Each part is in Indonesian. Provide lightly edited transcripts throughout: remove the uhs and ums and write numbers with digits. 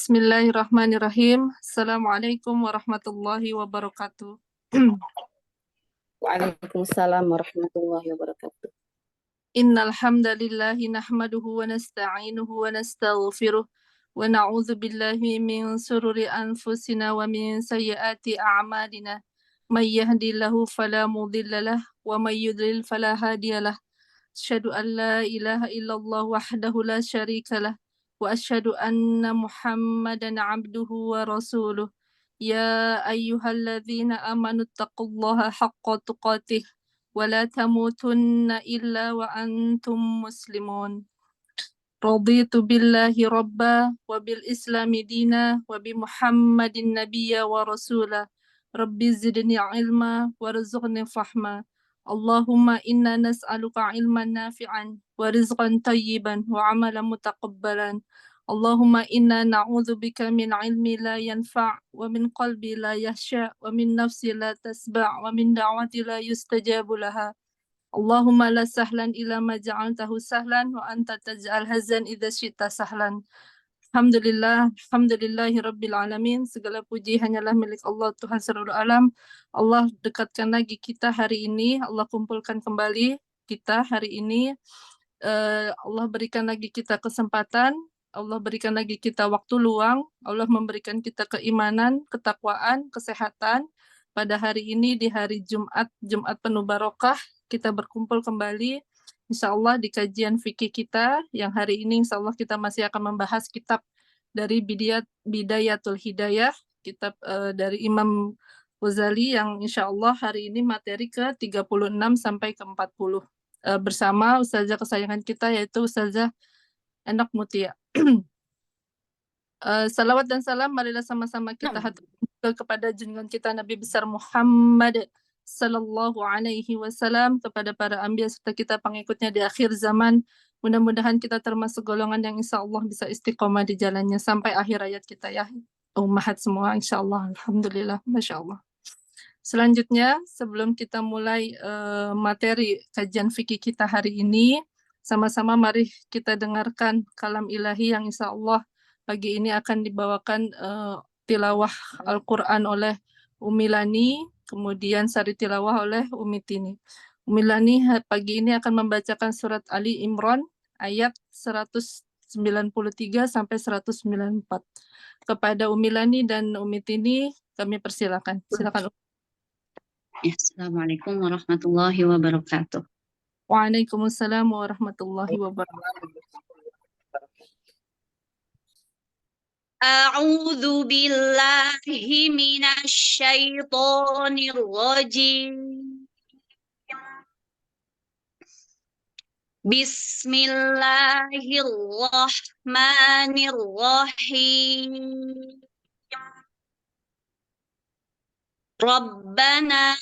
Bismillahirrahmanirrahim. Assalamualaikum warahmatullahi wabarakatuh. Waalaikumsalam warahmatullahi wabarakatuh. Innal hamdalillahi nahmaduhu wa nasta'inuhu wa nastaghfiruh wa na'udzu billahi min shururi anfusina wa min sayyiati a'malina. May yahdihillahu fala mudilla lahu wa may yudlil fala hadiyalah. Asyhadu an la ilaha illallah wahdahu la syarika lah wa asyhadu anna Muhammadan abduhu wa rasuluh. Ya ayyuhalladzina amanu taqullaha haqqa tuqatih wa la tamutunna illa wa antum muslimun. Raditu billahi rabba wa bil islami dina wa bi Muhammadin nabiyya wa rasula. Rabbi zidni ilma warzuqni fahma. Allahumma inna nas'aluka ilman nafi'an wa rizqan tayyiban wa amalan mutaqabbalan. Allahumma inna na'udzubika min ilmi la yanfa' wa min qalbi la yahsha' wa min nafsi la tasba' wa min da'wati la yustajabu laha. Allahumma la sahlan illa ma ja'altahu sahlan wa anta taj'al hazan idza syi'ta sahlan. Alhamdulillahi rabbil alamin. Segala puji hanyalah milik Allah Tuhan seluruh alam. Allah dekatkan lagi kita hari ini, Allah kumpulkan kembali kita hari ini. Allah berikan lagi kita kesempatan, Allah berikan lagi kita waktu luang, Allah memberikan kita keimanan, ketakwaan, kesehatan. Pada hari ini di hari Jumat penuh barokah, kita berkumpul kembali insya Allah di kajian fikih kita yang hari ini insya Allah kita masih akan membahas kitab dari Bidayatul Hidayah, kitab dari Imam Ghazali yang insya Allah hari ini materi ke-36 sampai ke-40 bersama Ustazah kesayangan kita yaitu Ustazah Enak Mutia. Salawat dan salam marilah sama-sama kita haturkan kepada junjungan kita Nabi besar Muhammad Sallallahu Alaihi Wasallam, kepada para anbiya serta kita pengikutnya di akhir zaman. Mudah-mudahan kita termasuk golongan yang insya Allah bisa istiqomah di jalannya sampai akhir hayat kita ya. Ummahat semua insya Allah. Alhamdulillah, Masya Allah. Selanjutnya, sebelum kita mulai materi kajian fikih kita hari ini, sama-sama mari kita dengarkan kalam ilahi yang insya Allah pagi ini akan dibawakan tilawah Al-Quran oleh Umi Lani, kemudian sari tilawah oleh Umi Tini. Umi Lani pagi ini akan membacakan surat Ali Imran ayat 193 sampai 194. Kepada Umi Lani dan Umi Tini kami persilakan. Silakan. Assalamualaikum warahmatullahi wabarakatuh. Waalaikumsalam warahmatullahi wabarakatuh. A'udzu billahi minasy syaithanir rajim. Bismillahirrahmanirrahim. Rabbana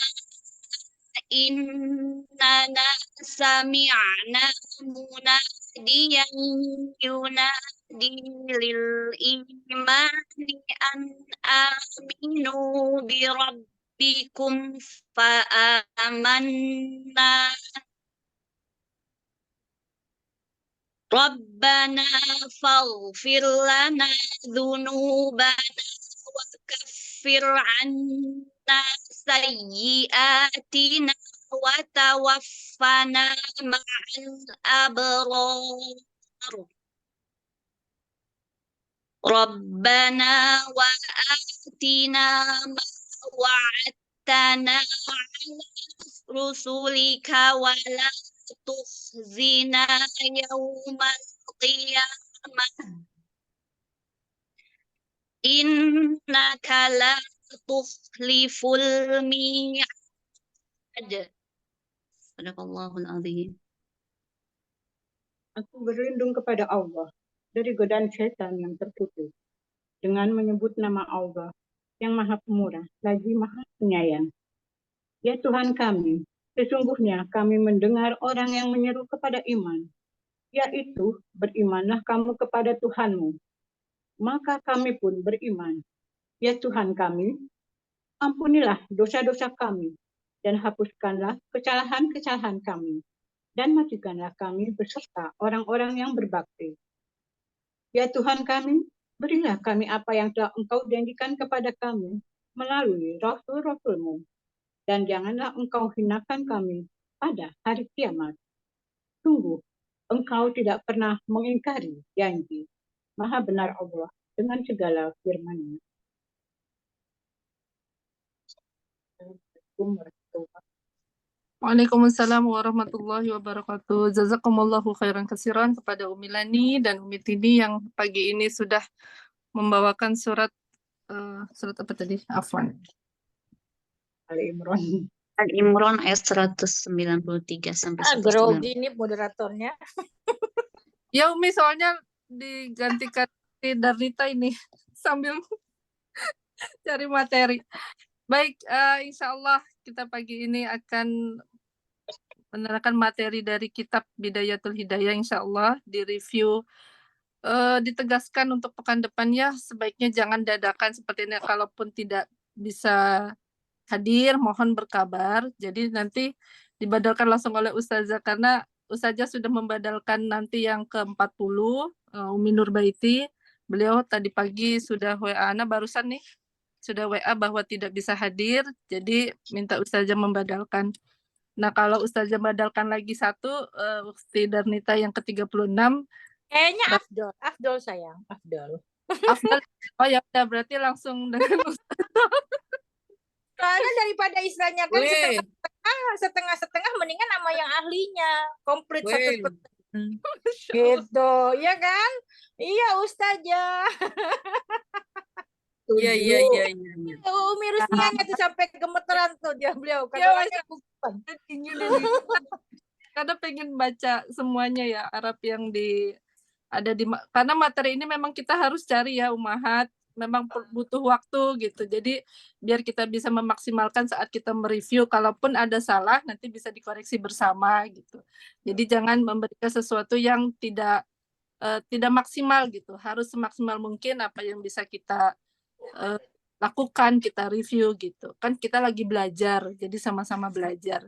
innana sami'na munadiyan yunadi lil imani an aminu bi rabbikum fa amanna. Rabbana faghfir lana dzunubana wa kaffir 'anna sayyi'atina wa tawaffana ma'al abrar. Rabbana wa atina ma wa'adtana 'ala rusulika wa la tukhzina yaumal qiyamah innaka la tukhliful mi'ad. Sadaqallahul azim. Aku berlindung kepada Allah dari godaan setan yang terkutuk dengan menyebut nama Allah yang Maha Pemurah lagi Maha Penyayang. Ya Tuhan kami, sesungguhnya kami mendengar orang yang menyeru kepada iman, yaitu berimanlah kamu kepada Tuhanmu. Maka kami pun beriman. Ya Tuhan kami, ampunilah dosa-dosa kami dan hapuskanlah kesalahan-kesalahan kami dan matikanlah kami beserta orang-orang yang berbakti. Ya Tuhan kami, Berilah kami apa yang telah Engkau janjikan kepada kami melalui Rasul-Rasul-Mu. Dan janganlah Engkau hinakan kami pada hari kiamat. Sungguh, Engkau tidak pernah mengingkari janji. Maha benar Allah dengan segala firman-Nya. Assalamualaikum warahmatullahi Waalaikumsalam warahmatullahi wabarakatuh. Jazakumullahu khairan kasiran kepada Umi Lani dan Umi Tini yang pagi ini sudah membawakan surat surat apa tadi? Afwan. Imran. Al-Imran ayat 193 sampai 190. Grogi nih moderatornya. Ya Umi, soalnya digantikan si Darnita ini sambil cari materi. Baik, insya Allah kita pagi ini akan menerangkan materi dari kitab Bidayatul Hidayah, insya Allah direview. Ditegaskan untuk pekan depannya sebaiknya jangan dadakan seperti ini. Kalaupun tidak bisa hadir, mohon berkabar. Jadi nanti dibadalkan langsung oleh Ustazah, karena Ustazah sudah membadalkan nanti yang ke-40, Umi Nurbaiti. Beliau tadi pagi sudah WA Ana barusan nih, sudah WA bahwa tidak bisa hadir, jadi minta Ustazah membadalkan. Nah, kalau Ustazah badalkan lagi satu, Ukti Darnita yang ke-36, Kayaknya Afdol sayang, Afdol. Afdal, oh ya udah berarti langsung dengan Ustazah. Soalnya daripada istilahnya kan setengah-setengah mendingan sama yang ahlinya komplit satu gitu, ya kan? Iya Ustazah. Iya. Umi Rusnianya tuh sampai gemeteran tuh beliau. Karena pengen baca semuanya ya Arab yang ada di, karena materi ini memang kita harus cari ya Umahat, memang butuh waktu gitu. Jadi biar kita bisa memaksimalkan saat kita mereview, kalaupun ada salah nanti bisa dikoreksi bersama gitu. Jadi jangan memberikan sesuatu yang tidak maksimal gitu. Harus semaksimal mungkin apa yang bisa kita lakukan, kita review gitu. Kan kita lagi belajar, jadi sama-sama belajar.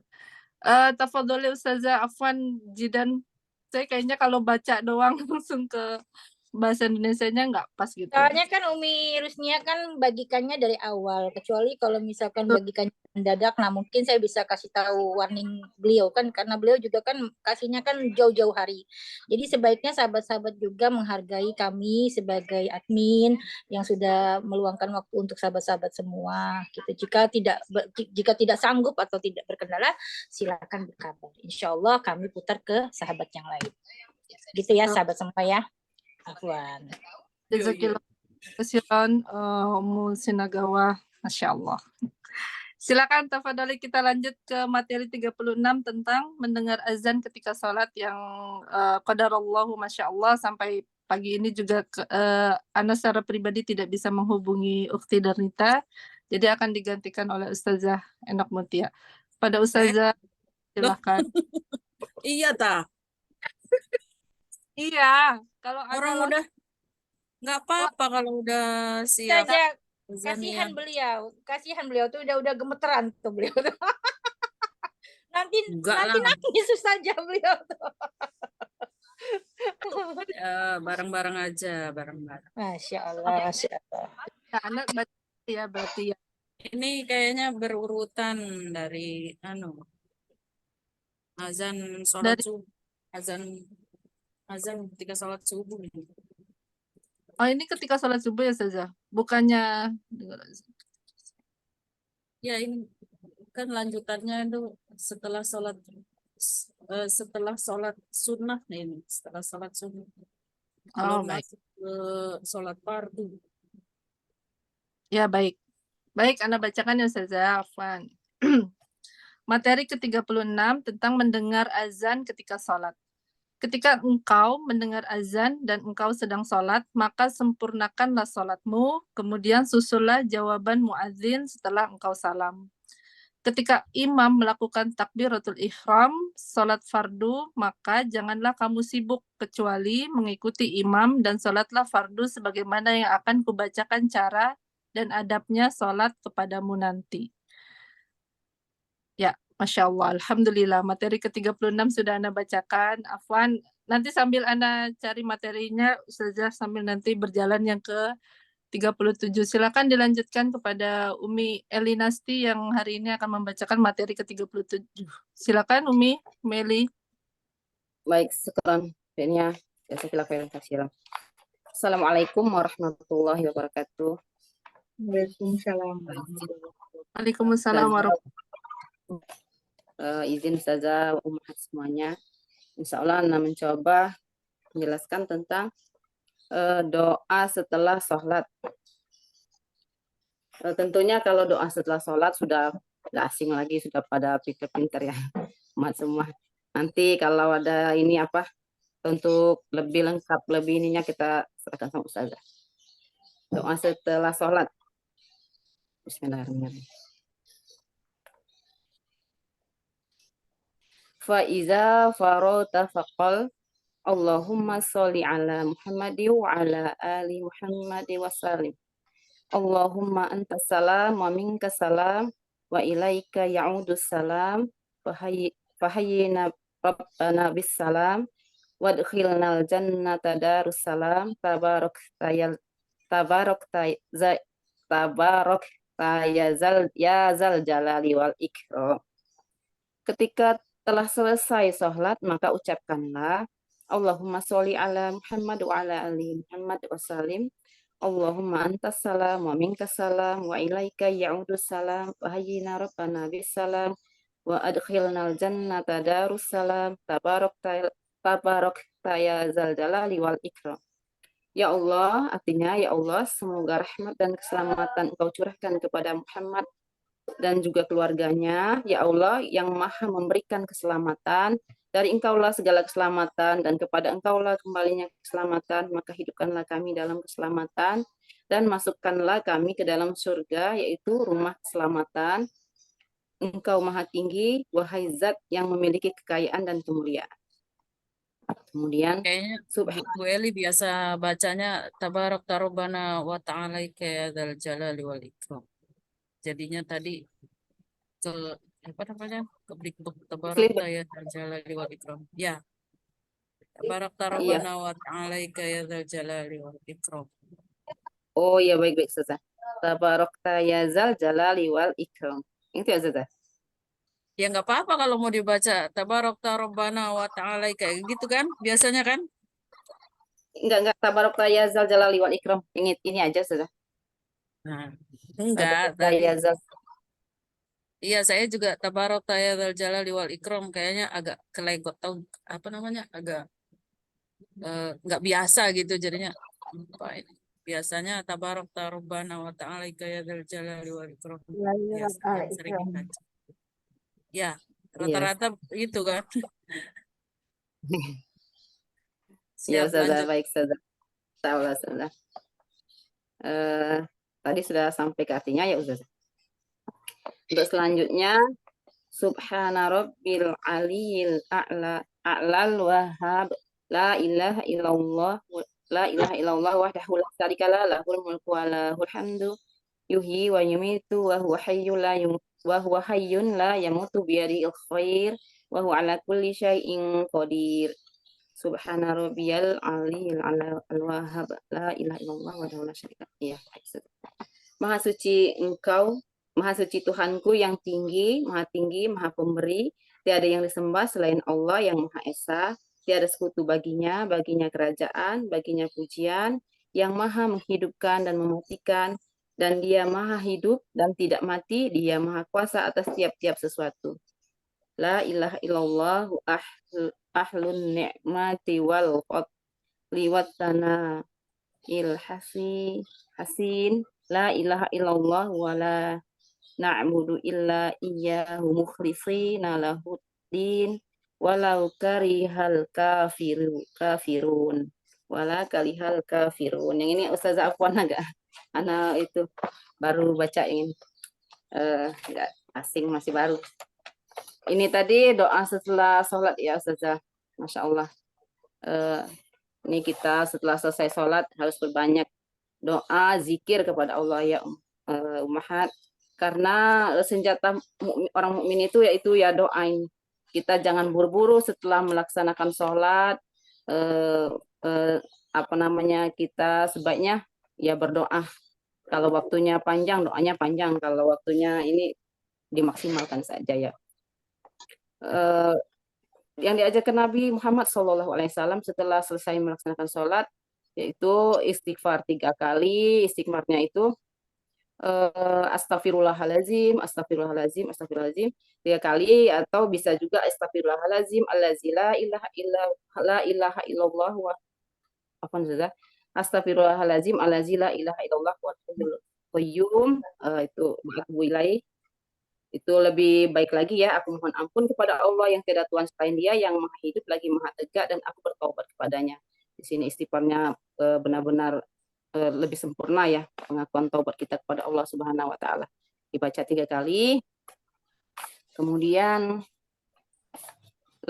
Tafadholi Ustazah Afwan Jidan. Saya kayaknya kalau baca doang langsung ke bahasa Indonesianya nggak pas gitu. Soalnya kan Umi Rusnia kan bagikannya dari awal, kecuali kalau misalkan bagikannya mendadak, nah mungkin saya bisa kasih tahu warning beliau kan, karena beliau juga kan kasihnya kan jauh-jauh hari. Jadi sebaiknya sahabat-sahabat juga menghargai kami sebagai admin yang sudah meluangkan waktu untuk sahabat-sahabat semua. Gitu. Jika tidak sanggup atau tidak berkendala, silakan berkabar. Insya Allah kami putar ke sahabat yang lain. Gitu ya sahabat semua ya. Afwan. Jazakillah kasihan Ummu Sinagawa, Masya Allah. Silakan tafadhali, kita lanjut ke materi 36 tentang mendengar azan ketika sholat yang qadarallahu Masya Allah. Sampai pagi ini juga Ana secara pribadi tidak bisa menghubungi Ukti Darnita, jadi akan digantikan oleh Ustazah Enok Mutia. Pada Ustazah, silakan. Iya ta. Iya, kalau Orang ada udah nggak apa-apa kalau udah siap. Saja azannya. kasihan beliau tuh udah gemeteran tuh beliau tuh. nanti Enggak lah. nangis saja beliau tuh. Bareng-bareng aja, bareng-bareng. Masya Allah. anak baca ya berarti ya. Ini kayaknya berurutan dari azan sholat subuh, azan ketika sholat subuh. Oh, ini ketika sholat subuh ya Ustazah? Bukannya Ya ini kan lanjutannya itu setelah sholat sunnah ini, setelah sholat sunnah. Belum masuk ke sholat fardu. Ya, baik. Baik, Anda bacakan ya Ustazah Afwan. Materi ke-36 tentang mendengar azan ketika sholat. Ketika engkau mendengar azan dan engkau sedang sholat, maka sempurnakanlah sholatmu, kemudian susullah jawaban muadzin setelah engkau salam. Ketika imam melakukan takbiratul ihram, sholat fardu, maka janganlah kamu sibuk kecuali mengikuti imam dan sholatlah fardu sebagaimana yang akan kubacakan cara dan adabnya sholat kepadamu nanti. Ya, Masya Allah, Alhamdulillah materi ke-36 sudah Anda bacakan. Afwan, nanti sambil Anda cari materinya, Ustazah sambil nanti berjalan yang ke-37. Silakan dilanjutkan kepada Umi Elinasti yang hari ini akan membacakan materi ke-37. Silakan Umi Meli. Baik, syukran. Akhirnya, jazakallahu khairan katsiran. Assalamualaikum warahmatullahi wabarakatuh. Waalaikumsalam. Waalaikumsalam warahmatullahi Izin saja umat semuanya. Insya Allah Anda mencoba menjelaskan tentang doa setelah sholat. Tentunya kalau doa setelah sholat sudah nggak asing lagi, sudah pada pinter-pinter ya umat semua. Nanti kalau ada ini apa untuk lebih lengkap, lebih ininya kita serahkan sama Ustazah. Doa setelah sholat. Bismillahirrahmanirrahim. Fa'iza farota faqal Allahumma sholli ala Muhammadi wa ala ali Muhammadi wa salim. Allahumma anta salam wa minka salam wa ilaika ya'udus salam fahayyina rabbana bis salam wadkhilnal jannata darus salam tabarak ya zal jalali wal ikram. Ketika telah selesai sholat, maka ucapkanlah Allahumma sholli ala Muhammad wa ala ali Muhammad wa salim. Allahumma antas salam wa minkas salam wa ilaika ya'udus salam wa hayyina rabbana bis salam wa adkhilnal jannata darus salam tabarak ya zal jalali wal ikram. Ya Allah, artinya ya Allah, semoga rahmat dan keselamatan Engkau curahkan kepada Muhammad dan juga keluarganya, ya Allah yang maha memberikan keselamatan, dari Engkaulah segala keselamatan dan kepada Engkaulah kembalinya keselamatan, maka hidupkanlah kami dalam keselamatan dan masukkanlah kami ke dalam surga, yaitu rumah keselamatan. Engkau maha tinggi, wahai zat yang memiliki kekayaan dan kemuliaan. Kemudian Kayaknya Bu Eli biasa bacanya tabarak tarobana wa ta'ala ya dzal jalali wal ikram. Jadinya tadi ke apa namanya? Ke tabarak ya dzal jalali wal ikram. Ya. Tabarak tarobana wa ta'ala ya dzal jalali wal ikram. Oh ya, baik-baik Ustazah. Tabarak ya dzal jalali wal ikram. Itu ya Ustazah. Ya nggak apa-apa kalau mau dibaca tabarak tarobana wa ta'ala kayak gitu kan biasanya kan? Enggak tabarak ya dzal jalali wal ikram. Ini aja Ustazah. Nah, enggak tadi. Iya, saya juga tabarak ya dzal jalali wal ikram kayaknya agak kelegot tahu apa namanya? Agak nggak biasa gitu jadinya. Apa ini? Biasanya tabarak tarobana wa ta'ala ya dzal jalali wal ikram. Biasanya sering dibaca. Ya, rata-rata itu kan. Ya Siap, Ustazah, lanjut. baik Ustazah. Ustazah. Tadi sudah sampai ke artinya ya Ustazah. Untuk selanjutnya, Subhana Rabbil Aliyil A'lal Wahhab La ilaha illallah wahdahu la syarika lah lahul mulku wa lahul hamdu yuhyi wa yumitu wa huwa hayyun la yamutu biyadihil khair wa huwa ala kulli syai'in qadir. Subhana rabbiyal aliyil al-wahhab la ilaha illallah wahdahu la syarika lah. Maha suci Engkau, Maha suci Tuhanku yang tinggi, Maha pemberi, tiada yang disembah selain Allah yang Maha Esa, tiada sekutu baginya kerajaan, baginya pujian, yang Maha menghidupkan dan mematikan, dan Dia Maha hidup dan tidak mati, Dia Maha kuasa atas tiap-tiap sesuatu. La ilaha illallah ahlun ni'mati wal fadli wattana hasin. La ilaha illallah wa la na'budu illa iyyahu mukhlishina lahuddin walau karihal kafirun wala karihal kafirun. Yang ini Ustazah Afwan agak anak itu baru baca ini enggak asing, masih baru. Ini tadi doa setelah sholat ya Ustazah. Masya Allah. Ini kita setelah selesai sholat harus berbanyak doa, zikir kepada Allah ya Ummahat. Karena senjata orang mukmin itu yaitu ya doa ini. Kita jangan buru-buru setelah melaksanakan sholat, kita sebaiknya ya berdoa. Kalau waktunya panjang, doanya panjang. Kalau waktunya ini dimaksimalkan saja ya. Yang diajarkan Nabi Muhammad SAW setelah selesai melaksanakan sholat, yaitu istighfar 3 kali. Istighfarnya itu astagfirullahalazim, astagfirullahalazim, astagfirullahalazim 3 kali, atau bisa juga astagfirullahalazim allazi la ilaha illallah wa astagfirullahalazim allazi la ilaha illallah wa qayyum, itu itu lebih baik lagi ya, aku mohon ampun kepada Allah yang tiada Tuhan selain Dia, yang Maha Hidup lagi Maha Tegak, dan aku bertaubat kepadanya. Di sini istighfarnya benar-benar lebih sempurna ya, pengakuan taubat kita kepada Allah Subhanahu wa taala. Dibaca 3 kali. Kemudian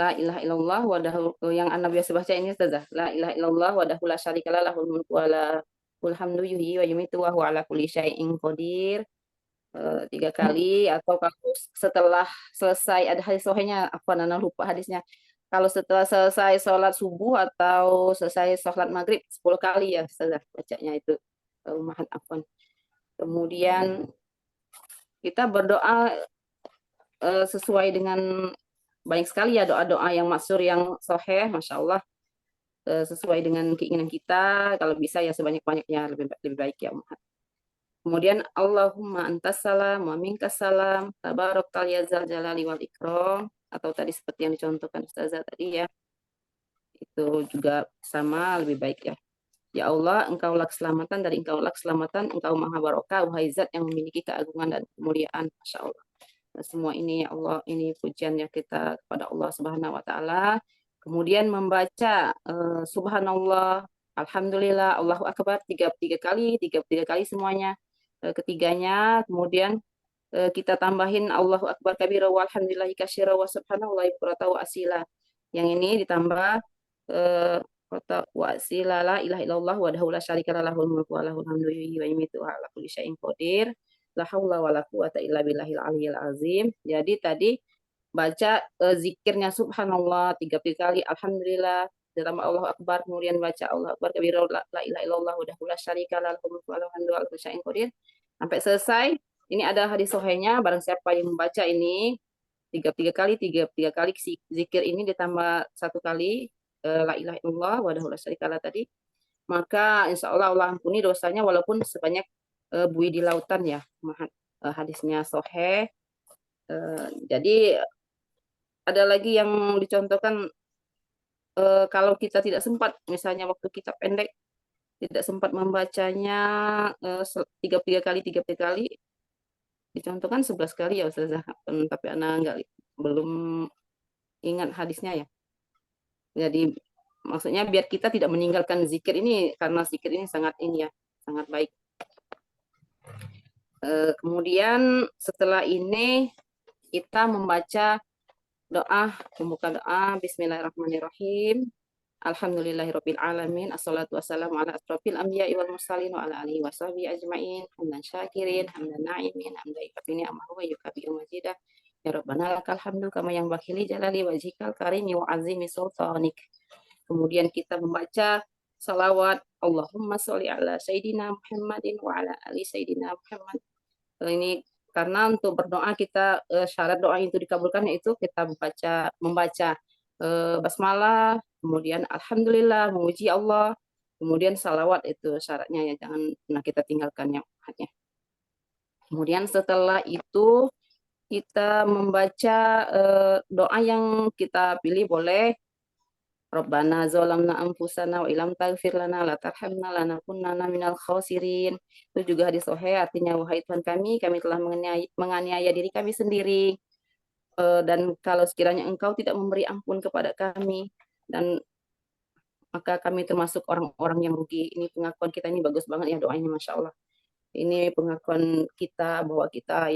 la ilaha illallah wahdahu, yang Anda biasa baca ini Ustazah. La ilaha illallah wahdahu la syarikalah lahul mulku wa lahul hamdu yuhyi wa yumiitu wa huwa ala kulli syai'in qadir. 3 kali, atau kalau setelah selesai, ada hadis sahihnya, Nana lupa hadisnya. Kalau setelah selesai sholat subuh atau selesai sholat maghrib 10 kali ya Ustazah bacanya itu. Mohon afwan. Kemudian kita berdoa sesuai dengan banyak sekali ya doa-doa yang maksur yang sahih, Masya Allah, sesuai dengan keinginan kita. Kalau bisa ya sebanyak-banyaknya, lebih baik ya. Kemudian Allahumma antas salam wa minkas salam tabarakal ya zal jalali wal ikram, atau tadi seperti yang dicontohkan Ustazah tadi ya. Itu juga sama, lebih baik ya. Ya Allah, Engkaulah keselamatan, dari Engkaulah keselamatan, Engkau Maha Barokah, wahai Zat yang memiliki keagungan dan kemuliaan. Masya Allah. Nah, semua ini ya Allah, ini pujian ya kita kepada Allah Subhanahu wa taala. Kemudian membaca subhanallah, alhamdulillah, Allahu akbar 3 kali semuanya. Ketiganya, kemudian kita tambahin Allahu akbar kabira walhamdulillahi katsira wa subhanallahi bukratan wa asila. Yang ini ditambah wa asila la ilaha illallah wahdahu la syarikalah lahul mulku wa lahul hamdu yuhyi wa yumiitu wa ala kulli syai'in qadir. La haula wala quwata illa billahil aliyyil azim. Jadi tadi baca zikirnya subhanallah 3 kali, alhamdulillah, ditambah Allahu akbar, kemudian baca Allahu akbar kabira la ilaha illallah wahdahu la syarikalah lahul mulku wa lahul hamdu wa ala kulli syai'in qadir sampai selesai. Ini ada hadis sahihnya, barang siapa yang membaca ini 3 kali zikir ini ditambah 1 kali la ilaha illallah wahdahu la syarikalah tadi, maka insya Allah Allah ampuni dosanya walaupun sebanyak buih di lautan ya. Hadisnya sahih. Jadi ada lagi yang dicontohkan, kalau kita tidak sempat, misalnya waktu kita pendek, tidak sempat membacanya 3 kali, dicontohkan 11 kali ya Ustazah, tapi Ana belum ingat hadisnya ya. Jadi maksudnya biar kita tidak meninggalkan zikir ini, karena zikir ini sangat sangat baik. Kemudian setelah ini kita membaca doa, pembuka doa, Bismillahirrahmanirrahim. Alhamdulillahirabbil alamin, assalatu wassalamu ala asrofil anbiya'i wal mursalin wa ala alihi washabihi ajmain, hamdan syakirin, hamdan na'imin, hamdan yukafi ni'amahu wa yukafi majidah. Ya Rabbana lakal hamdu kama yang bakili jalali wajhikal karimi wa azimi sultanik. Kemudian kita membaca salawat, Allahumma sholli ala sayyidina Muhammadin wa ala ali sayyidina Muhammad. Ini karena untuk berdoa kita syarat doa itu dikabulkan yaitu kita membaca basmalah, kemudian alhamdulillah, memuji Allah, kemudian salawat, itu syaratnya ya, jangan pernah kita tinggalkan yang hanya. Kemudian setelah itu kita membaca doa yang kita pilih, boleh Rabbana zolamna anfusana wa ilam taghfir lana la tarhamna lanakunanna minal khasirin. Itu juga hadis sahih, artinya wahai Tuhan kami telah menganiaya diri kami sendiri, dan kalau sekiranya Engkau tidak memberi ampun kepada kami, dan maka kami termasuk orang-orang yang rugi. Ini pengakuan kita, ini bagus banget ya doanya, Masya Allah. Ini pengakuan kita bahwa kita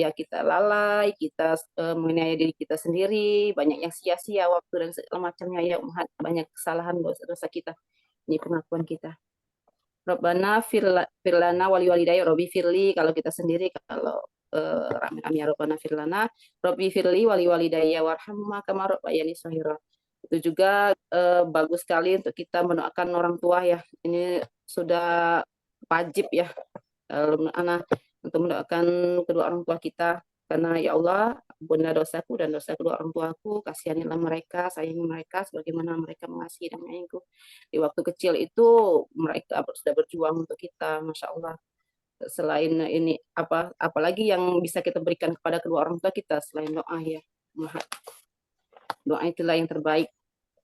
lalai, kita menganiaya diri kita sendiri, banyak yang sia-sia waktu dan segala macamnya ya, banyak kesalahan dosa-dosa kita. Ini pengakuan kita. Rabbana firlana wali walidayya, Robbi firli, kalau kita sendiri, kalau Amin ya rabbana firlana Rabbi firli wali walidayya warhamma kama rabbayani shaghira. Itu juga bagus sekali untuk kita mendoakan orang tua ya. Ini sudah wajib ya anak untuk mendoakan kedua orang tua kita, karena ya Allah ampunilah dosaku dan dosa kedua orang tuaku, kasihanilah mereka, sayangi mereka sebagaimana mereka mengasihi dan menyayangiku. Di waktu kecil itu mereka sudah berjuang untuk kita, Masya Allah. Selain ini apalagi yang bisa kita berikan kepada kedua orang tua kita selain doa ya. Doa itulah yang terbaik,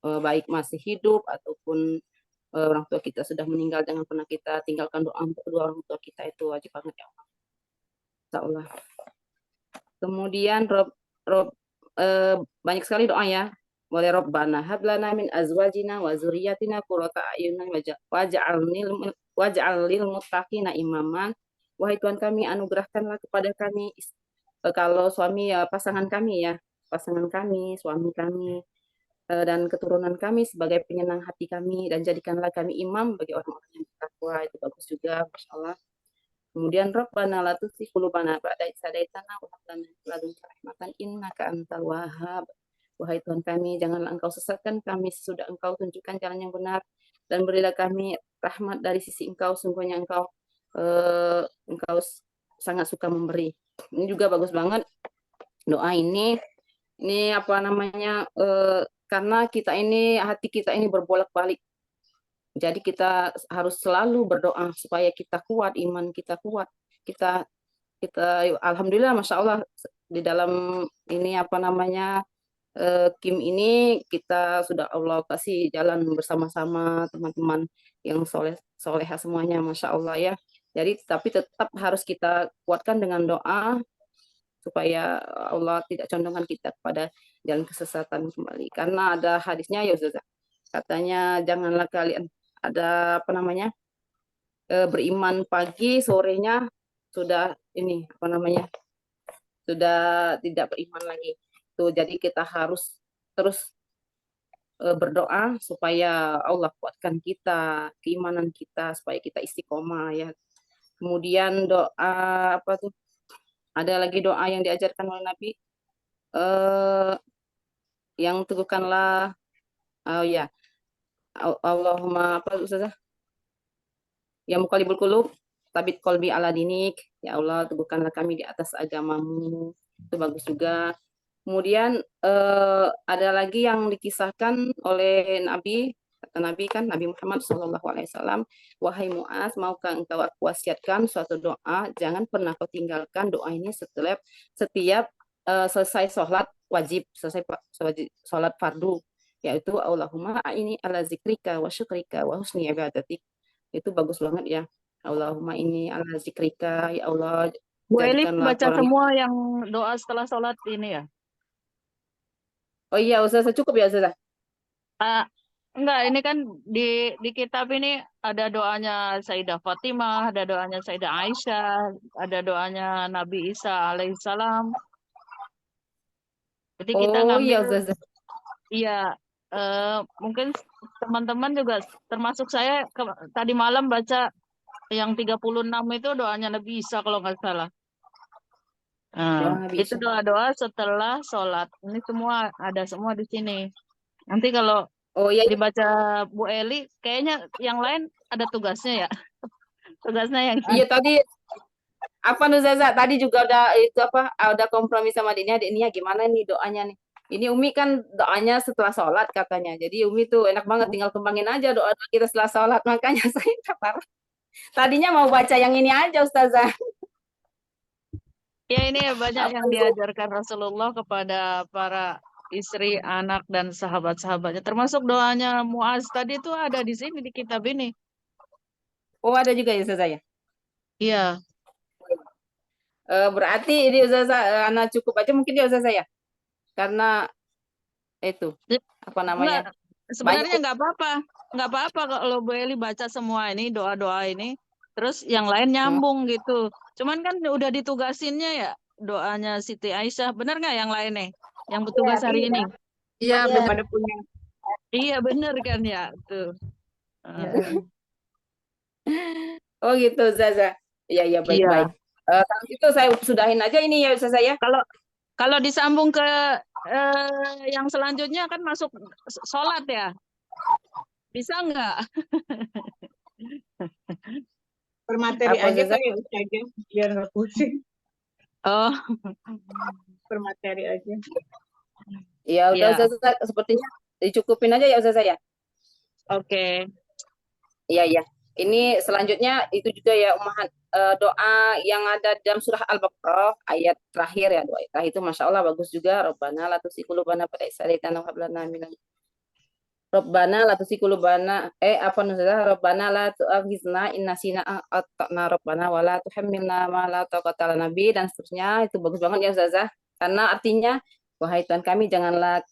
baik masih hidup ataupun orang tua kita sudah meninggal, jangan pernah kita tinggalkan doa untuk kedua orang tua kita, itu wajib banget ya Allah. Insya Allah. Kemudian banyak sekali doa ya. Boleh Rabbana hablana min azwajina wa zuriyatina qurrata a'yunan waj'al lil muttaqina imaman. Wahai Tuhan kami, anugerahkanlah kepada kami kalau suami ya pasangan kami, suami kami dan keturunan kami sebagai penyenang hati kami, dan jadikanlah kami imam bagi orang-orang yang bertakwa. Itu bagus juga, Masya Allah. Kemudian Rabbana la tuzigh qulubana ba'da idh hadaitana wa hab lana min ladunka rahmatan innaka antal wahhab. Wahai Tuhan kami, janganlah Engkau sesatkan kami sesudah Engkau tunjukkan jalan yang benar, dan berilah kami rahmat dari sisi Engkau, sungguhnya Engkau sangat suka memberi. Ini juga bagus banget doa ini apa namanya, karena hati kita ini berbolak-balik. Jadi kita harus selalu berdoa supaya kita kuat, iman kita kuat. Kita alhamdulillah, Masya Allah, di dalam ini apa namanya, Kim ini kita sudah Allah kasih jalan bersama-sama teman-teman yang soleha semuanya, Masya Allah ya. Jadi tapi tetap harus kita kuatkan dengan doa supaya Allah tidak condongkan kita kepada jalan kesesatan kembali. Karena ada hadisnya ya Ustazah, katanya janganlah kalian ada apa namanya, beriman pagi, sorenya sudah ini apa namanya, sudah tidak beriman lagi. Tuh, jadi kita harus terus berdoa supaya Allah kuatkan kita, keimanan kita, supaya kita istiqomah ya. Kemudian doa apa tuh? Ada lagi doa yang diajarkan oleh Nabi, yang teguhkanlah, ya Allahumma apa Ustazah? Ya muqallibul qulub, tabit qalbi ala dinik. Ya Allah, teguhkanlah kami di atas agamamu. Itu bagus juga. Kemudian ada lagi yang dikisahkan oleh Nabi, kata Nabi kan, Nabi Muhammad SAW, wahai Mu'az, maukah engkau aku wasiatkan suatu doa, jangan pernah kau tinggalkan doa ini setiap selesai sholat wajib, selesai sholat fardu, yaitu Allahumma a'ini ala zikrika wa syukrika wa husni ibadatik. Itu bagus banget ya. Allahumma ini ala zikrika, ya Allah, Bu Eli jadikanlah baca orang semua yang doa setelah sholat ini ya? Oh iya, Ustazah, cukup ya Ustazah? Enggak, ini kan di kitab ini ada doanya Sayyidah Fatimah, ada doanya Sayyidah Aisyah, ada doanya Nabi Isa alaihissalam. Jadi kita Oh iya ngambil, Ustazah. iya, mungkin teman-teman juga termasuk saya tadi malam baca yang 36 itu doanya Nabi Isa kalau nggak salah. Doa Nabi Itu Isa. doa-doa setelah sholat. Ini semua ada semua di sini. Nanti kalau Oh iya, dibaca Bu Eli, kayaknya yang lain ada tugasnya ya. Tugasnya yang iya tadi apa Ustazah? Tadi juga ada kompromi sama Dinia gimana nih doanya nih. Ini Umi kan doanya setelah sholat katanya. Jadi Umi tuh enak banget, tinggal kembangin aja doa kita setelah sholat. Makanya saya kata tadinya mau baca yang ini aja Ustazah. ya ini banyak yang diajarkan Rasulullah kepada para istri, anak, dan sahabat-sahabatnya. Termasuk doanya Muaz tadi itu ada di sini di kitab ini. Oh ada juga ya Ustazah ya? Iya. Berarti ini Ustazah, anak cukup aja mungkin ya Ustazah ya? Karena itu apa namanya? Sebenarnya nggak apa-apa kalau Bu Eli baca semua ini doa-doa ini, terus yang lain nyambung gitu. Cuman kan udah ditugasinnya ya doanya Siti Aisyah, benar nggak yang lain nih? Yang bertugas hari ini? Iya, Udah pada punya. Iya benar kan ya tuh. Oh gitu Ustazah. Iya Iya. baik-baik. Kalau itu saya sudahin aja ini ya Ustazah ya. Kalau disambung ke yang selanjutnya kan masuk sholat ya. Bisa nggak? Per materi Apa, aja Ustazah? kali ya Ustazah, biar nggak pusing. Oh, Per materi aja. Ya udah ya. Ustazah, sepertinya dicukupin aja ya Ustazah ya. Oke. Iya, iya. Ini selanjutnya itu juga ya Ummahat, doa yang ada dalam surah Al-Baqarah ayat terakhir ya, doa terakhir itu Masya Allah bagus juga. Rabbana la tuzigh qulubana ba'da idh hadaytana wa hab lana minal Rabbana la tuzigh qulubana apa nuzulah Rabbana la tu'akhizna in nasina ata'na Rabbana wa la tuhammilna ma la taqata lana bi dan seterusnya. Itu bagus banget ya Ustazah. Karena artinya wahai Tuhan kami janganlah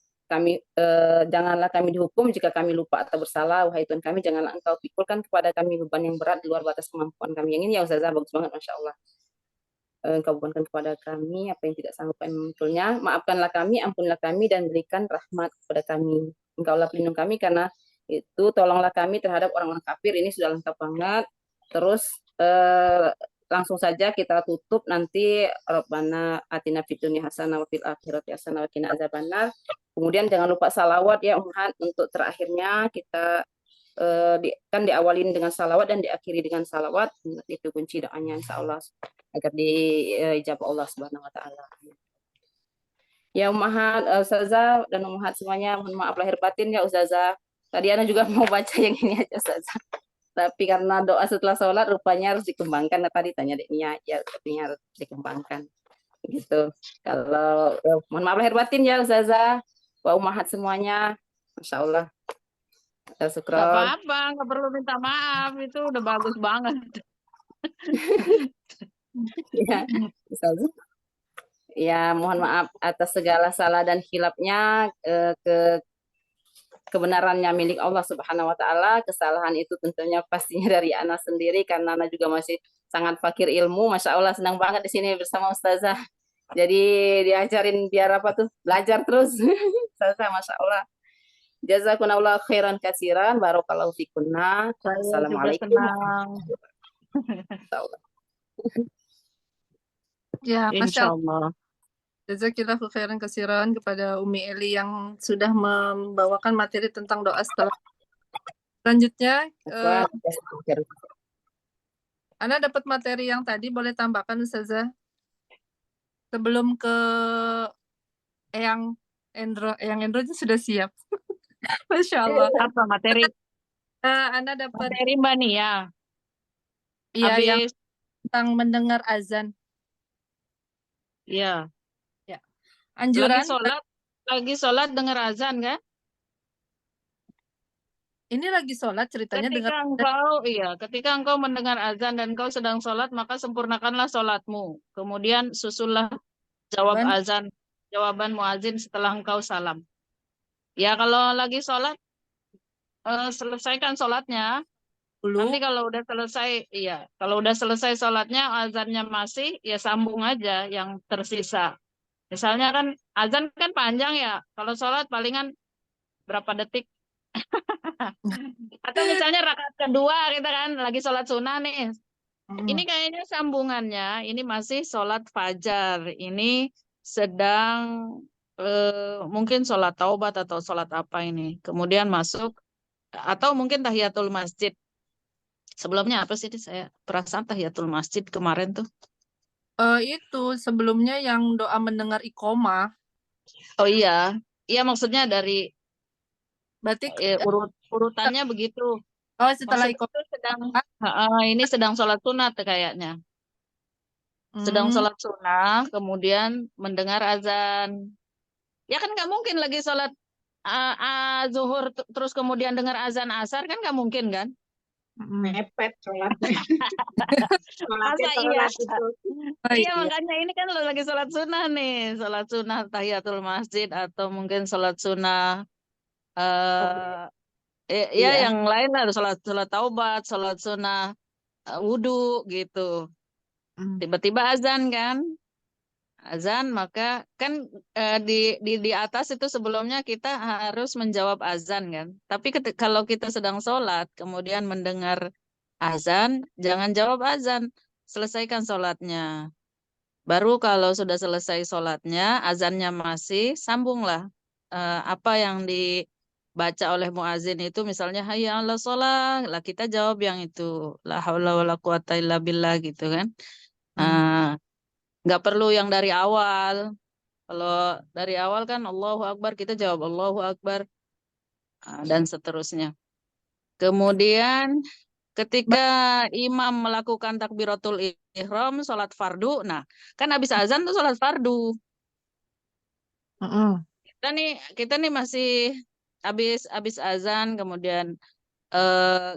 kami dihukum jika kami lupa atau bersalah. Wahai Tuhan kami janganlah Engkau pikulkan kepada kami beban yang berat di luar batas kemampuan kami. Yang ini ya Ustazah bagus banget Masya Allah. Engkau bebankan kepada kami apa yang tidak sanggup kami memikulnya. Maafkanlah kami, ampunilah kami dan berikan rahmat kepada kami. Engkaulah pelindung kami karena itu tolonglah kami terhadap orang-orang kafir. Ini sudah lengkap banget. Terus langsung saja kita tutup nanti Rabbana atina fid dunya hasanah wa fil akhirati hasanah wa qina azabannar. Kemudian jangan lupa salawat ya Ummahat untuk terakhirnya kita kan diawalin dengan salawat dan diakhiri dengan salawat. Itu kunci doanya insya Allah agar diijabah Allah Subhanahu wa taala. Ya Ummahat, Ustazah dan Ummahat semuanya mohon maaf lahir batin ya Ustazah. Tadi Ana juga mau baca yang ini aja Ustazah. Tapi karena doa setelah sholat rupanya harus dikembangkan. Nah, tadi tanya adiknya ya, artinya harus dikembangkan. Gitu. Kalau mohon maaf lahir batin ya Ustazah. Wa Ummahat semuanya. Masya Allah. Nggak Syukron. apa-apa, nggak perlu minta maaf. Itu udah bagus banget. Ya, Ustazah. Ya, mohon maaf atas segala salah dan khilafnya. Kebenarannya milik Allah Subhanahu wa taala. Kesalahan itu tentunya pastinya dari Ana sendiri karena Ana juga masih sangat fakir ilmu. Masya Allah senang banget di sini bersama Ustazah. Jadi diajarin biar apa tuh? Belajar terus. Ustazah Masya Allah. Jazakumullah khairan katsiran. Barakallahu fikunna. Saya juga Assalamualaikum. senang. Ya, Masya Insya Allah. Allah. Jazakillahu khairan kasiran kepada Umi Eli yang sudah membawakan materi tentang doa setelah. Selanjutnya, Ana dapat materi yang tadi, boleh tambahkan Ustazah? Sebelum ke Eyang Endro itu sudah siap. Masya Allah. Apa materi? Ana dapat Materi Mbak Nia. ya yang Habis, tentang mendengar azan. ya. Anjuran Lagi sholat dengar azan kan? ini lagi sholat ceritanya Ketika engkau mendengar azan dan engkau sedang sholat, maka sempurnakanlah sholatmu. Kemudian susullah jawaban muazin setelah engkau salam. Ya kalau lagi sholat, selesaikan sholatnya. dulu. Nanti kalau udah selesai sholatnya, azannya masih, ya sambung aja yang tersisa. Misalnya kan azan kan panjang ya, kalau sholat palingan berapa detik. Atau misalnya rakaat kedua kita kan lagi sholat sunnah nih. Ini kayaknya sambungannya, ini masih sholat fajar. Ini sedang mungkin sholat taubat atau sholat apa ini. Kemudian masuk, atau mungkin tahiyatul masjid. Sebelumnya apa sih saya perasaan tahiyatul masjid kemarin tuh? Itu sebelumnya yang doa mendengar iqomah. Oh iya, maksudnya dari Berarti urutannya begitu. oh setelah iqomah ini sedang sholat sunat kayaknya. Sedang sholat sunnah, kemudian mendengar azan. Ya kan nggak mungkin lagi sholat zuhur terus kemudian dengar azan asar kan nggak mungkin kan? Mepet sholatnya. Masa iya? Iya iya. makanya ini kan lagi sholat sunnah nih, sholat sunnah tahiyatul masjid atau mungkin sholat sunnah yang lain lah, sholat taubat, sholat sunnah wudhu gitu. Tiba-tiba azan kan? Azan, maka kan di atas itu sebelumnya kita harus menjawab azan kan. Tapi kalau kita sedang sholat kemudian mendengar azan, jangan jawab azan, selesaikan sholatnya. Baru kalau sudah selesai sholatnya, azannya masih, sambunglah. Apa yang dibaca oleh muazin itu, misalnya hayya 'alas sholah, lah kita jawab yang itu, la haula wala quwata illa billah gitu kan. Nggak perlu yang dari awal. Kalau dari awal kan Allahu Akbar, kita jawab Allahu Akbar, dan seterusnya. Kemudian ketika imam melakukan takbiratul ihram, sholat fardu, nah kan habis azan tuh sholat fardu. Kita nih masih habis azan, kemudian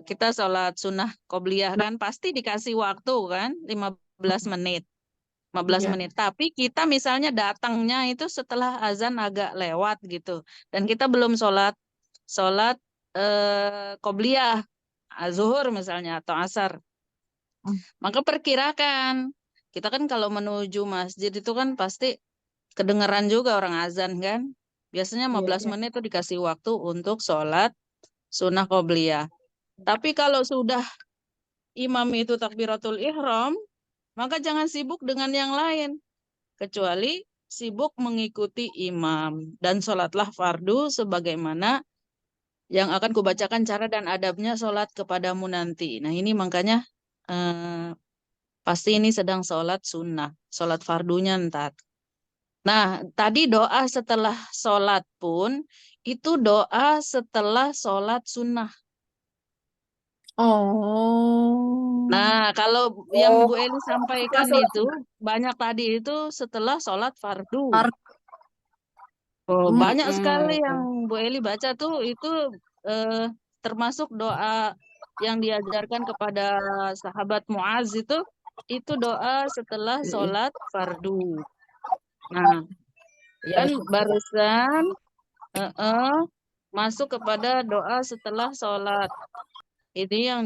kita sholat sunnah qobliyah kan, pasti dikasih waktu kan 15 menit. 15 menit. Tapi kita misalnya datangnya itu setelah azan agak lewat gitu. Dan kita belum sholat qobliyah, zuhur misalnya atau asar. Maka perkirakan, kita kan kalau menuju masjid itu kan pasti kedengeran juga orang azan kan. Biasanya 15 menit itu dikasih waktu untuk sholat sunnah qobliyah. Tapi kalau sudah imam itu takbiratul ihram, maka jangan sibuk dengan yang lain, kecuali sibuk mengikuti imam. Dan sholatlah fardu sebagaimana yang akan kubacakan cara dan adabnya sholat kepadamu nanti. Nah ini makanya pasti ini sedang sholat sunnah, sholat fardunya ntar. Nah tadi doa setelah sholat pun, itu doa setelah sholat sunnah. Oh. Nah, kalau yang Bu Eli sampaikan itu banyak tadi itu setelah sholat fardu. Banyak sekali yang Bu Eli baca tuh itu termasuk doa yang diajarkan kepada sahabat Muaz itu doa setelah sholat fardu. Nah, kan barusan masuk kepada doa setelah sholat. Ini yang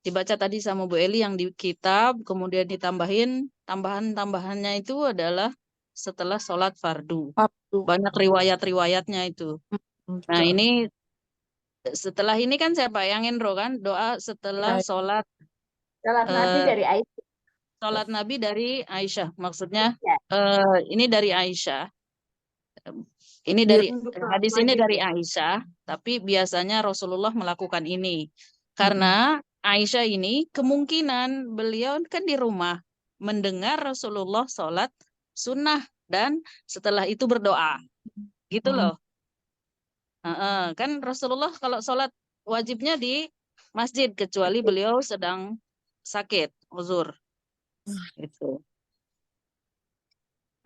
dibaca tadi sama Bu Eli yang di kitab, kemudian ditambahin, tambahannya itu adalah setelah sholat fardu. Banyak riwayat-riwayatnya itu. Nah ini setelah ini kan saya bayangin kan doa setelah sholat Nabi dari Aisyah. sholat Nabi dari Aisyah. Maksudnya ini dari Aisyah. Ini dari hadis ini dari Aisyah, tapi biasanya Rasulullah melakukan ini. Karena Aisyah ini kemungkinan beliau kan di rumah mendengar Rasulullah sholat sunnah dan setelah itu berdoa. Gitu loh. Kan Rasulullah kalau sholat wajibnya di masjid, kecuali beliau sedang sakit, uzur. Gitu.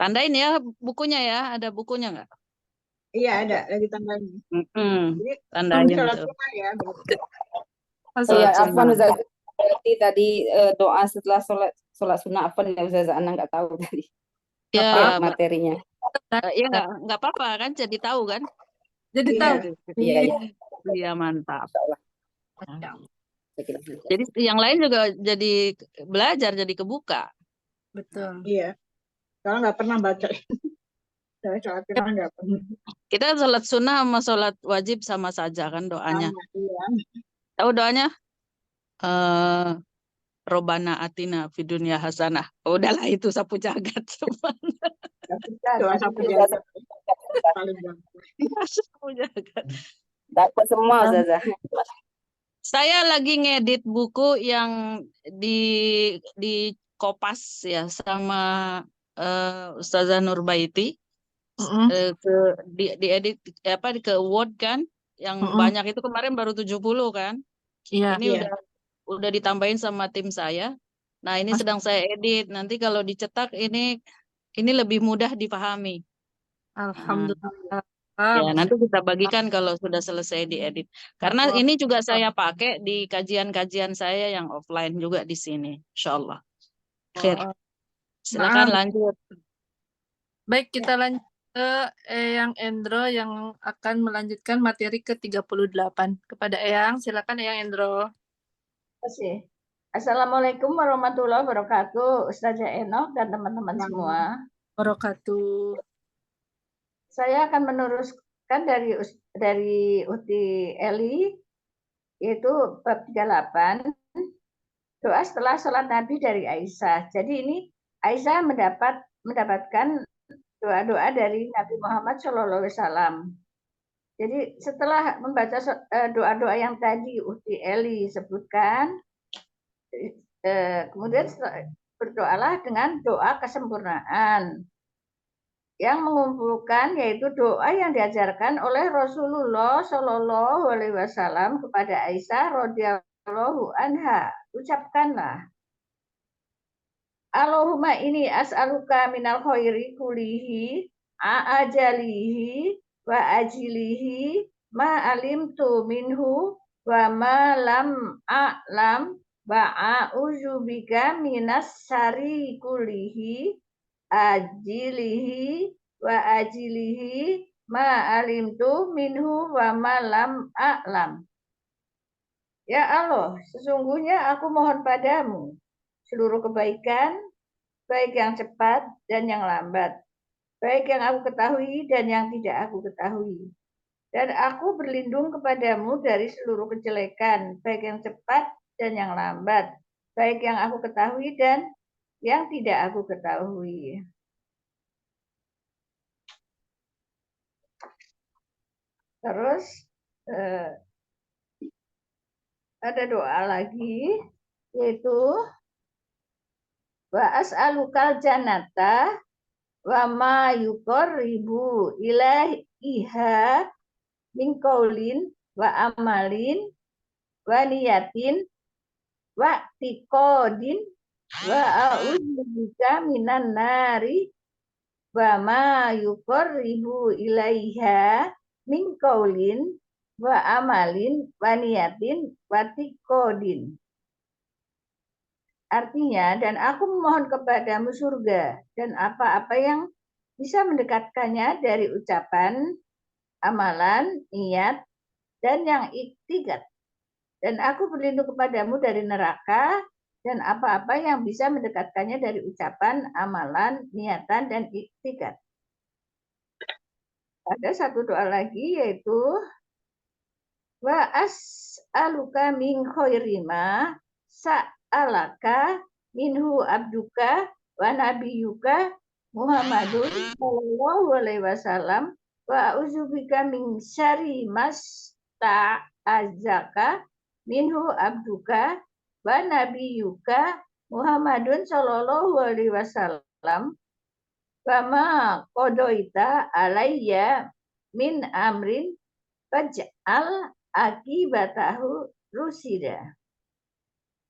Tandain ya bukunya ya, ada bukunya nggak? Iya ada, lagi tambahin. Jadi Tandain sholat tuh. sunnah ya. Iya, afwan Ustaz. Berarti tadi doa setelah sholat sunnah apa ya Ustaz? Ana nggak tahu tadi. Ya, materinya. Ya nggak apa-apa kan, jadi tahu kan? Jadi tahu. Iya mantap. Jadi yang lain juga jadi belajar, jadi kebuka. Betul. Iya. Kalau nggak pernah baca. Saya sholat sunnah nggak pernah. Kita sholat sunnah sama sholat wajib sama saja kan doanya. Iya. Tahu doanya? Robana atina fid dunya hasanah. Udahlah itu sapu jagat cuman. Sapu jagat. Sapu jagat. Dapat semua Ustazah. Saya lagi ngedit buku yang di kopas ya sama Ustazah Nurbaiti. Diedit ke Word kan, yang banyak itu kemarin baru 70 kan. Iya. Ini udah ditambahin sama tim saya. Nah, ini sedang saya edit. Nanti kalau dicetak ini lebih mudah dipahami. Alhamdulillah. Ya, nanti kita bagikan kalau sudah selesai diedit. Karena ini juga saya pakai di kajian-kajian saya yang offline juga di sini, insyaallah. Silakan lanjut. Baik, kita lanjut ke Eyang Endro yang akan melanjutkan materi ke-38. Kepada Eyang, silakan Eyang Endro. Terima kasih. Assalamualaikum warahmatullahi wabarakatuh, Ustazah Enok dan teman-teman semua. Wabarakatuh. Saya akan meneruskan dari Uti Eli, yaitu bab 38, doa setelah sholat Nabi dari Aisyah. Jadi ini Aisyah mendapatkan doa-doa dari Nabi Muhammad SAW. Jadi setelah membaca doa-doa yang tadi Ukhti Eli sebutkan, kemudian berdoalah dengan doa kesempurnaan yang mengumpulkan yaitu doa yang diajarkan oleh Rasulullah Shallallahu Alaihi Wasallam kepada Aisyah radhiyallahu anha. Ucapkanlah, Allahumma ini as'aluka minal khairi kulihi ajalihi wa ajilihi ma alimtu minhu wa ma lam a'lam wa a'udzubika minas syarri kulihi ajilihi wa ajilihi ma alimtu minhu wa ma lam a'lam. Ya Allah, sesungguhnya aku mohon padamu seluruh kebaikan, baik yang cepat dan yang lambat, baik yang aku ketahui dan yang tidak aku ketahui. Dan aku berlindung kepadamu dari seluruh kejelekan, baik yang cepat dan yang lambat, baik yang aku ketahui dan yang tidak aku ketahui. Terus ada doa lagi, yaitu wa as'alukal jannata wa ma yuqarribu ilaiha min qaulin wa amalin wa niyatin wa tiqodin wa a'udzubika minan nari wa ma yuqarribu ilaiha min qaulin wa amalin wa niyatin wa tiqodin. Artinya, dan aku memohon kepadamu surga dan apa-apa yang bisa mendekatkannya dari ucapan, amalan, niat, dan yang iktiqad. Dan aku berlindung kepadamu dari neraka dan apa-apa yang bisa mendekatkannya dari ucapan, amalan, niatan, dan iktiqad. Ada satu doa lagi yaitu wa as'aluka min khairi ma sa'alaka minhu abduka wa nabiyuka Muhammadun sallallahu alaihi wasallam wa a'udzubika min syarri mas ta'azaka minhu abduka wa nabiyuka Muhammadun sallallahu alaihi wasallam Kama kodoita alayya min amrin faj'al akibatahu rusida.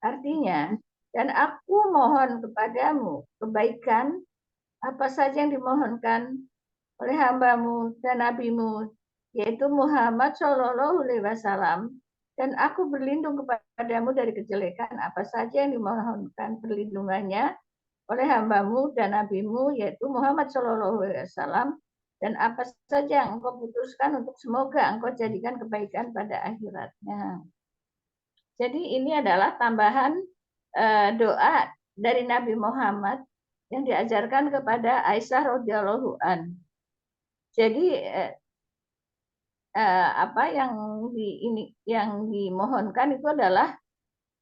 Artinya, dan aku mohon kepadamu kebaikan apa saja yang dimohonkan oleh hambamu dan nabimu, yaitu Muhammad Shallallahu Alaihi Wasallam, dan aku berlindung kepadamu dari kejelekan apa saja yang dimohonkan perlindungannya oleh hambamu dan nabimu yaitu Muhammad Shallallahu Alaihi Wasallam, dan apa saja yang engkau putuskan untuk semoga engkau jadikan kebaikan pada akhiratnya. Jadi ini adalah tambahan doa dari Nabi Muhammad yang diajarkan kepada Aisyah radhiyallahu an. Jadi apa yang dimohonkan itu adalah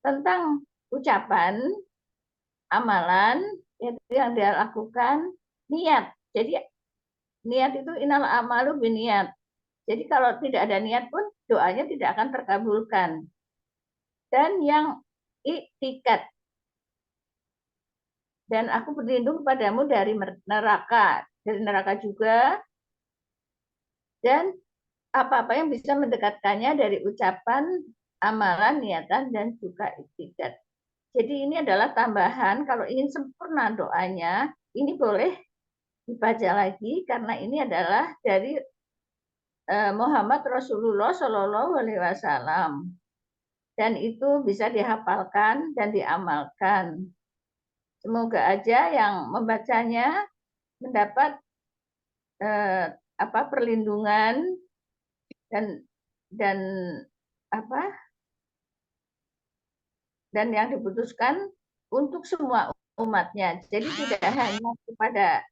tentang ucapan, amalan yang dia lakukan, niat. Jadi niat itu innal amalu biniat. Jadi kalau tidak ada niat pun doanya tidak akan terkabulkan. Dan yang iktiqad. Dan aku berlindung kepadamu dari neraka juga. Dan apa-apa yang bisa mendekatkannya dari ucapan, amalan, niatan, dan juga iktiqad. Jadi ini adalah tambahan, kalau ingin sempurna doanya, ini boleh dibaca lagi karena ini adalah dari Muhammad Rasulullah Shallallahu Alaihi Wasallam, dan itu bisa dihafalkan dan diamalkan. Semoga aja yang membacanya mendapat perlindungan dan yang diputuskan untuk semua umatnya. Jadi tidak hanya kepada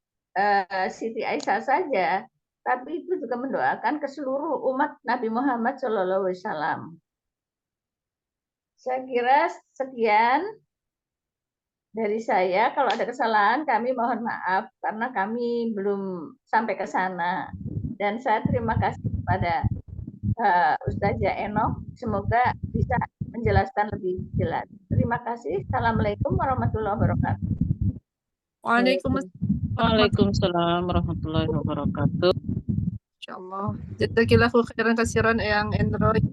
Siti Aisyah saja, tapi itu juga mendoakan ke seluruh umat Nabi Muhammad SAW. Saya kira sekian dari saya. Kalau ada kesalahan kami mohon maaf karena kami belum sampai ke sana. Dan saya terima kasih kepada Ustazah Enoch. Semoga bisa menjelaskan lebih jelas. Terima kasih. Assalamualaikum warahmatullahi wabarakatuh. Waalaikumsalam warahmatullahi Waalaikumsalam warahmatullahi wabarakatuh. Insyaallah. Jazakillahu khairan kasiran Eyang Android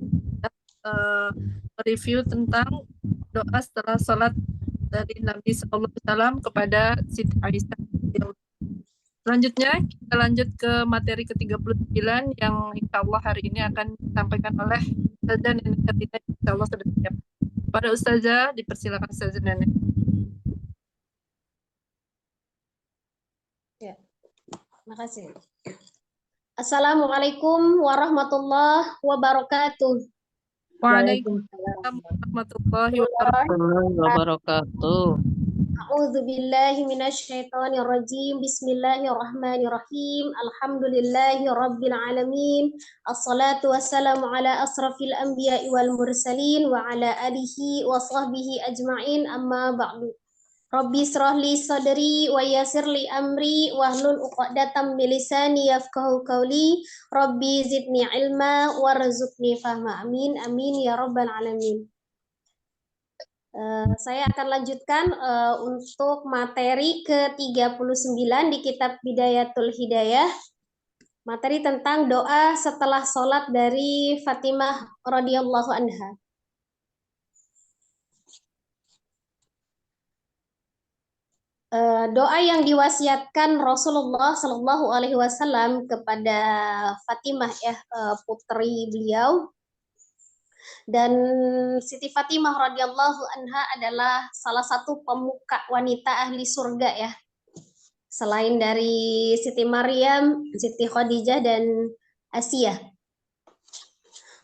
review tentang doa setelah salat dari Nabi SAW kepada Siti Aisyah. Selanjutnya kita lanjut ke materi ke-39 yang insya Allah hari ini akan disampaikan oleh Ustazah Nenek Karina. Insya Allah sudah siap. Pada Ustazah, dipersilakan Ustazah Nenek. Ya, makasih. Assalamualaikum warahmatullahi wabarakatuh. Waalaikumsalam warahmatullahi wabarakatuh. Warahmatullahi wabarakatuh. A'udzu billahi minasyaitonir rajim. Bismillahirrahmanirrahim. Alhamdulillahi rabbil alamin. Assalatu wassalamu ala asrafil anbiya'i wal mursalin wa ala alihi wa sahbihi ajma'in. Amma ba'du. Rabbi israh li sadri wa yassir li amri wahlul 'uqdatam min lisani yafqahu qawli. Rabbi zidni ilma warzuqni fahma. Amin amin ya rabbal alamin. Saya akan lanjutkan untuk materi ke-39 di kitab Bidayatul Hidayah. Materi tentang doa setelah sholat dari Fatimah radhiyallahu anha. Doa yang diwasiatkan Rasulullah Shallallahu Alaihi Wasallam kepada Fatimah ya, putri beliau. Dan Siti Fatimah radhiyallahu anha adalah salah satu pemuka wanita ahli surga ya. Selain dari Siti Maryam, Siti Khadijah dan Asiyah.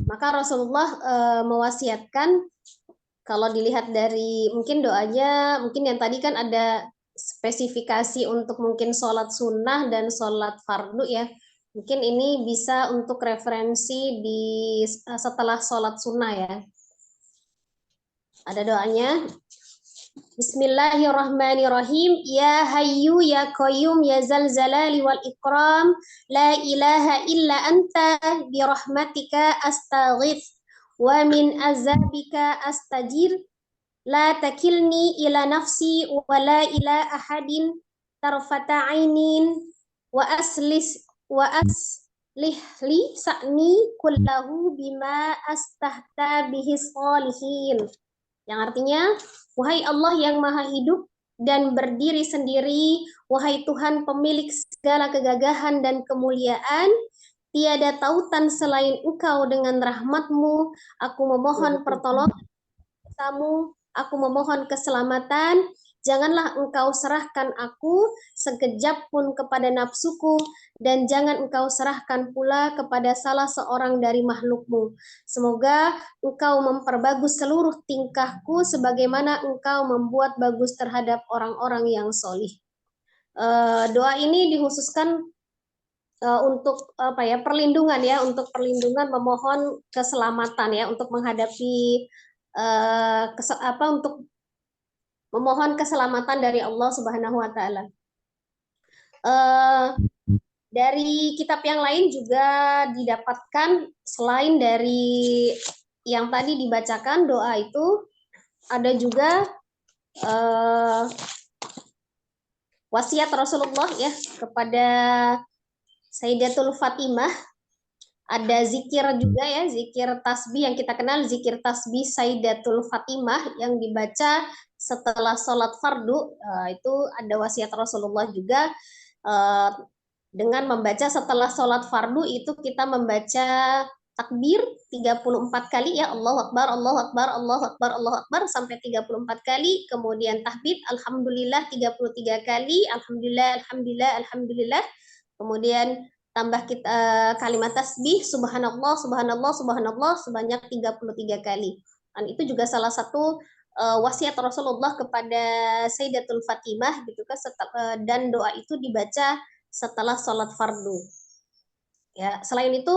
Maka Rasulullah mewasiatkan, kalau dilihat dari mungkin doanya, mungkin yang tadi kan ada spesifikasi untuk mungkin sholat sunnah dan sholat fardu ya. Mungkin ini bisa untuk referensi di setelah sholat sunnah ya. Ada doanya. Bismillahirrahmanirrahim. Ya hayyu ya qayyum ya zal jalali wal ikram. La ilaha illa anta birahmatika astaghith. Wa min azabika astajir. La takilni ila nafsi wa la ila ahadin tarfata ainin wa aslih li sa'ni kullahu bima astahta bihis salihin. Yang artinya, wahai Allah yang maha hidup dan berdiri sendiri, wahai Tuhan pemilik segala kegagahan dan kemuliaan, tiada tautan selain Engkau dengan rahmat-Mu, aku memohon pertolongan kamu, aku memohon keselamatan, janganlah Engkau serahkan aku sekejap pun kepada nafsuku, dan jangan Engkau serahkan pula kepada salah seorang dari makhluk-Mu. Semoga Engkau memperbagus seluruh tingkahku sebagaimana Engkau membuat bagus terhadap orang-orang yang solih. Doa ini dikhususkan untuk perlindungan ya, untuk perlindungan, memohon keselamatan ya, untuk menghadapi untuk memohon keselamatan dari Allah Subhanahu wa taala. Dari kitab yang lain juga didapatkan, selain dari yang tadi dibacakan doa itu, ada juga wasiat Rasulullah ya kepada Sayyidatul Fatimah. Ada zikir juga ya, zikir tasbih yang kita kenal, zikir tasbih Sayyidatul Fatimah yang dibaca setelah sholat fardu. Itu ada wasiat Rasulullah juga, dengan membaca setelah sholat fardu itu kita membaca takbir 34 kali ya, Allahu Akbar, Allahu Akbar, Allahu Akbar, Allahu Akbar sampai 34 kali. Kemudian tahmid Alhamdulillah 33 kali, Alhamdulillah, Alhamdulillah, Alhamdulillah. Kemudian tambah kita kalimat tasbih subhanallah subhanallah subhanallah sebanyak 33 kali. Dan itu juga salah satu wasiat Rasulullah kepada Sayyidatul Fatimah gitu kan, dan doa itu dibaca setelah sholat fardu. Ya, selain itu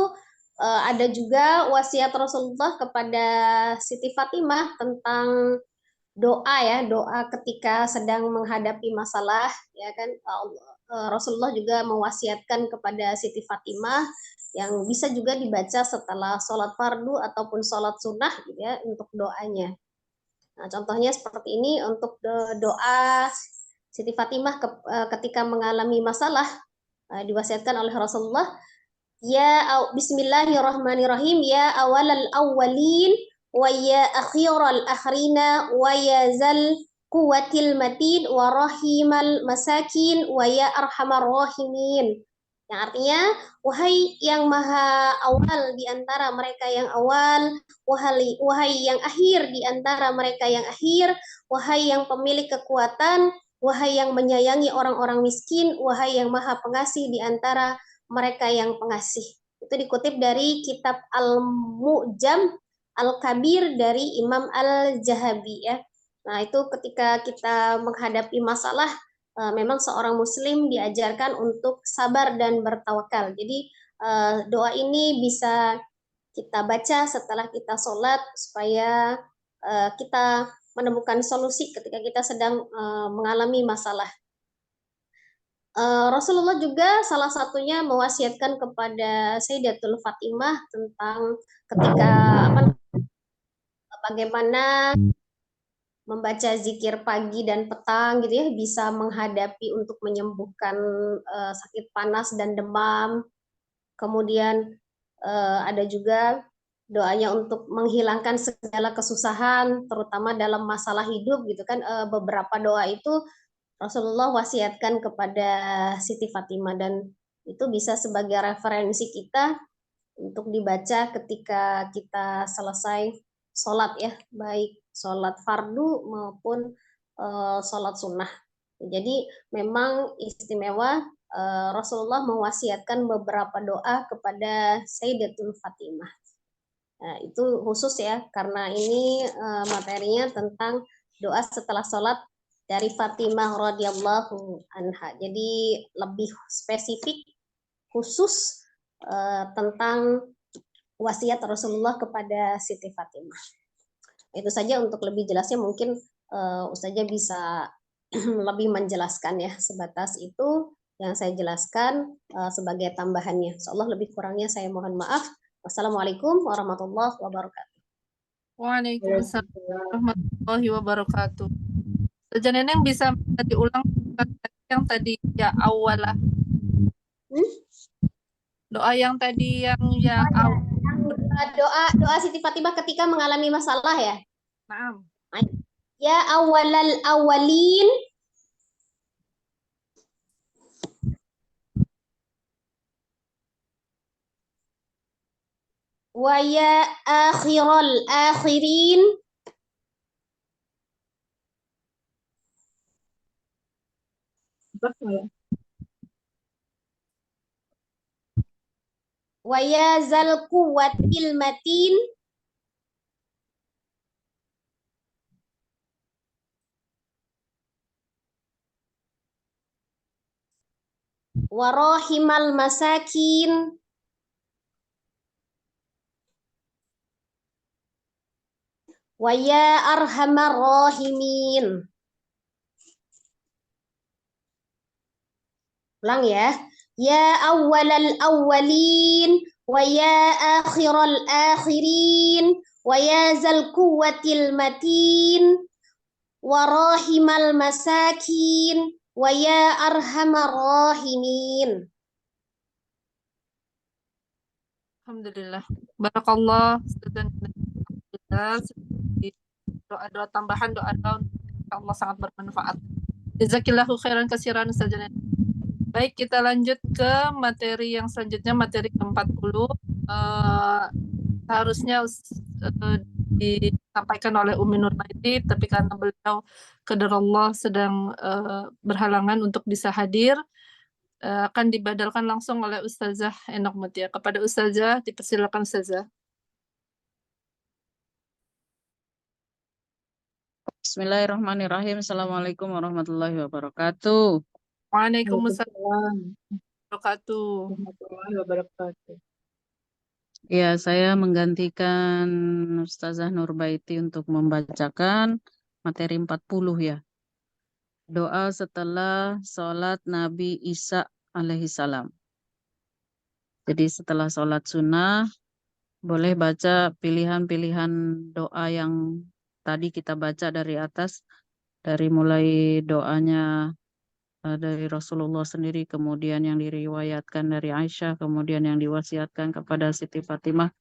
ada juga wasiat Rasulullah kepada Siti Fatimah tentang doa ya, doa ketika sedang menghadapi masalah ya kan. Rasulullah juga mewasiatkan kepada Siti Fatimah yang bisa juga dibaca setelah sholat fardu ataupun sholat sunnah gitu ya untuk doanya. Nah, contohnya seperti ini untuk doa Siti Fatimah ketika mengalami masalah diwasiatkan oleh Rasulullah, Bismillahirrahmanirrahim, ya awalal awwalin wa ya akhiral akhrina wa ya zal quwwatil matin wa rahimal masakin wa ya arhamar rahimin. Yang artinya, wahai yang maha awal di antara mereka yang awal, wahai yang akhir di antara mereka yang akhir, wahai yang pemilik kekuatan, wahai yang menyayangi orang-orang miskin, wahai yang maha pengasih di antara mereka yang pengasih. Itu dikutip dari kitab Al-Mu'jam Al-Kabir dari Imam Al-Jahabi ya. Nah, itu ketika kita menghadapi masalah, memang seorang muslim diajarkan untuk sabar dan bertawakal. Jadi doa ini bisa kita baca setelah kita sholat supaya kita menemukan solusi ketika kita sedang mengalami masalah. Rasulullah juga salah satunya mewasiatkan kepada Sayyidatul Fatimah tentang ketika bagaimana membaca zikir pagi dan petang gitu ya, bisa menghadapi untuk menyembuhkan sakit panas dan demam. Kemudian ada juga doanya untuk menghilangkan segala kesusahan, terutama dalam masalah hidup gitu kan. Beberapa doa itu Rasulullah wasiatkan kepada Siti Fatimah dan itu bisa sebagai referensi kita untuk dibaca ketika kita selesai sholat ya, baik sholat fardu maupun sholat sunnah. Jadi memang istimewa Rasulullah mewasiatkan beberapa doa kepada Sayyidatul Fatimah. Nah, itu khusus ya, karena ini materinya tentang doa setelah sholat dari Fatimah radhiyallahu anha. Jadi lebih spesifik khusus tentang wasiat Rasulullah kepada Siti Fatimah. Itu saja, untuk lebih jelasnya mungkin Ustazah bisa lebih menjelaskan ya. Sebatas itu yang saya jelaskan sebagai tambahannya. Insyaallah lebih kurangnya saya mohon maaf. Wassalamualaikum warahmatullahi wabarakatuh. Waalaikumsalam warahmatullahi wabarakatuh. Ustazah Neneng bisa diulang yang tadi ya awalah. Doa yang tadi yang doa Siti Fatimah ketika mengalami masalah ya. Naam. Ya awalal awalin wa ya akhiral akhirin wa ya zal quwwatil matin wa rahimal masakin wa ya arhamar rahimin. Ulang ya. Ya awwalal awwalin wa ya akhiral akhirin wa ya zal quwwatil matin wa rahimal masakin wa ya arhamar rahimin. Alhamdulillah. Barakallah. Doa-doa tambahan, doa-doa Allah sangat bermanfaat. Jazakillahu khairan katsiran Ustazah Neneng. Baik, kita lanjut ke materi yang selanjutnya, materi ke-40. Seharusnya disampaikan oleh Umi Nurmaiti, tapi karena beliau qadarullah sedang berhalangan untuk bisa hadir, akan dibadalkan langsung oleh Ustazah Enok Mutia. Kepada Ustazah, dipersilakan Ustazah. Bismillahirrahmanirrahim. Assalamualaikum warahmatullahi wabarakatuh. Waalaikumsalam warahmatullahi wabarakatuh. Ya, saya menggantikan Ustazah Nurbaiti untuk membacakan materi 40 ya. Doa setelah sholat Nabi Isa alaihissalam. Jadi setelah sholat sunnah, boleh baca pilihan-pilihan doa yang tadi kita baca dari atas, dari mulai doanya dari Rasulullah sendiri, kemudian yang diriwayatkan dari Aisyah, kemudian yang diwasiatkan kepada Siti Fatimah,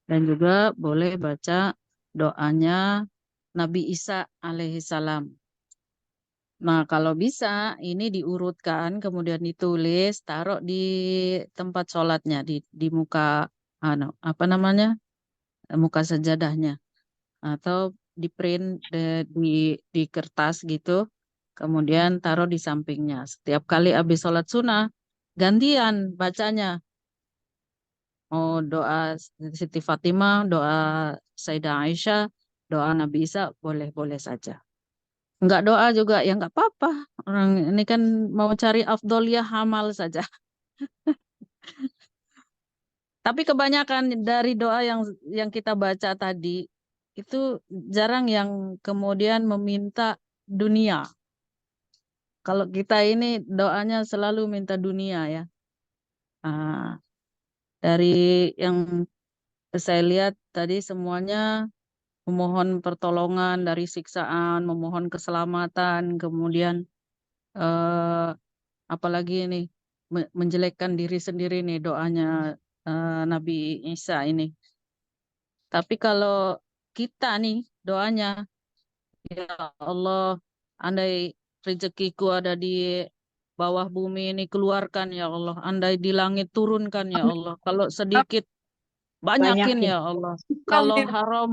dan juga boleh baca doanya Nabi Isa alaihissalam. Nah, kalau bisa ini diurutkan, kemudian ditulis, taruh di tempat sholatnya, di muka apa namanya, muka sajadahnya, atau di print di kertas gitu, kemudian taruh di sampingnya. Setiap kali habis sholat sunnah, gantian bacanya. Oh, doa Siti Fatimah, doa Sayyidah Aisyah, doa Nabi Isa, boleh-boleh saja. Enggak doa juga, ya enggak apa-apa. Orang ini kan mau cari afdoliyah amal saja. Tapi kebanyakan dari doa yang kita baca tadi, itu jarang yang kemudian meminta dunia. Kalau kita ini doanya selalu minta dunia ya. Dari yang saya lihat tadi semuanya memohon pertolongan dari siksaan, memohon keselamatan, kemudian apalagi ini menjelekkan diri sendiri nih doanya Nabi Isa ini. Tapi kalau kita nih doanya, ya Allah, andai rezekiku ada di bawah bumi ini, keluarkan ya Allah. Andai di langit turunkan ya Allah. Kalau sedikit banyakin Banyakin. ya Allah. Kalau Amin. haram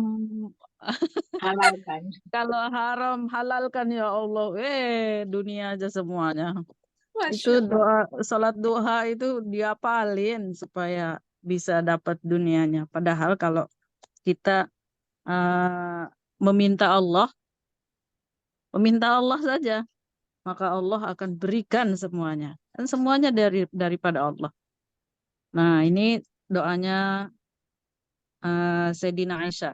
Halalkan. kalau haram halalkan ya Allah. Dunia aja semuanya. Masya Itu doa salat duha itu diapalin supaya bisa dapat dunianya. Padahal kalau kita meminta Allah saja, maka Allah akan berikan semuanya. Dan semuanya daripada Allah. Nah, ini doanya Sayyidina Aisyah.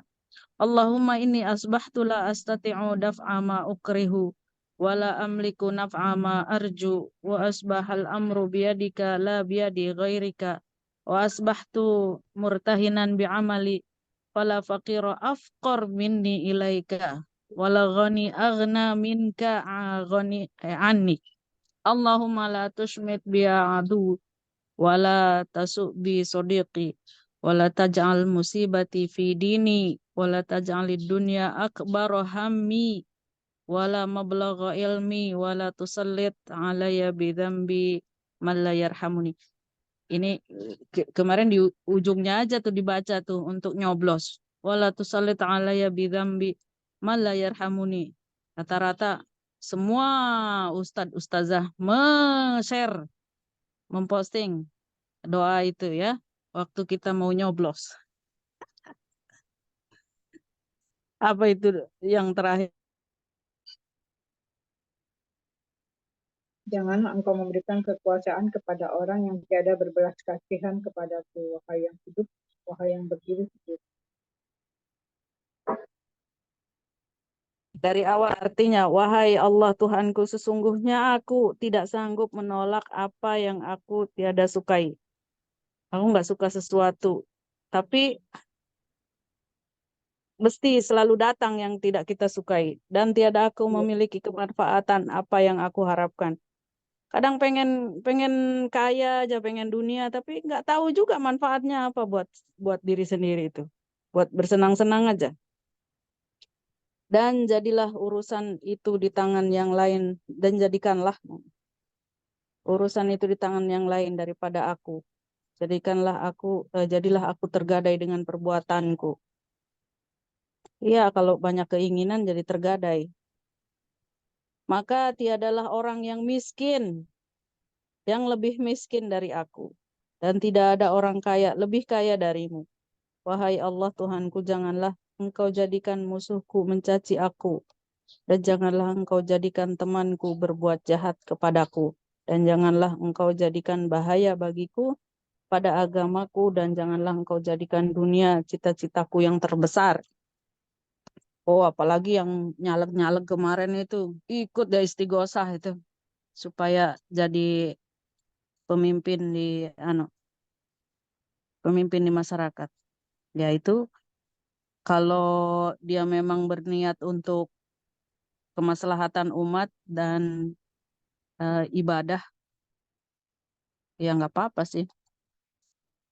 Allahumma inni asbahtu la astati'u daf'a ma ukrihu wa la amliku naf'a ma arju wa asbahal amru biyadika la biyadi ghairika wa asbahtu murtahinan bi'amali fala faqira afqar minni ilaika wala ghani aghna minka anni. Allahumma la tushmit biya adu wala tasuk bi sodiqi wala taj'al musibati fi dini wala taj'alid dunya akbar hammi wala mablagha ilmi wala tusallit alayya bi dzambi man la yarhamuni. Ini kemarin di ujungnya aja tuh dibaca tuh untuk nyoblos. Wala tusallit alayya bi dzambi man la yarhamuni. Rata-rata semua ustadz ustazah share, memposting doa itu ya waktu kita mau nyoblos. Apa itu yang terakhir? Janganlah engkau memberikan kekuasaan kepada orang yang tiada berbelas kasihan kepadaku, wahai yang hidup, wahai yang berdiri hidup. Dari awal artinya, wahai Allah Tuhanku, sesungguhnya aku tidak sanggup menolak apa yang aku tiada sukai. Aku nggak suka sesuatu, tapi mesti selalu datang yang tidak kita sukai. Dan tiada aku memiliki kemanfaatan apa yang aku harapkan. Kadang pengen kaya aja, pengen dunia, tapi nggak tahu juga manfaatnya apa buat diri sendiri itu. Buat bersenang-senang aja. Dan jadilah urusan itu di tangan yang lain, dan jadikanlah urusan itu di tangan yang lain daripada aku. Jadilah aku tergadai dengan perbuatanku. Iya, kalau banyak keinginan jadi tergadai. Maka tiadalah orang yang miskin, yang lebih miskin dari aku. Dan tidak ada orang kaya, lebih kaya darimu. Wahai Allah Tuhanku, janganlah engkau jadikan musuhku mencaci aku. Dan janganlah engkau jadikan temanku berbuat jahat kepadaku. Dan janganlah engkau jadikan bahaya bagiku pada agamaku. Dan janganlah engkau jadikan dunia cita-citaku yang terbesar. Oh, apalagi yang nyalek-nyalek kemarin itu ikut deh istighosah itu supaya jadi pemimpin di pemimpin di masyarakat. Yaitu kalau dia memang berniat untuk kemaslahatan umat dan ibadah, ya nggak apa-apa sih.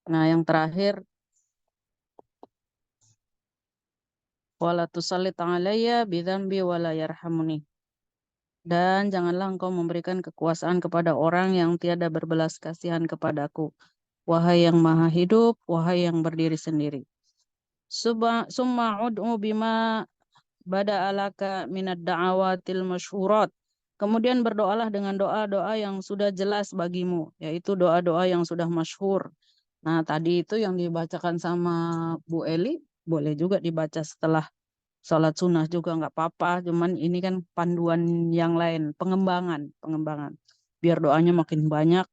Nah, yang terakhir, wala tusallit alayya bidzambi wala yarhamuni. Dan janganlah engkau memberikan kekuasaan kepada orang yang tiada berbelas kasihan kepadaku. Wahai yang maha hidup, wahai yang berdiri sendiri. Summa ud'u bima bada'alaka minad da'awatil masyhurat. Kemudian berdoalah dengan doa-doa yang sudah jelas bagimu, yaitu doa-doa yang sudah masyhur. Nah, tadi itu yang dibacakan sama Bu Eli, boleh juga dibaca setelah sholat sunnah juga nggak apa-apa. Cuman ini kan panduan yang lain, pengembangan. Biar doanya makin banyak,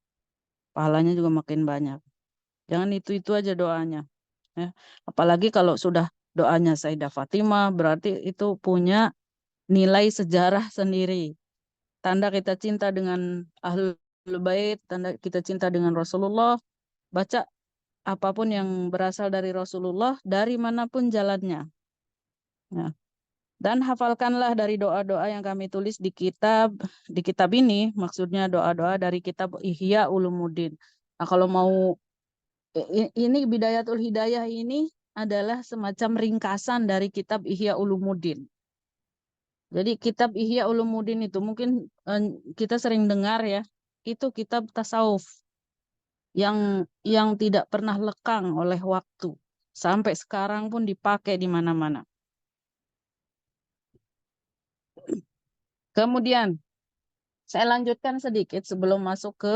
pahalanya juga makin banyak. Jangan itu aja doanya. Ya. Apalagi kalau sudah doanya Sayyidah Fatimah, berarti itu punya nilai sejarah sendiri. Tanda kita cinta dengan Ahlul Bait, tanda kita cinta dengan Rasulullah, baca apapun yang berasal dari Rasulullah, dari manapun jalannya. Nah, dan hafalkanlah dari doa-doa yang kami tulis di kitab ini, maksudnya doa-doa dari kitab Ihya Ulumuddin. Nah, kalau mau ini Bidayatul Hidayah ini adalah semacam ringkasan dari kitab Ihya Ulumuddin. Jadi kitab Ihya Ulumuddin itu mungkin kita sering dengar ya, itu kitab tasawuf yang tidak pernah lekang oleh waktu. Sampai sekarang pun dipakai di mana-mana. Kemudian saya lanjutkan sedikit sebelum masuk ke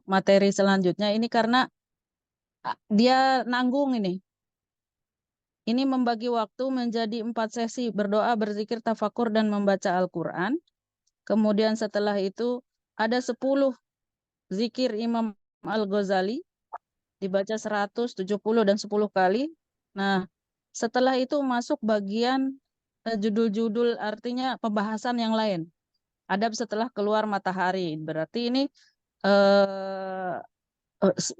materi selanjutnya. Ini karena dia nanggung ini. Ini membagi waktu menjadi 4 sesi, berdoa, berzikir, tafakur, dan membaca Al-Quran. Kemudian setelah itu ada 10 zikir Imam Al-Ghazali, dibaca 170 dan 10 kali. Nah, setelah itu masuk bagian judul-judul, artinya pembahasan yang lain. Adab setelah keluar matahari. Berarti ini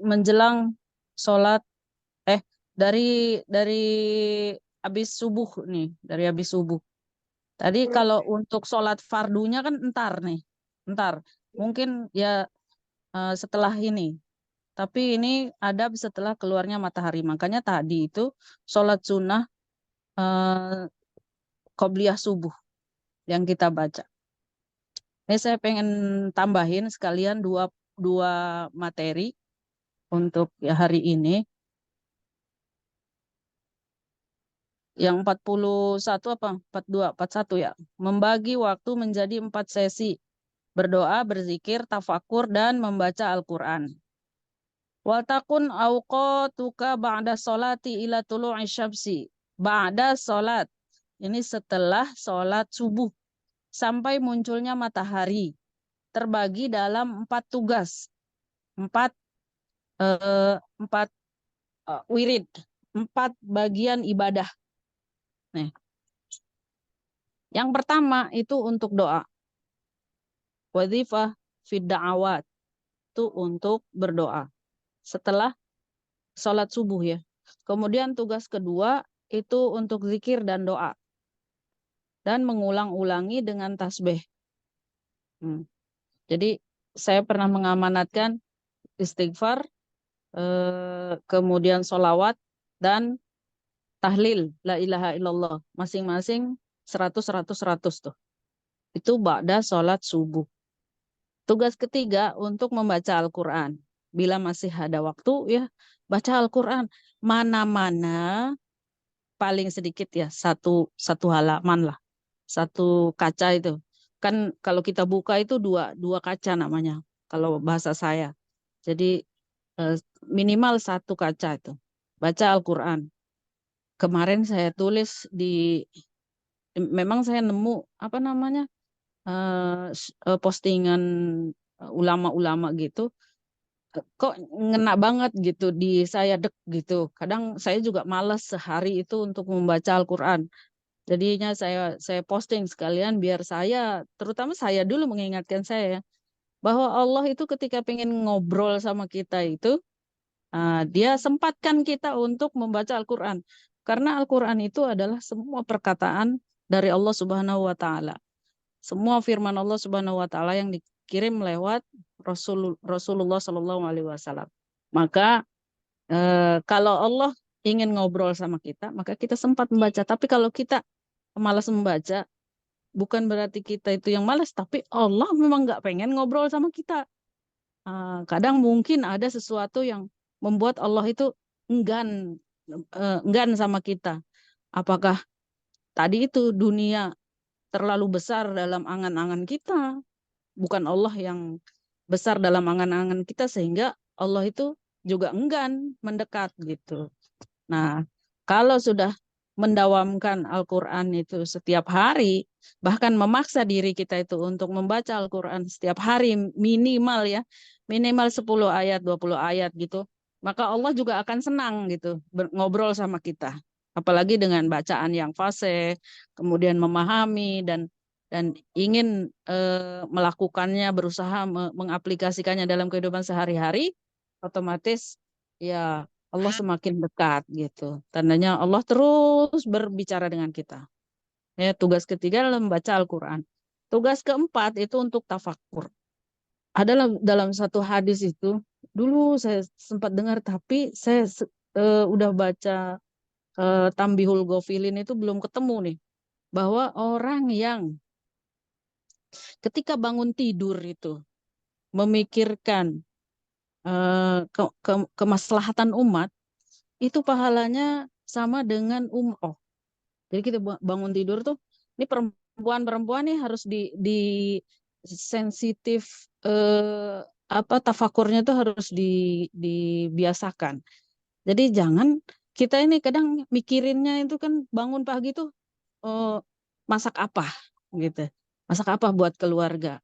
menjelang sholat, dari habis subuh nih, dari habis subuh. Tadi kalau untuk sholat fardunya kan entar. Mungkin ya setelah ini. Tapi ini adab setelah keluarnya matahari. Makanya tadi itu sholat sunnah qobliyah subuh yang kita baca. Ini saya pengen tambahin sekalian dua materi untuk hari ini. Yang 41 apa? 42, 41 ya. Membagi waktu menjadi 4 sesi. Berdoa, berzikir, tafakur, dan membaca Al-Quran. Waltakun awqatuka ba'da sholati ila tulu'i syamsi. Ba'da sholat. Ini setelah sholat subuh. Sampai munculnya matahari. Terbagi dalam 4 tugas. 4 wirid. 4 bagian ibadah. Nih. Yang pertama itu untuk doa. Wadhifah fid da'awat. Itu untuk berdoa. Setelah sholat subuh ya. Kemudian tugas kedua itu untuk zikir dan doa. Dan mengulang-ulangi dengan tasbih. Jadi saya pernah mengamanatkan istighfar, kemudian sholawat, dan tahlil. La ilaha illallah. Masing-masing 100 tuh. Itu ba'da sholat subuh. Tugas ketiga untuk membaca Al-Quran. Bila masih ada waktu ya, baca Al-Quran. Mana-mana paling sedikit ya, satu halaman lah. Satu kaca itu. Kan kalau kita buka itu dua kaca namanya. Kalau bahasa saya. Jadi minimal 1 kaca itu. Baca Al-Quran. Kemarin saya tulis memang saya nemu apa namanya, postingan ulama-ulama gitu, kok ngena banget gitu di saya dek gitu. Kadang saya juga malas sehari itu untuk membaca Al-Quran. Jadinya saya posting sekalian biar saya, terutama saya dulu mengingatkan saya bahwa Allah itu ketika pengen ngobrol sama kita itu, dia sempatkan kita untuk membaca Al-Quran. Karena Al-Quran itu adalah semua perkataan dari Allah Subhanahu wa Ta'ala. Semua firman Allah Subhanahu wa Ta'ala yang dikirim lewat Rasulullah Shallallahu Alaihi Wasallam. Maka kalau Allah ingin ngobrol sama kita, maka kita sempat membaca. Tapi kalau kita malas membaca, bukan berarti kita itu yang malas, tapi Allah memang nggak pengen ngobrol sama kita. Kadang mungkin ada sesuatu yang membuat Allah itu enggan sama kita. Apakah tadi itu dunia terlalu besar dalam angan-angan kita, bukan Allah yang besar dalam angan-angan kita, sehingga Allah itu juga enggan mendekat gitu. Nah, kalau sudah mendawamkan Al-Quran itu setiap hari, bahkan memaksa diri kita itu untuk membaca Al-Quran setiap hari minimal ya, minimal 10 ayat, 20 ayat gitu, maka Allah juga akan senang gitu ngobrol sama kita. Apalagi dengan bacaan yang fasih, kemudian memahami dan ingin melakukannya, berusaha mengaplikasikannya dalam kehidupan sehari-hari, otomatis ya Allah semakin dekat gitu. Tandanya Allah terus berbicara dengan kita. Ya, tugas ketiga adalah membaca Al-Quran. Tugas keempat itu untuk tafakur. Ada dalam satu hadis itu, dulu saya sempat dengar, tapi saya udah baca Tambihul Ghafilin itu belum ketemu nih. Bahwa orang yang ketika bangun tidur itu memikirkan kemaslahatan umat, itu pahalanya sama dengan umroh. Jadi kita bangun tidur tuh, ini perempuan nih harus di sensitif tafakurnya tuh harus dibiasakan. Jadi jangan kita ini kadang mikirinnya itu kan bangun pagi tuh masak apa gitu, masak apa buat keluarga.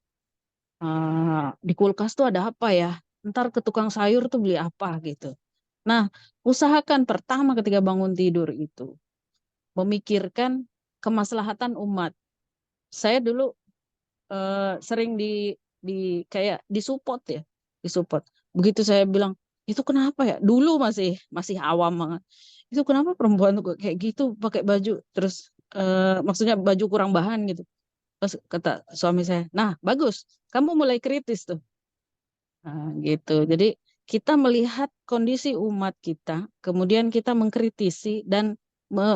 Di kulkas tuh ada apa ya? Ntar ke tukang sayur tuh beli apa gitu. Nah, usahakan pertama ketika bangun tidur itu memikirkan kemaslahatan umat. Saya dulu sering kayak disupport ya, disupport. Begitu saya bilang, itu kenapa ya? Dulu masih awam banget. Itu kenapa perempuan tuh kayak gitu pakai baju terus maksudnya baju kurang bahan gitu. Terus kata suami saya, nah bagus, kamu mulai kritis tuh. Nah, gitu. Jadi kita melihat kondisi umat kita, kemudian kita mengkritisi dan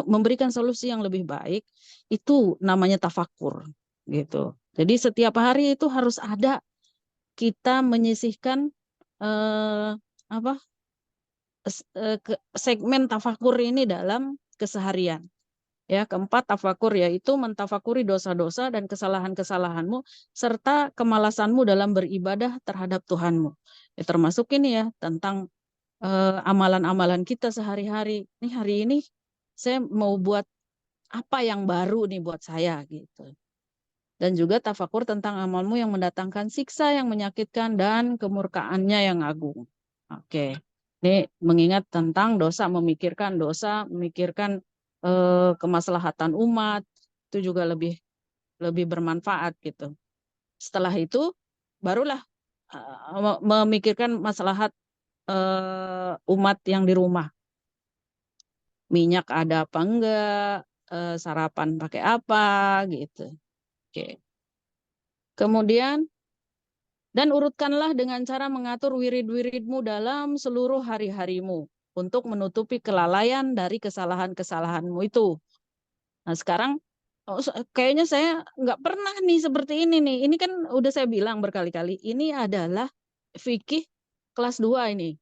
memberikan solusi yang lebih baik, itu namanya tafakur. Gitu. Jadi setiap hari itu harus ada kita menyisihkan segmen tafakur ini dalam keseharian. Ya, keempat tafakur yaitu mentafakuri dosa-dosa dan kesalahan-kesalahanmu serta kemalasanmu dalam beribadah terhadap Tuhanmu. Ya, termasuk ini ya tentang amalan-amalan kita sehari-hari. Ini hari ini saya mau buat apa yang baru nih buat saya gitu. Dan juga tafakur tentang amalmu yang mendatangkan siksa yang menyakitkan dan kemurkaannya yang agung. Oke. Ini mengingat tentang dosa, memikirkan kemaslahatan umat, itu juga lebih bermanfaat gitu. Setelah itu barulah memikirkan maslahat umat yang di rumah. Minyak ada apa enggak, sarapan pakai apa gitu. Oke. Kemudian dan urutkanlah dengan cara mengatur wirid-wiridmu dalam seluruh hari-harimu untuk menutupi kelalaian dari kesalahan-kesalahanmu itu. Nah sekarang kayaknya saya nggak pernah nih seperti ini nih. Ini kan udah saya bilang berkali-kali, ini adalah fikih kelas 2 ini.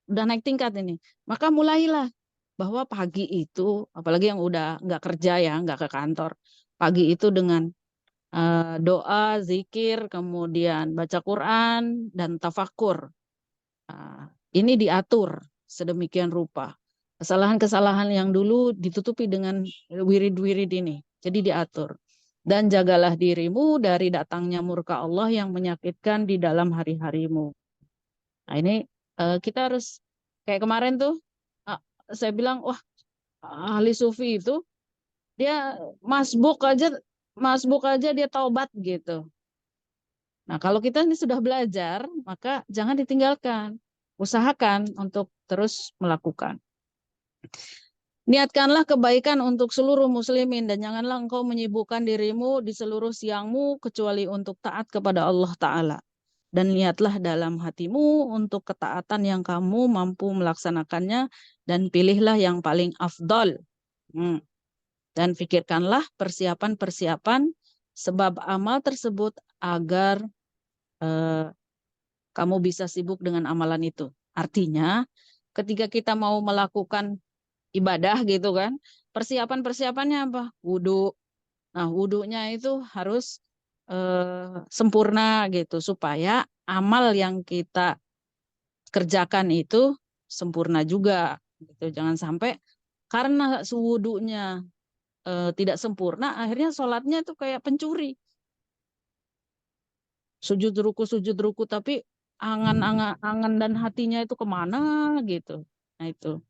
Udah naik tingkat ini. Maka mulailah bahwa pagi itu, apalagi yang udah nggak kerja ya, nggak ke kantor, pagi itu dengan doa, zikir, kemudian baca Quran, dan tafakur. Ini diatur sedemikian rupa. Kesalahan-kesalahan yang dulu ditutupi dengan wirid-wirid ini. Jadi diatur. Dan jagalah dirimu dari datangnya murka Allah yang menyakitkan di dalam hari-harimu. Nah ini kita harus kayak kemarin tuh saya bilang, wah, ahli sufi itu dia masbuk aja dia taubat gitu. Nah, kalau kita ini sudah belajar, maka jangan ditinggalkan. Usahakan untuk terus melakukan. Niatkanlah kebaikan untuk seluruh muslimin dan janganlah engkau menyibukkan dirimu di seluruh siangmu kecuali untuk taat kepada Allah Ta'ala. Dan lihatlah dalam hatimu untuk ketaatan yang kamu mampu melaksanakannya dan pilihlah yang paling afdol. Dan pikirkanlah persiapan-persiapan sebab amal tersebut agar kamu bisa sibuk dengan amalan itu. Artinya, ketika kita mau melakukan ibadah gitu kan, persiapan-persiapannya apa? Wudhu. Nah, wudhunya itu harus sempurna gitu supaya amal yang kita kerjakan itu sempurna juga gitu. Jangan sampai karena wudhunya tidak sempurna, akhirnya sholatnya itu kayak pencuri. Sujud ruku, tapi angan dan hatinya itu kemana gitu. Nah itu.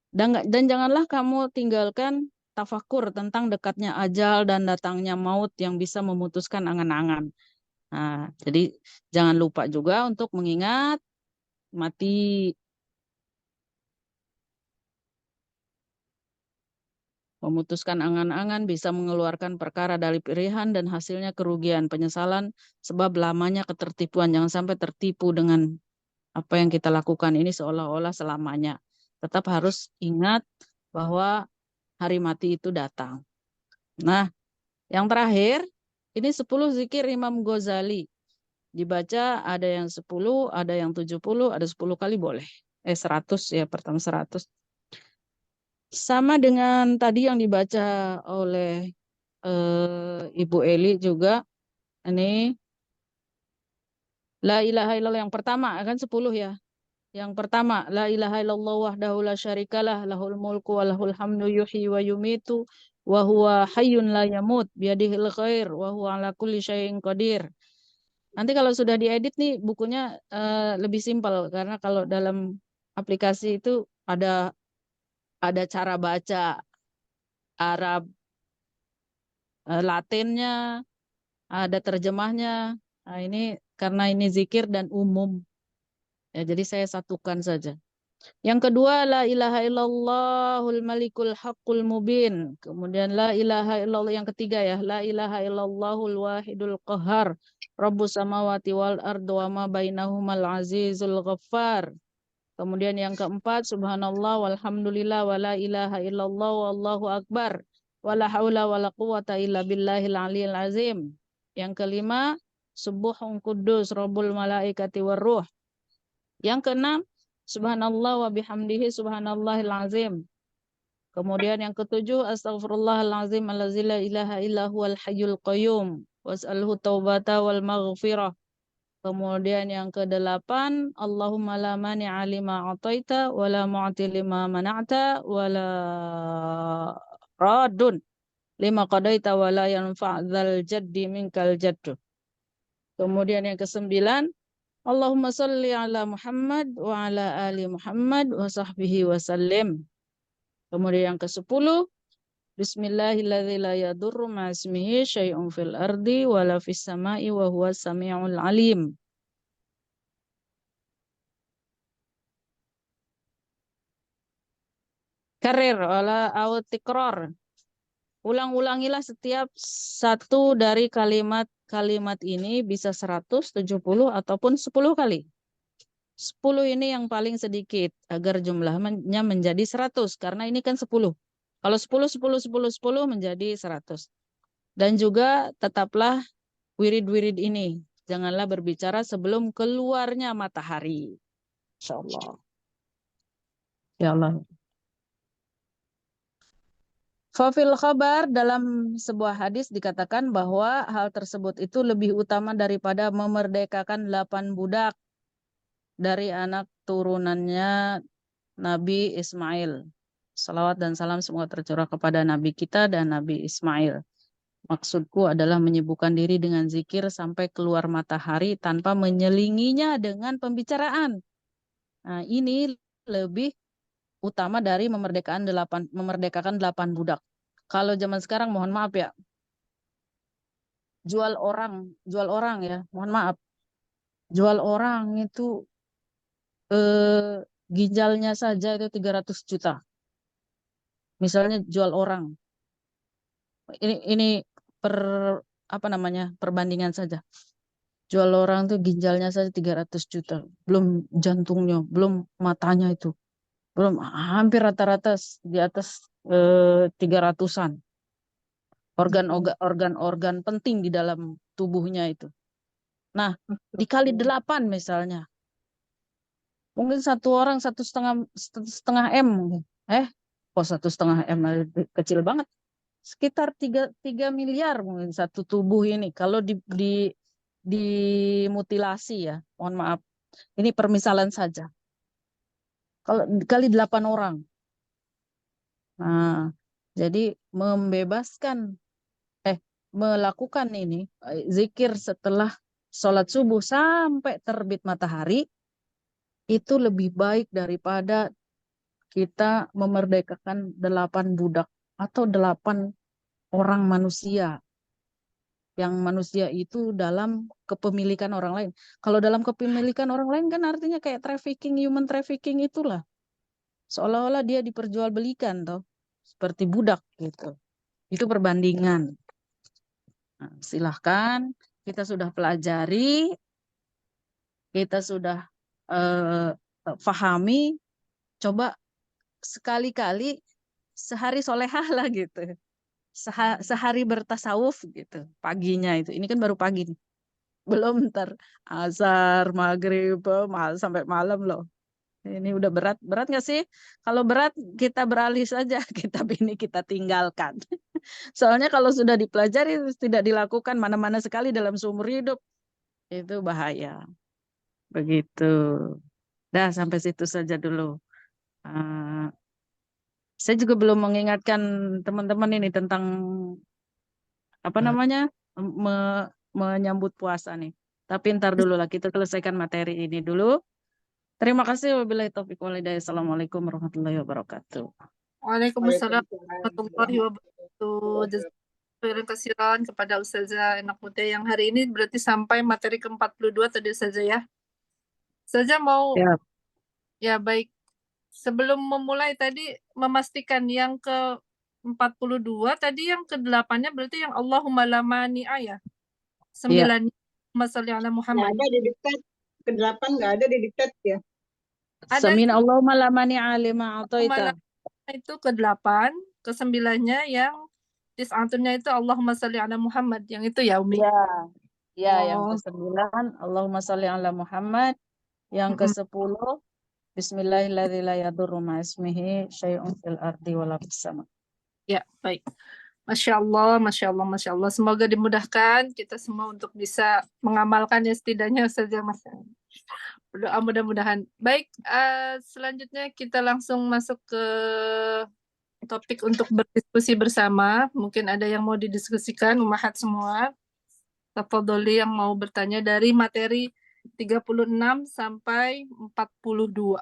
Dan janganlah kamu tinggalkan tafakur tentang dekatnya ajal dan datangnya maut yang bisa memutuskan angan-angan. Nah, jadi jangan lupa juga untuk mengingat mati. Memutuskan angan-angan bisa mengeluarkan perkara dari pilihan dan hasilnya kerugian, penyesalan, sebab lamanya ketertipuan. Jangan sampai tertipu dengan apa yang kita lakukan ini seolah-olah selamanya. Tetap harus ingat bahwa hari mati itu datang. Nah, yang terakhir, ini 10 zikir Imam Ghazali. Dibaca ada yang 10, ada yang 70, ada 10 kali boleh. 100 ya, pertama 100. Sama dengan tadi yang dibaca oleh Ibu Eli juga. Ini La ilaha illallah yang pertama, kan 10 ya. Yang pertama, La ilaha illallah wahdahu la syarikalah, lahul mulku wa lahul hamdu yuhyi wa yumitu, wa huwa hayyun la yamut, biadihil khair, wa huwa ala kulli syai'in qadir. Nanti kalau sudah diedit nih, bukunya lebih simpel. Karena kalau dalam aplikasi itu ada cara baca Arab, Latinnya, ada terjemahnya. Nah, ini karena ini zikir dan umum. Ya, jadi saya satukan saja. Yang kedua, la ilaha illallahul malikul haqqul mubin. Kemudian la ilaha illallah yang ketiga ya, la ilaha illallahul wahidul qahar. Rabbus samawati wal ardu wa ma bainahumal azizul ghaffar. Kemudian yang keempat, subhanallah walhamdulillah wa la ilaha illallah wallahu akbar. Wa la haula wa la quwata illa billahil aliyil azim. Yang kelima, subuhun kudus rabbul malaikati warruh. Yang keenam, subhanallah wa bihamdihi subhanallahil azim. Kemudian yang ketujuh, astaghfirullahalazim allazi la ilaha illa huwal hayyul qayyum. Was'alhu taubata wal maghfirah. Kemudian yang kedelapan, Allahumma la mani'a lima ataita wa la mu'ti lima mana'ta wa la radun lima qadaita wa la yanfa'dzal jaddi minkal jaddu. Kemudian yang kesembilan, Allahumma salli ala Muhammad wa ala ali Muhammad wa sahbihi wa sallim. Kemudian yang ke-10, Bismillahilladzi la yadurru ma'asmihi syai'un fil ardi wa la fis sama'i wa huwas sami'ul alim. Karir ala tikrar. Ulang-ulangilah setiap satu dari kalimat ini bisa 100, 70 ataupun 10 kali. 10 ini yang paling sedikit agar jumlahnya menjadi 100 karena ini kan 10. Kalau 10 menjadi 100. Dan juga tetaplah wirid-wirid ini. Janganlah berbicara sebelum keluarnya matahari. Insyaallah. Ya Allah. Fafil khabar, dalam sebuah hadis dikatakan bahwa hal tersebut itu lebih utama daripada memerdekakan 8 budak dari anak turunannya Nabi Ismail. Salawat dan salam semoga tercurah kepada Nabi kita dan Nabi Ismail. Maksudku adalah menyibukkan diri dengan zikir sampai keluar matahari tanpa menyelinginya dengan pembicaraan. Nah, ini lebih utama dari memerdekakan 8 budak. Kalau zaman sekarang mohon maaf ya, jual orang ya, mohon maaf. Jual orang itu ginjalnya saja itu 300 juta. Misalnya jual orang. Ini perbandingan saja. Jual orang tuh ginjalnya saja 300 juta. Belum jantungnya, belum matanya itu. Belum hampir rata-rata di atas 300-an. Organ-organ penting di dalam tubuhnya itu. Nah, dikali 8 misalnya. Mungkin satu orang 1,5 M mungkin. Kok 1,5 M kecil banget. Sekitar 3 miliar mungkin satu tubuh ini. Kalau dimutilasi ya, mohon maaf. Ini permisalan saja. Kalau dikali 8 orang. Nah, jadi melakukan ini zikir setelah sholat subuh sampai terbit matahari itu lebih baik daripada kita memerdekakan 8 budak atau 8 orang manusia. Yang manusia itu dalam kepemilikan orang lain. Kalau dalam kepemilikan orang lain kan artinya kayak trafficking, human trafficking itulah. Seolah-olah dia diperjualbelikan toh, seperti budak gitu. Itu perbandingan. Nah, silahkan, kita sudah pelajari, kita sudah pahami, coba sekali-kali sehari solehah lah gitu. Sehari bertasawuf gitu, paginya itu. Ini kan baru pagi nih. Belum ntar asar, maghrib, sampai malam loh. Ini udah berat. Berat nggak sih? Kalau berat kita beralih saja, kitab ini kita tinggalkan. Soalnya kalau sudah dipelajari tidak dilakukan mana-mana sekali dalam seumur hidup, itu bahaya. Begitu. Dah sampai situ saja dulu. Saya juga belum mengingatkan teman-teman ini tentang apa namanya menyambut puasa nih. Tapi ntar dulu lah kita selesaikan materi ini dulu. Terima kasih. Wabillahi taufiq wal hidayah. Assalamualaikum warahmatullahi wabarakatuh. Waalaikumsalam warahmatullahi wabarakatuh. Jazakallahu khairan kepada Ustazah Enak Muda yang hari ini berarti sampai materi ke-42 tadi Ustazah ya. Ustazah mau ya baik. Sebelum memulai tadi memastikan yang ke-42 tadi yang ke-8-nya berarti yang Allahumma la mani'a ya. 9 Masya ala Muhammad. Nggak ada di diktat. Ke-8 nggak ada di diktat ya. Ada Samin Allahumma la mani'a lima ataita. Itu ke-8, ke-9-nya yang tis'atunnya itu Allahumma sholli ala Muhammad. Yang itu ya Umi. Ya, yang ke-9 Allahumma sholli ala Muhammad. Yang ke-10 Bismillahirrahmanirrahim la yadurru ma'ismihi syai'un fil ardi wala fis sama. Ya, baik. Masya Allah, Masya Allah, Masya Allah. Semoga dimudahkan kita semua untuk bisa mengamalkannya setidaknya saja Mas. Berdoa mudah-mudahan. Baik, selanjutnya kita langsung masuk ke topik untuk berdiskusi bersama. Mungkin ada yang mau didiskusikan, umahat semua. Tafadholi yang mau bertanya dari materi 36 sampai 42.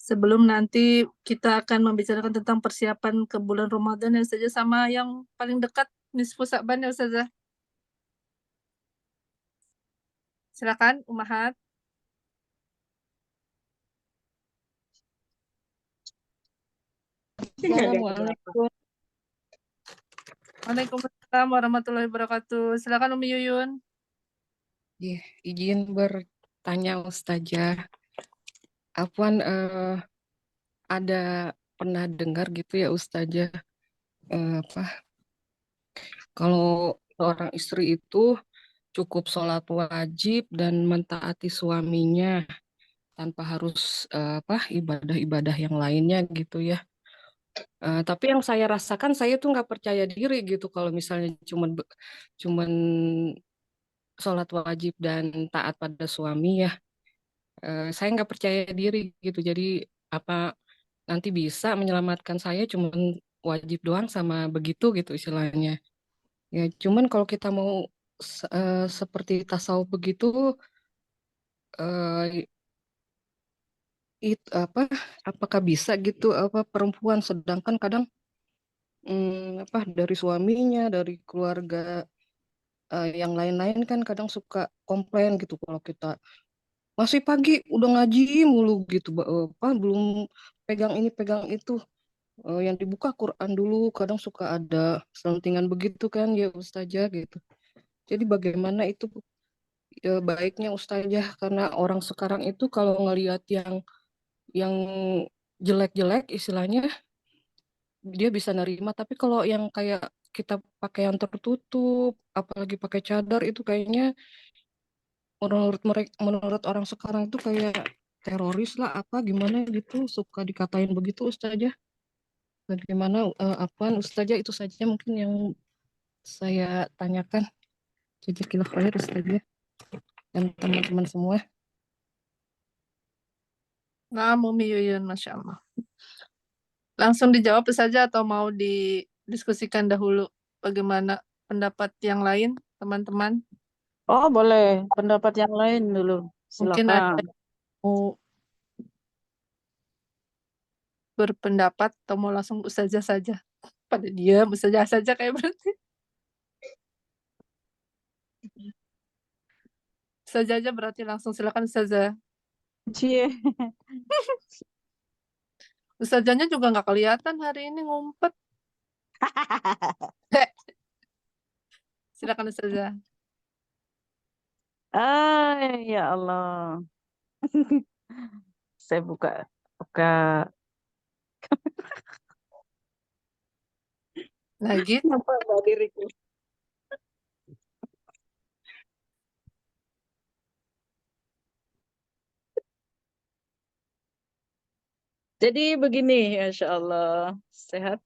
Sebelum nanti kita akan membicarakan tentang persiapan ke bulan Ramadan yang saja sama yang paling dekat nisfu Sa'ban ya Ustazah. Silakan umahat. Assalamualaikum. Waalaikumsalam warahmatullahi wabarakatuh. Silakan Umi Yuyun. Izin bertanya Ustazah. Afwan, ada pernah dengar gitu ya Ustazah, kalau seorang istri itu cukup sholat wajib dan mentaati suaminya tanpa harus ibadah-ibadah yang lainnya gitu ya. Tapi yang saya rasakan saya tuh nggak percaya diri gitu kalau misalnya cuman sholat wajib dan taat pada suami ya. Saya nggak percaya diri gitu. Jadi apa nanti bisa menyelamatkan saya cuman wajib doang sama begitu gitu istilahnya. Ya cuman kalau kita mau seperti tasawuf begitu, eh, apakah bisa gitu perempuan, sedangkan kadang dari suaminya, dari keluarga yang lain-lain kan kadang suka komplain gitu kalau kita masih pagi udah ngaji mulu gitu, belum pegang ini pegang itu. Yang dibuka Quran dulu, kadang suka ada selentingan begitu kan ya Ustazah gitu. Jadi bagaimana itu baiknya Ustazah, karena orang sekarang itu kalau ngelihat yang jelek-jelek istilahnya dia bisa nerima, tapi kalau yang kayak kita pakai yang tertutup, apalagi pakai cadar, itu kayaknya menurut orang sekarang itu kayak teroris lah apa gimana gitu, suka dikatain begitu Ustazah. Bagaimana apaan Ustazah, itu saja mungkin yang saya tanyakan. Jazakillah khair Ustazah dan teman-teman semua. Nah, Umi Yuyun, Masya Allah. Langsung dijawab saja atau mau didiskusikan dahulu bagaimana pendapat yang lain, teman-teman? Oh, boleh. Pendapat yang lain dulu. Mungkin ada Silakan. yang mau berpendapat atau mau langsung Ustazah saja? Pada diam, Ustazah saja kayak berarti. Ustazah aja berarti, langsung silakan Ustazah. Cie. Ustazahnya juga nggak kelihatan hari ini, ngumpet. Silakan Ustazah. Ya Allah. Saya buka Lagi. Kenapa Mbak diriku? Jadi begini, Insya Allah sehat.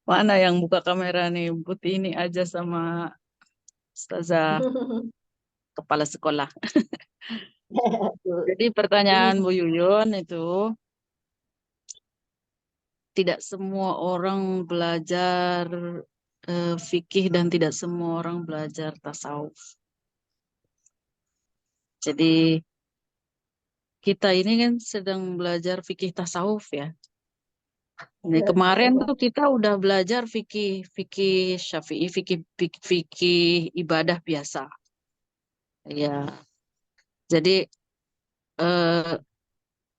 Mana yang buka kamera nih? Putih ini aja sama Ustazah kepala sekolah. Jadi pertanyaan Bu Yuyun itu, tidak semua orang belajar fikih dan tidak semua orang belajar tasawuf. Jadi kita ini kan sedang belajar fikih tasawuf ya. Nah, kemarin tuh kita udah belajar fikih Syafi'i, fikih ibadah biasa. Ya. Jadi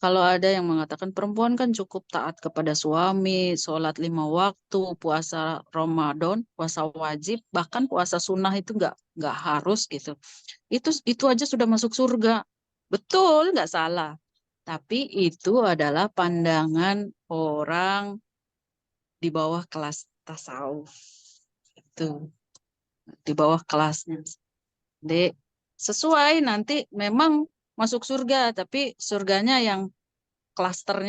kalau ada yang mengatakan perempuan kan cukup taat kepada suami, sholat 5 waktu, puasa Ramadan, puasa wajib, bahkan puasa sunnah itu nggak harus gitu. Itu aja sudah masuk surga. Betul, nggak salah. Tapi itu adalah pandangan orang di bawah kelas tasawuf. Itu di bawah kelasnya. Jadi sesuai nanti memang masuk surga, tapi surganya yang klaster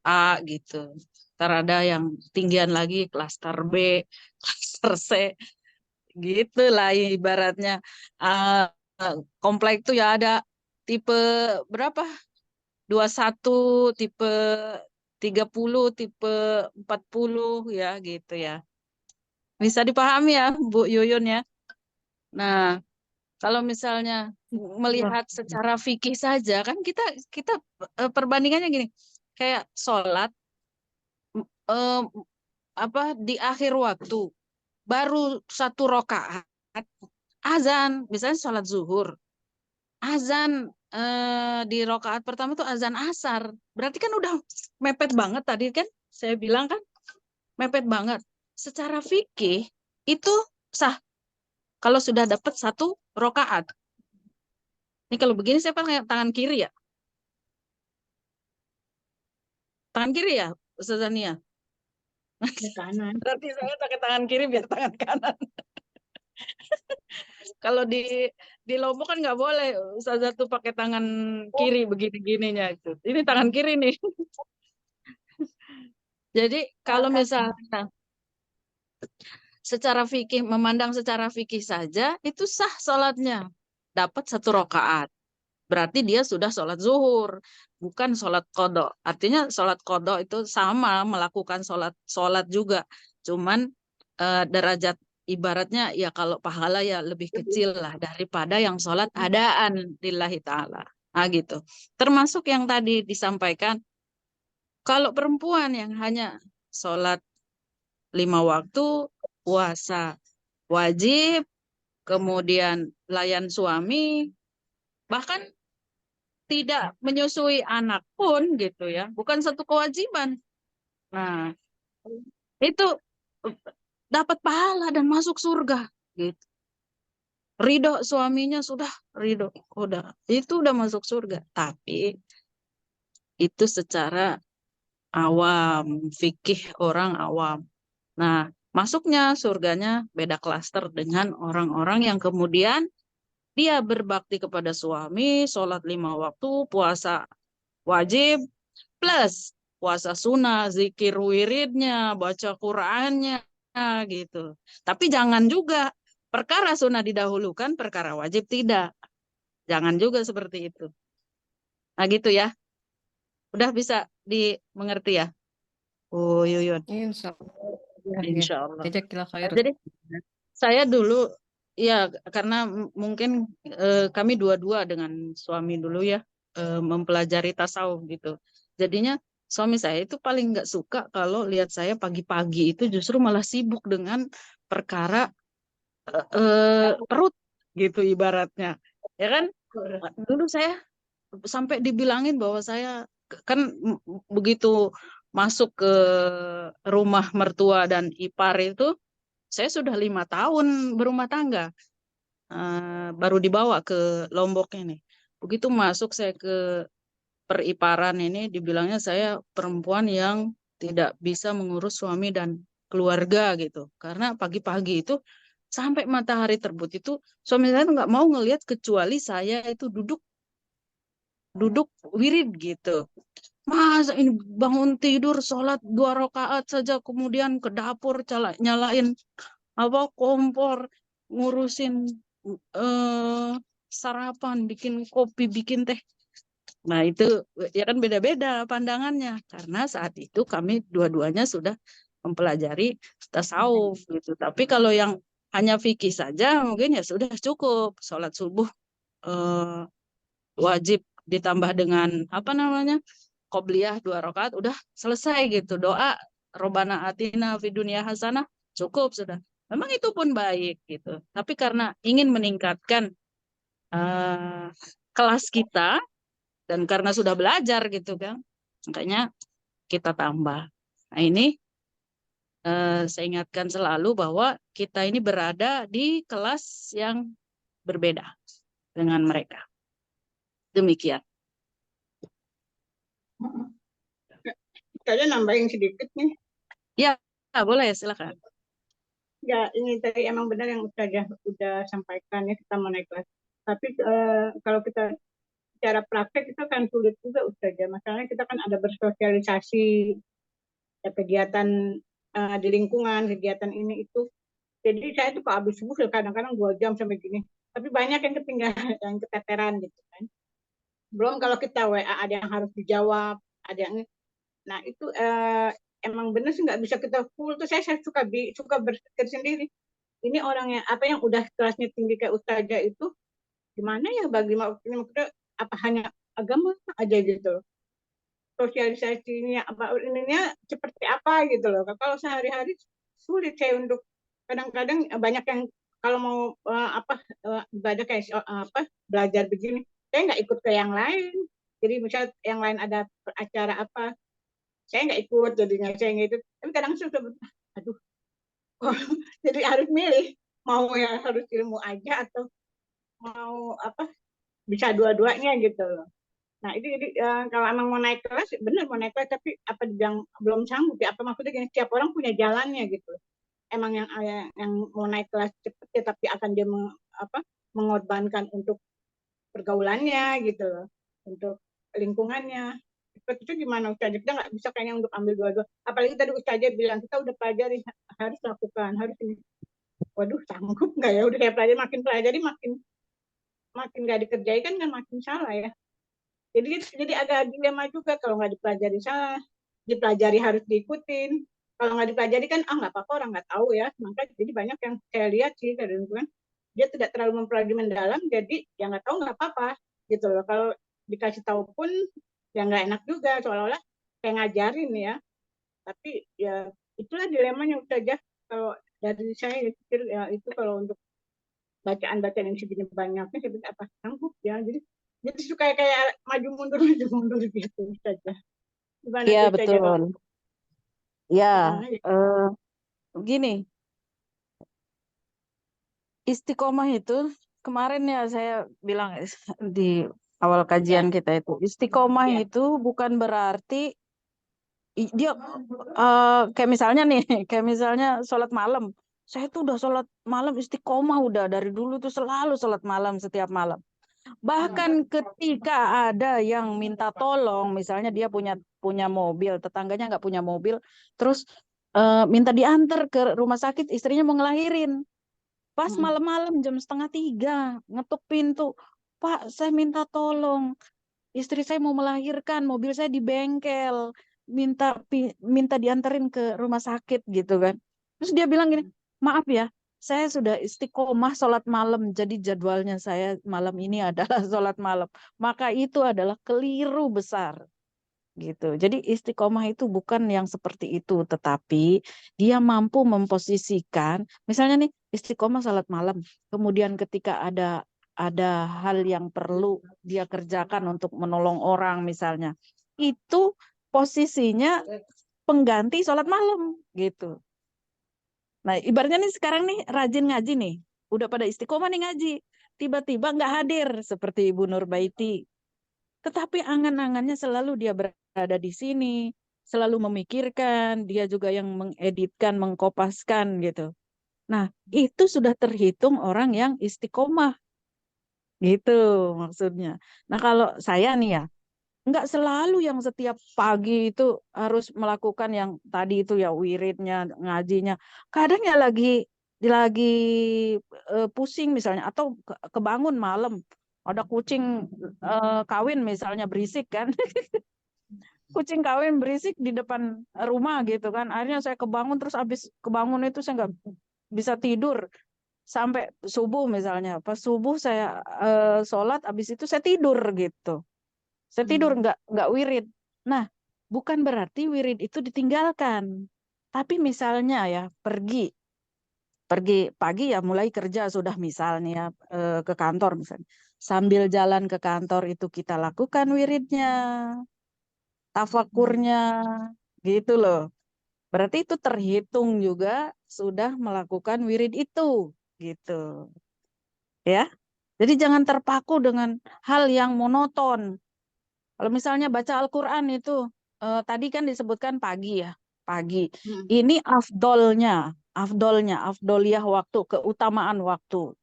A gitu. Ntar ada yang tinggian lagi, klaster B, klaster C, gitu lah ibaratnya. Komplek itu ya ada tipe berapa? 21, tipe 30, tipe 40 ya gitu ya. Bisa dipahami ya Bu Yuyun ya. Nah, kalau misalnya melihat secara fikih saja kan kita perbandingannya gini, kayak sholat di akhir waktu baru 1 rakaat azan, misalnya sholat zuhur, azan di rakaat pertama itu azan asar, berarti kan udah mepet banget tadi kan saya bilang kan mepet banget. Secara fikih itu sah kalau sudah dapat 1 rakaat. Ini kalau begini saya pakai tangan kiri ya. Tangan kiri ya, Ustazah Nia? Kanan. Berarti saya pakai tangan kiri biar tangan kanan. Kalau di Lombok kan nggak boleh Ustazah tuh pakai tangan kiri begini-gininya itu. Ini tangan kiri nih. Jadi kalau misalnya secara fikih, memandang secara fikih saja, itu sah sholatnya. Dapat 1 rakaat. Berarti dia sudah sholat zuhur, bukan sholat qadha. Artinya sholat qadha itu sama melakukan sholat juga. Cuman derajat ibaratnya ya kalau pahala ya lebih kecil lah daripada yang sholat adaan lillahi ta'ala. Nah gitu. Termasuk yang tadi disampaikan, kalau perempuan yang hanya sholat 5 waktu, puasa wajib, kemudian layan suami, bahkan tidak menyusui anak pun gitu ya, bukan satu kewajiban. Nah, itu dapat pahala dan masuk surga gitu. Ridho suaminya sudah ridho, udah itu udah masuk surga. Tapi itu secara awam, fikih orang awam. Nah, masuknya surganya beda klaster dengan orang-orang yang kemudian dia berbakti kepada suami, sholat 5 waktu, puasa wajib, plus puasa sunnah, zikir wiridnya, baca Qur'annya, gitu. Tapi jangan juga perkara sunnah didahulukan, perkara wajib tidak. Jangan juga seperti itu. Nah gitu ya. Udah bisa dimengerti ya? Oh Yuyun. Insya Allah. Ya, ya. Insya Allah. Jazakillah khair. Jadi saya dulu ya karena mungkin kami dua-dua dengan suami dulu ya mempelajari tasawuf gitu. Jadinya suami saya itu paling nggak suka kalau lihat saya pagi-pagi itu justru malah sibuk dengan perkara perut gitu ibaratnya. Ya kan? Dulu saya sampai dibilangin bahwa saya kan begitu masuk ke rumah mertua dan ipar itu saya sudah 5 tahun berumah tangga. Baru dibawa ke Lombok ini. Begitu masuk saya ke periparan ini dibilangnya saya perempuan yang tidak bisa mengurus suami dan keluarga gitu. Karena pagi-pagi itu sampai matahari terbit itu suami saya nggak mau ngelihat kecuali saya itu duduk wirid gitu. Masa ini bangun tidur sholat 2 rakaat saja kemudian ke dapur nyalain apa kompor ngurusin sarapan, bikin kopi, bikin teh. Nah itu ya kan beda-beda pandangannya karena saat itu kami dua-duanya sudah mempelajari tasawuf gitu. Tapi kalau yang hanya fikih saja mungkin ya sudah cukup sholat subuh wajib ditambah dengan apa namanya qobliyah 2 rakaat udah selesai gitu. Doa Robbana atina fid dunya hasanah cukup sudah. Memang itu pun baik gitu. Tapi karena ingin meningkatkan kelas kita dan karena sudah belajar gitu kan, makanya kita tambah. Nah ini saya ingatkan selalu bahwa kita ini berada di kelas yang berbeda dengan mereka. Demikian. Saya nambahin sedikit nih. Ya, boleh silakan. Ya, ini tadi emang benar yang Ustazah udah sampaikan ya, kita mau naik kelas. Tapi kalau kita secara praktek itu kan sulit juga Ustazah. Masalahnya kita kan ada bersosialisasi, ya, kegiatan di lingkungan, kegiatan ini itu. Jadi saya tuh kalau habis subuh kadang-kadang 2 jam sampai gini. Tapi banyak yang ketinggalan, yang keteteran gitu kan. Belum kalau kita WA ada yang harus dijawab, ada yang nah itu emang benar sih nggak bisa kita full tuh saya suka berpikir sendiri ini orang yang apa yang udah kelasnya tinggi kayak Ustazah itu gimana ya bagi maksudnya apa hanya agama aja gitu sosialisasinya apa ininya seperti apa gitu loh kalau sehari-hari sulit saya untuk kadang-kadang banyak yang kalau mau ibadah kayak apa belajar begini saya nggak ikut ke yang lain jadi misal yang lain ada acara apa saya nggak ikut jadinya saya gitu tapi kadang suka aduh jadi harus milih mau yang harus ilmu aja atau mau apa bisa dua-duanya gitu loh nah itu jadi kalau emang mau naik kelas benar mau naik kelas tapi apa yang belum sanggup ya apa maksudnya gini, setiap orang punya jalannya gitu emang yang mau naik kelas cepat ya tapi akan dia mengorbankan untuk pergaulannya gitu loh untuk lingkungannya itu gimana Ustazah kita nggak bisa kayaknya untuk ambil dua-dua apalagi tadi Ustazah bilang kita udah pelajari harus lakukan harus ini waduh sanggup nggak ya udah saya pelajari makin nggak dikerjakan kan makin salah ya jadi agak dilema juga kalau nggak dipelajari salah dipelajari harus diikutin kalau nggak dipelajari kan nggak apa-apa, orang nggak tahu ya. Maka jadi banyak yang saya lihat sih kadang kan dia tidak terlalu mempelajari mendalam, jadi ya nggak tahu nggak apa-apa gitu loh. Kalau dikasih tahu pun ya nggak enak juga, seolah-olah kayak ngajarin ya. Tapi ya itulah dilemanya saja. Kalau dari saya pikir ya itu kalau untuk bacaan-bacaan yang segini banyaknya saya pikir apa sanggup ya. Jadi suka kayak maju mundur gitu saja. Gimana Iya, tuh saja kalau betul. Ya, ya. gini, istiqomah itu kemarin ya saya bilang di awal kajian kita itu, istiqomah Ya. itu bukan berarti dia kayak misalnya nih, kayak misalnya sholat malam. Saya tuh udah sholat malam istiqomah udah dari dulu tuh selalu sholat malam setiap malam. Bahkan ketika ada yang minta tolong, misalnya dia punya mobil, tetangganya nggak punya mobil, terus minta diantar ke rumah sakit, istrinya mau ngelahirin. Pas malam-malam jam 2:30 ngetuk pintu, Pak, saya minta tolong, istri saya mau melahirkan, mobil saya di bengkel, minta dianterin ke rumah sakit gitu kan. Terus dia bilang gini, maaf ya, saya sudah istiqomah sholat malam, jadi jadwalnya saya malam ini adalah sholat malam. Maka itu adalah keliru besar gitu. Jadi istiqomah itu bukan yang seperti itu, tetapi dia mampu memposisikan, misalnya nih istiqomah sholat malam, kemudian ketika ada hal yang perlu dia kerjakan untuk menolong orang misalnya, itu posisinya pengganti sholat malam gitu. Nah, ibaratnya nih sekarang nih rajin ngaji nih, udah pada istiqomah nih ngaji, tiba-tiba nggak hadir seperti Ibu Nurbaiti, tetapi angan-angannya selalu dia berada di sini, selalu memikirkan, dia juga yang mengeditkan, mengkopaskan gitu. Nah, itu sudah terhitung orang yang istiqomah. Gitu maksudnya. Nah, kalau saya nih ya, nggak selalu yang setiap pagi itu harus melakukan yang tadi itu ya wiridnya, ngajinya. Kadang ya lagi pusing misalnya atau kebangun malam ada kucing kawin misalnya berisik kan. Kucing kawin berisik di depan rumah gitu kan. Akhirnya saya kebangun terus habis kebangun itu saya nggak bisa tidur sampai subuh misalnya. Pas subuh saya sholat habis itu saya tidur gitu. Saya tidur nggak wirid. Nah, bukan berarti wirid itu ditinggalkan. Tapi misalnya ya pergi pagi ya mulai kerja sudah misalnya ke kantor misalnya. Sambil jalan ke kantor itu kita lakukan wiridnya, tafakurnya, gitu loh. Berarti itu terhitung juga sudah melakukan wirid itu, gitu. Ya. Jadi jangan terpaku dengan hal yang monoton. Kalau misalnya baca Al-Quran itu, tadi kan disebutkan pagi ya, pagi. Ini afdoliyah waktu, keutamaan waktu.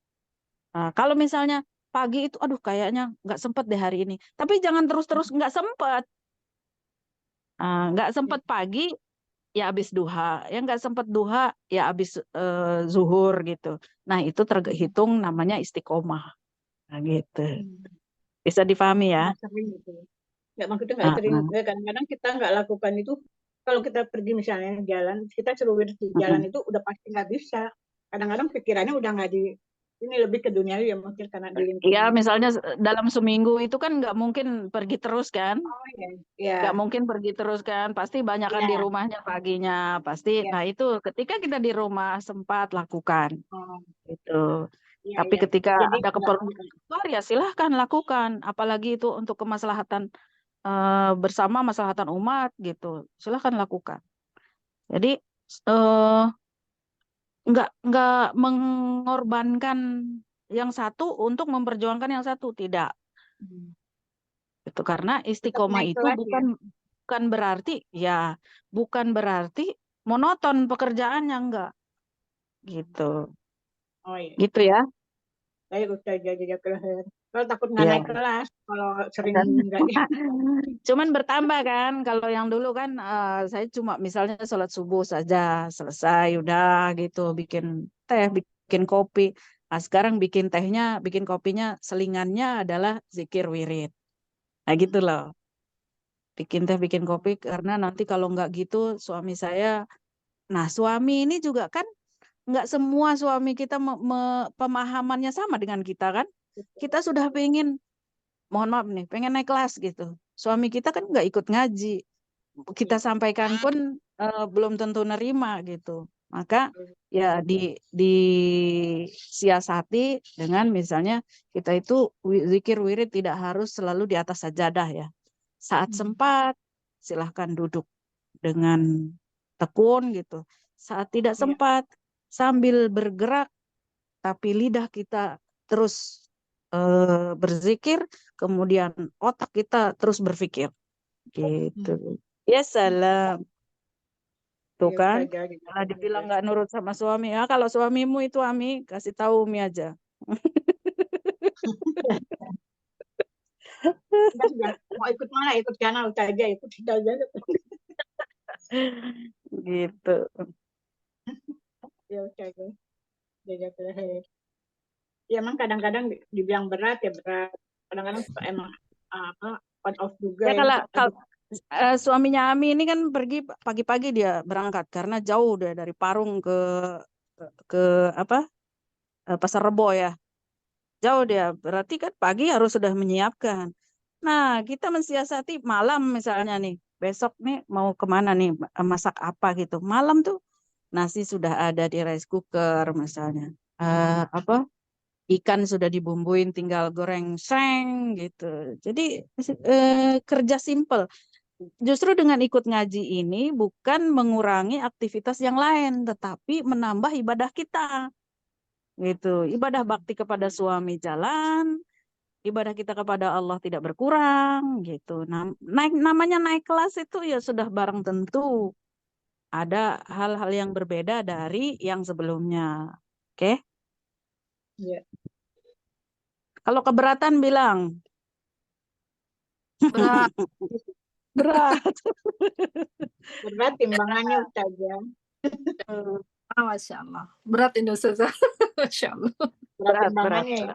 Nah, kalau misalnya pagi itu, aduh kayaknya nggak sempet deh hari ini. Tapi jangan terus-terus nggak sempet. Nggak sempet pagi, ya habis duha. Yang nggak sempet duha, ya habis zuhur gitu. Nah itu terhitung namanya istiqomah. Nah gitu. Bisa dipahami ya? Nggak maksudnya nggak sering, kadang-kadang kita nggak lakukan itu. Kalau kita pergi misalnya jalan, kita suruh wirid di jalan itu udah pasti nggak bisa. Kadang-kadang pikirannya udah nggak di ini, lebih ke duniawi ya mungkin karena di lingkungan. Ya misalnya dalam seminggu itu kan nggak mungkin pergi terus kan? Oh ya. Nggak mungkin pergi terus kan? Pasti banyakan di rumahnya paginya, pasti. Nah itu ketika kita di rumah sempat lakukan, gitu. Tapi ketika Jadi ada keperluan keluar ya silahkan lakukan. Apalagi itu untuk kemaslahatan bersama, maslahatan umat gitu. Silahkan lakukan. Jadi nggak mengorbankan yang satu untuk memperjuangkan yang satu, tidak. Itu karena istiqomah itu bukan berarti monoton pekerjaannya, enggak. Gitu. Oh iya. Gitu ya. Saya udah jadi kelas. Kalau takut nggak naik kelas, kalau sering enggak. Cuman bertambah kan, kalau yang dulu kan saya cuma misalnya sholat subuh saja, selesai udah gitu, bikin teh, bikin kopi. Nah, sekarang bikin tehnya, bikin kopinya, selingannya adalah zikir wirid. Nah gitu loh. Bikin teh, bikin kopi, karena nanti kalau nggak gitu suami saya Nah, suami ini juga kan nggak semua suami kita pemahamannya sama dengan kita kan. Kita sudah pengen, mohon maaf nih, pengen naik kelas gitu. Suami kita kan nggak ikut ngaji. Kita sampaikan pun belum tentu nerima gitu. Maka ya disiasati dengan misalnya kita itu zikir wirid tidak harus selalu di atas sajadah ya. Saat sempat silahkan duduk dengan tekun gitu. Saat tidak sempat sambil bergerak tapi lidah kita terus berzikir, kemudian otak kita terus berpikir gitu. Ya salam. Tuh Ya, kan, Ustazah, gitu. malah dibilang nggak nurut sama suami. Ya kalau suamimu itu Ami, kasih tahu Umi aja. Enggak. Mau ikut mana? Ikut channel Ustazah, ikut Ustazah. Gitu. Ya, Ustazah. Jazakallah khair. Ya, emang kadang-kadang dibilang berat ya berat. Kadang-kadang suka emang on off juga Ya ya. kalau suaminya Ami ini kan pergi pagi-pagi dia berangkat karena jauh deh dari Parung ke apa Pasar Rebo ya. Jauh dia, berarti kan pagi harus sudah menyiapkan. Nah, kita mensiasati malam misalnya nih, besok nih mau kemana nih, masak apa gitu. Malam tuh nasi sudah ada di rice cooker misalnya. Ikan sudah dibumbuin, tinggal goreng seng gitu. Jadi kerja simple. Justru dengan ikut ngaji ini bukan mengurangi aktivitas yang lain, tetapi menambah ibadah kita. Gitu. Ibadah bakti kepada suami jalan, ibadah kita kepada Allah tidak berkurang gitu. Nah, namanya naik kelas itu ya sudah barang tentu ada hal-hal yang berbeda dari yang sebelumnya. Oke? Iya. Kalau keberatan bilang Berat. berat. Berat timbangannya Ustazah. Masya Allah. Berat ini Ustazah. Masya Allah. Berat Berat. timbangannya ya.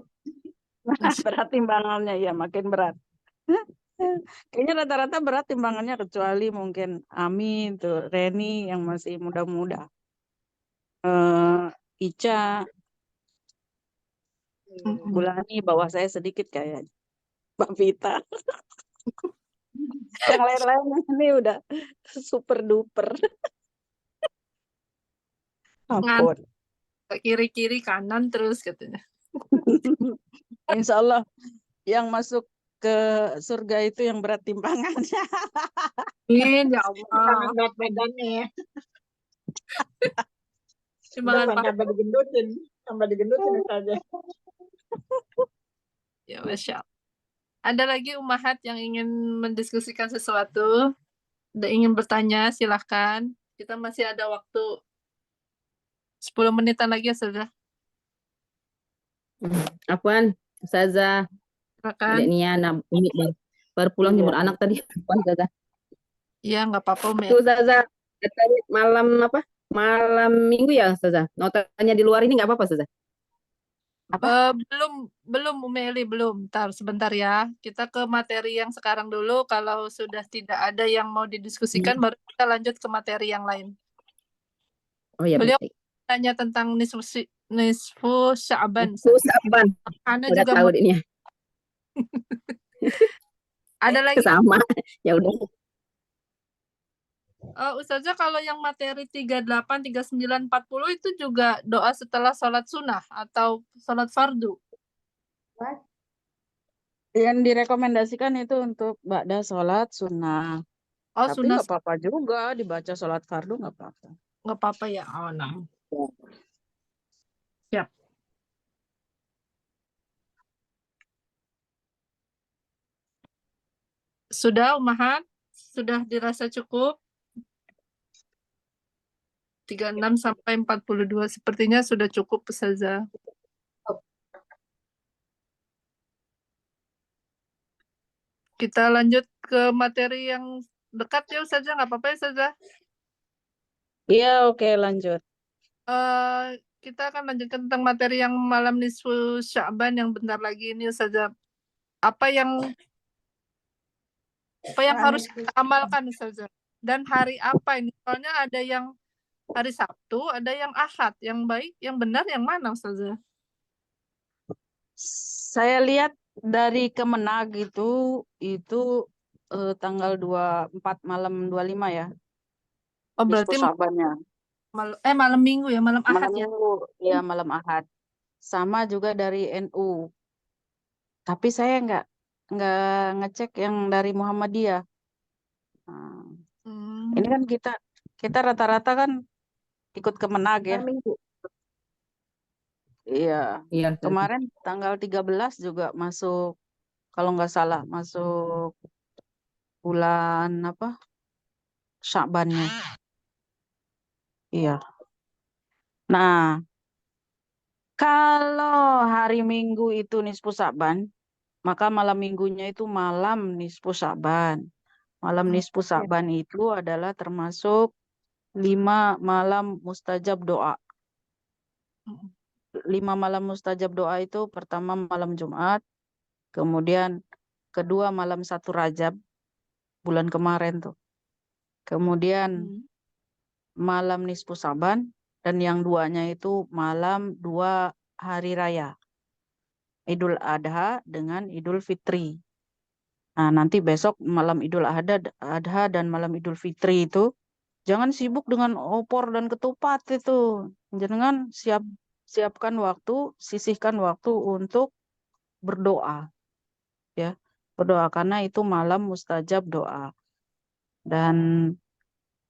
Berat timbangannya ya makin berat. Kayaknya rata-rata berat timbangannya kecuali mungkin Amin tuh, Reni yang masih muda-muda. Ica, Bulani bawah saya sedikit kayaknya. Mbak Vita. Yang lain-lain ini udah super duper. Ampun. Kiri-kiri kanan terus katanya. Insya Allah yang masuk ke surga itu yang berat timbangannya. Amin ya Timbangan Allah. berat badannya ya. Timbangan Udah tambah digendutin. Tambah digendutin Ustazah. Ya, Masya Allah. Ada lagi umahat yang ingin mendiskusikan sesuatu? Ada ingin bertanya, silahkan. Kita masih ada waktu 10 menitan lagi ya, Ustazah. Apaan, Ustazah? Silakan. Adek Nia, Umi baru pulang jemput anak tadi. Apaan, Ustazah? Iya, nggak apa-apa, Umi. Tuh, Ustazah, katanya malam apa? Malam minggu ya, Ustazah? Notanya di luar ini nggak apa-apa, Ustazah? Belum Umi Eli, belum. Ntar sebentar ya. Kita ke materi yang sekarang dulu. Kalau sudah tidak ada yang mau didiskusikan, baru kita lanjut ke materi yang lain. Oh ya, Beliau baik. tanya tentang nisfu Sya'ban. Saban. Ana Udah juga tahu mau. ini. Ada lagi Sama. Ya udah. Ustazah, kalau yang materi 38, 39, 40 itu juga doa setelah sholat sunnah atau sholat fardu? Yang direkomendasikan itu untuk ba'da sholat sunnah. Oh, Tapi sunnah nggak apa-apa juga dibaca sholat fardu nggak apa-apa. nggak apa-apa ya. Oh, nah. Siap. Sudah, Umahat? Sudah dirasa cukup? 36 sampai 42 sepertinya sudah cukup, Ustazah. Kita lanjut ke materi yang dekat ya, Ustazah. Nggak apa-apa ya, Ustazah? Iya, oke, lanjut. Kita akan lanjutkan tentang materi yang malam nisfu Sya'ban yang bentar lagi ini, Ustazah. Apa yang harus kita amalkan, Ustazah? Dan hari apa ini? Soalnya ada yang hari Sabtu, ada yang Ahad. Yang baik, yang benar yang mana Ustazah? Saya lihat dari Kemenag itu tanggal 24 malam 25 ya. Oh, Nisfu berarti Syabannya. malam Minggu ya, malam Ahad Malam ya. Minggu, ya malam Ahad. Sama juga dari NU. Tapi saya nggak ngecek yang dari Muhammadiyah. Nah, ini kan kita rata-rata kan ikut Kemenag ya. Minggu. Iya. Iya, Ustazah. Kemarin tanggal 13 juga masuk, kalau nggak salah, masuk bulan apa? Sya'bannya. Iya. Nah, kalau hari Minggu itu nisfu Sya'ban, maka malam minggunya itu malam nisfu Sya'ban. Malam nisfu Sya'ban itu adalah termasuk 5 malam mustajab doa. 5 malam mustajab doa itu pertama malam Jumat, kemudian kedua malam 1 Rajab, bulan kemarin tuh. Kemudian malam nisfu Sya'ban, dan yang duanya itu malam 2 hari raya. Idul Adha dengan Idul Fitri. Nah, nanti besok malam Idul Adha dan malam Idul Fitri itu jangan sibuk dengan opor dan ketupat itu. Jangan siapkan waktu, sisihkan waktu untuk berdoa. Ya, berdoa karena itu malam mustajab doa. Dan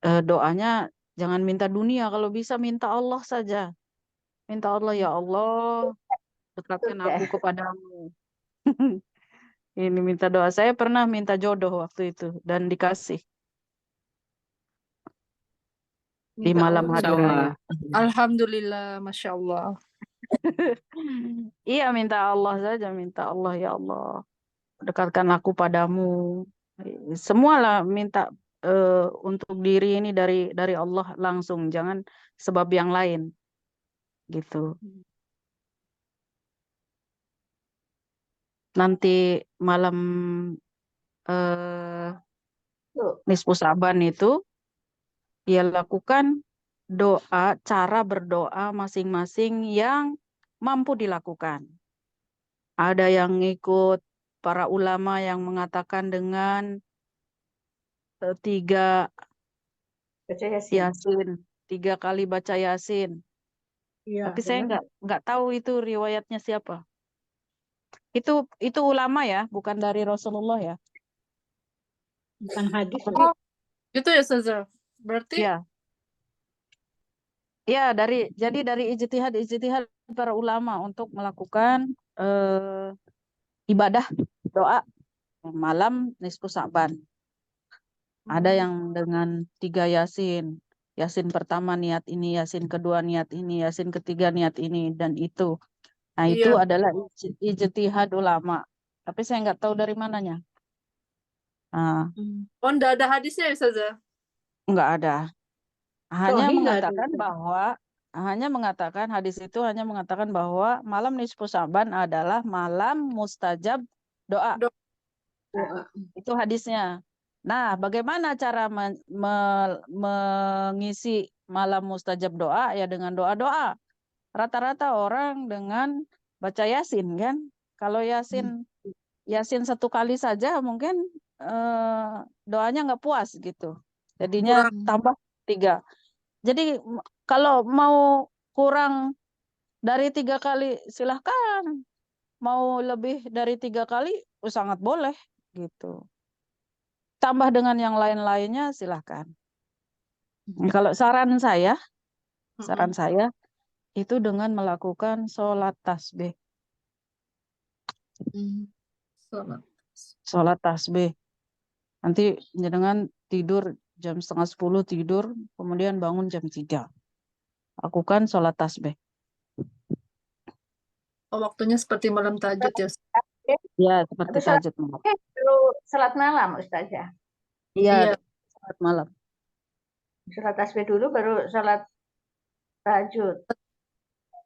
doanya jangan minta dunia, kalau bisa minta Allah saja. Minta Allah, ya Allah, dekatkan aku kepadamu. Ini minta doa. Saya pernah minta jodoh waktu itu dan dikasih di Minta malam Allah. hari raya. Alhamdulillah, Masya Allah. Iya, minta Allah saja, minta Allah, ya Allah, dekatkan aku padamu. Semualah minta untuk diri ini dari Allah langsung, jangan sebab yang lain, gitu. Nanti malam nisfu Syaban itu ia lakukan doa, cara berdoa masing-masing yang mampu dilakukan. Ada yang ikut para ulama yang mengatakan dengan 3 Yasin, 3 kali baca Yasin. Iya, Tapi saya benar. nggak tahu itu riwayatnya siapa. Itu ulama ya, bukan dari Rasulullah ya. Bukan hadis. Oh, itu ya Ustazah. Berarti Ya. Ya, jadi dari ijtihad para ulama untuk melakukan ibadah doa malam nisfu Sa'ban. Ada yang dengan 3 Yasin. Yasin pertama niat ini, Yasin kedua niat ini, Yasin ketiga niat ini, dan itu. Nah, itu iya. adalah ijtihad ulama. Tapi saya nggak tahu dari mananya. Nah, Oh, enggak ada hadisnya ya Ustazah? nggak ada. Hanya Sahih nggak ada mengatakan itu? bahwa hadis itu hanya mengatakan bahwa malam nisfu Sa'ban adalah malam mustajab doa. Doa. Itu hadisnya. Nah, bagaimana cara mengisi malam mustajab doa? Ya dengan doa-doa. Rata-rata orang dengan baca Yasin kan. Kalau Yasin 1 kali saja mungkin doanya nggak puas gitu. Jadinya tambah 3. Jadi kalau mau kurang dari 3 kali silahkan. Mau lebih dari 3 kali sangat boleh gitu. Tambah dengan yang lain-lainnya silahkan. Kalau saran saya itu dengan melakukan sholat tasbih. Sholat tasbih. Nanti dengan tidur jam 9:30 tidur, kemudian bangun jam 3. Lakukan sholat tasbih. Oh, waktunya seperti malam tahajud ya. Ya, seperti tahajud malam. Dulu salat malam, Ustazah. Iya, salat malam. Salat tasbih dulu baru salat tahajud.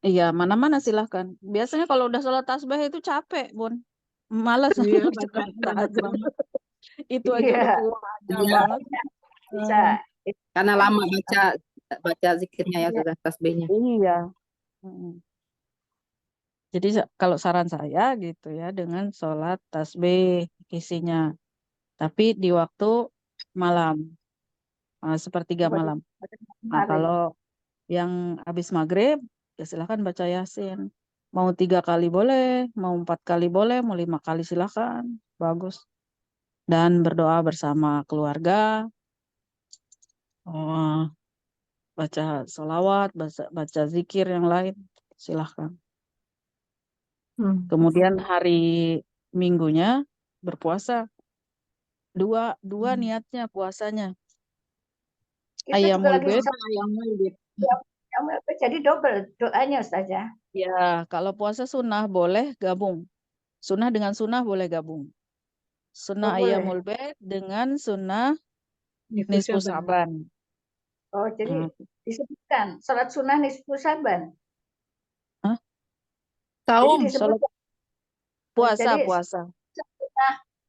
Iya, mana-mana silahkan. Biasanya kalau udah sholat tasbih itu capek, Bun. Malas Iya, untuk baca sholat banyak tahajud. banget. Itu aja udah Iya. kurang ajar Iya. banget. Bisa. Karena lama baca baca zikirnya ya, Iya. Ustazah, tasbihnya. Iya. Mm. Jadi kalau saran saya gitu ya, dengan sholat tasbih isinya. Tapi di waktu malam, sepertiga Coba malam. dibaca Nah, kemarin. kalau yang habis maghrib, ya silahkan baca Yasin. Mau 3 kali boleh, mau 4 kali boleh, mau 5 kali silahkan. Bagus. Dan berdoa bersama keluarga, oh, baca sholawat, baca zikir yang lain, silahkan. Kemudian hari Minggunya berpuasa. Dua niatnya puasanya. Kita Ayam juga lagi mulbet. sama Yang Maulid. jadi double doanya Ustazah. Ya, kalau puasa sunnah boleh gabung. Sunnah dengan sunnah boleh gabung. Sunnah Oh, boleh. Ayyamul Bait dengan sunnah Nisfu Nisfu Syaban. Saban. Oh, jadi Hmm. disebutkan salat sunnah nisfu Saban. Hah? Jadi Saum. disebut Sholat puasa, jadi puasa.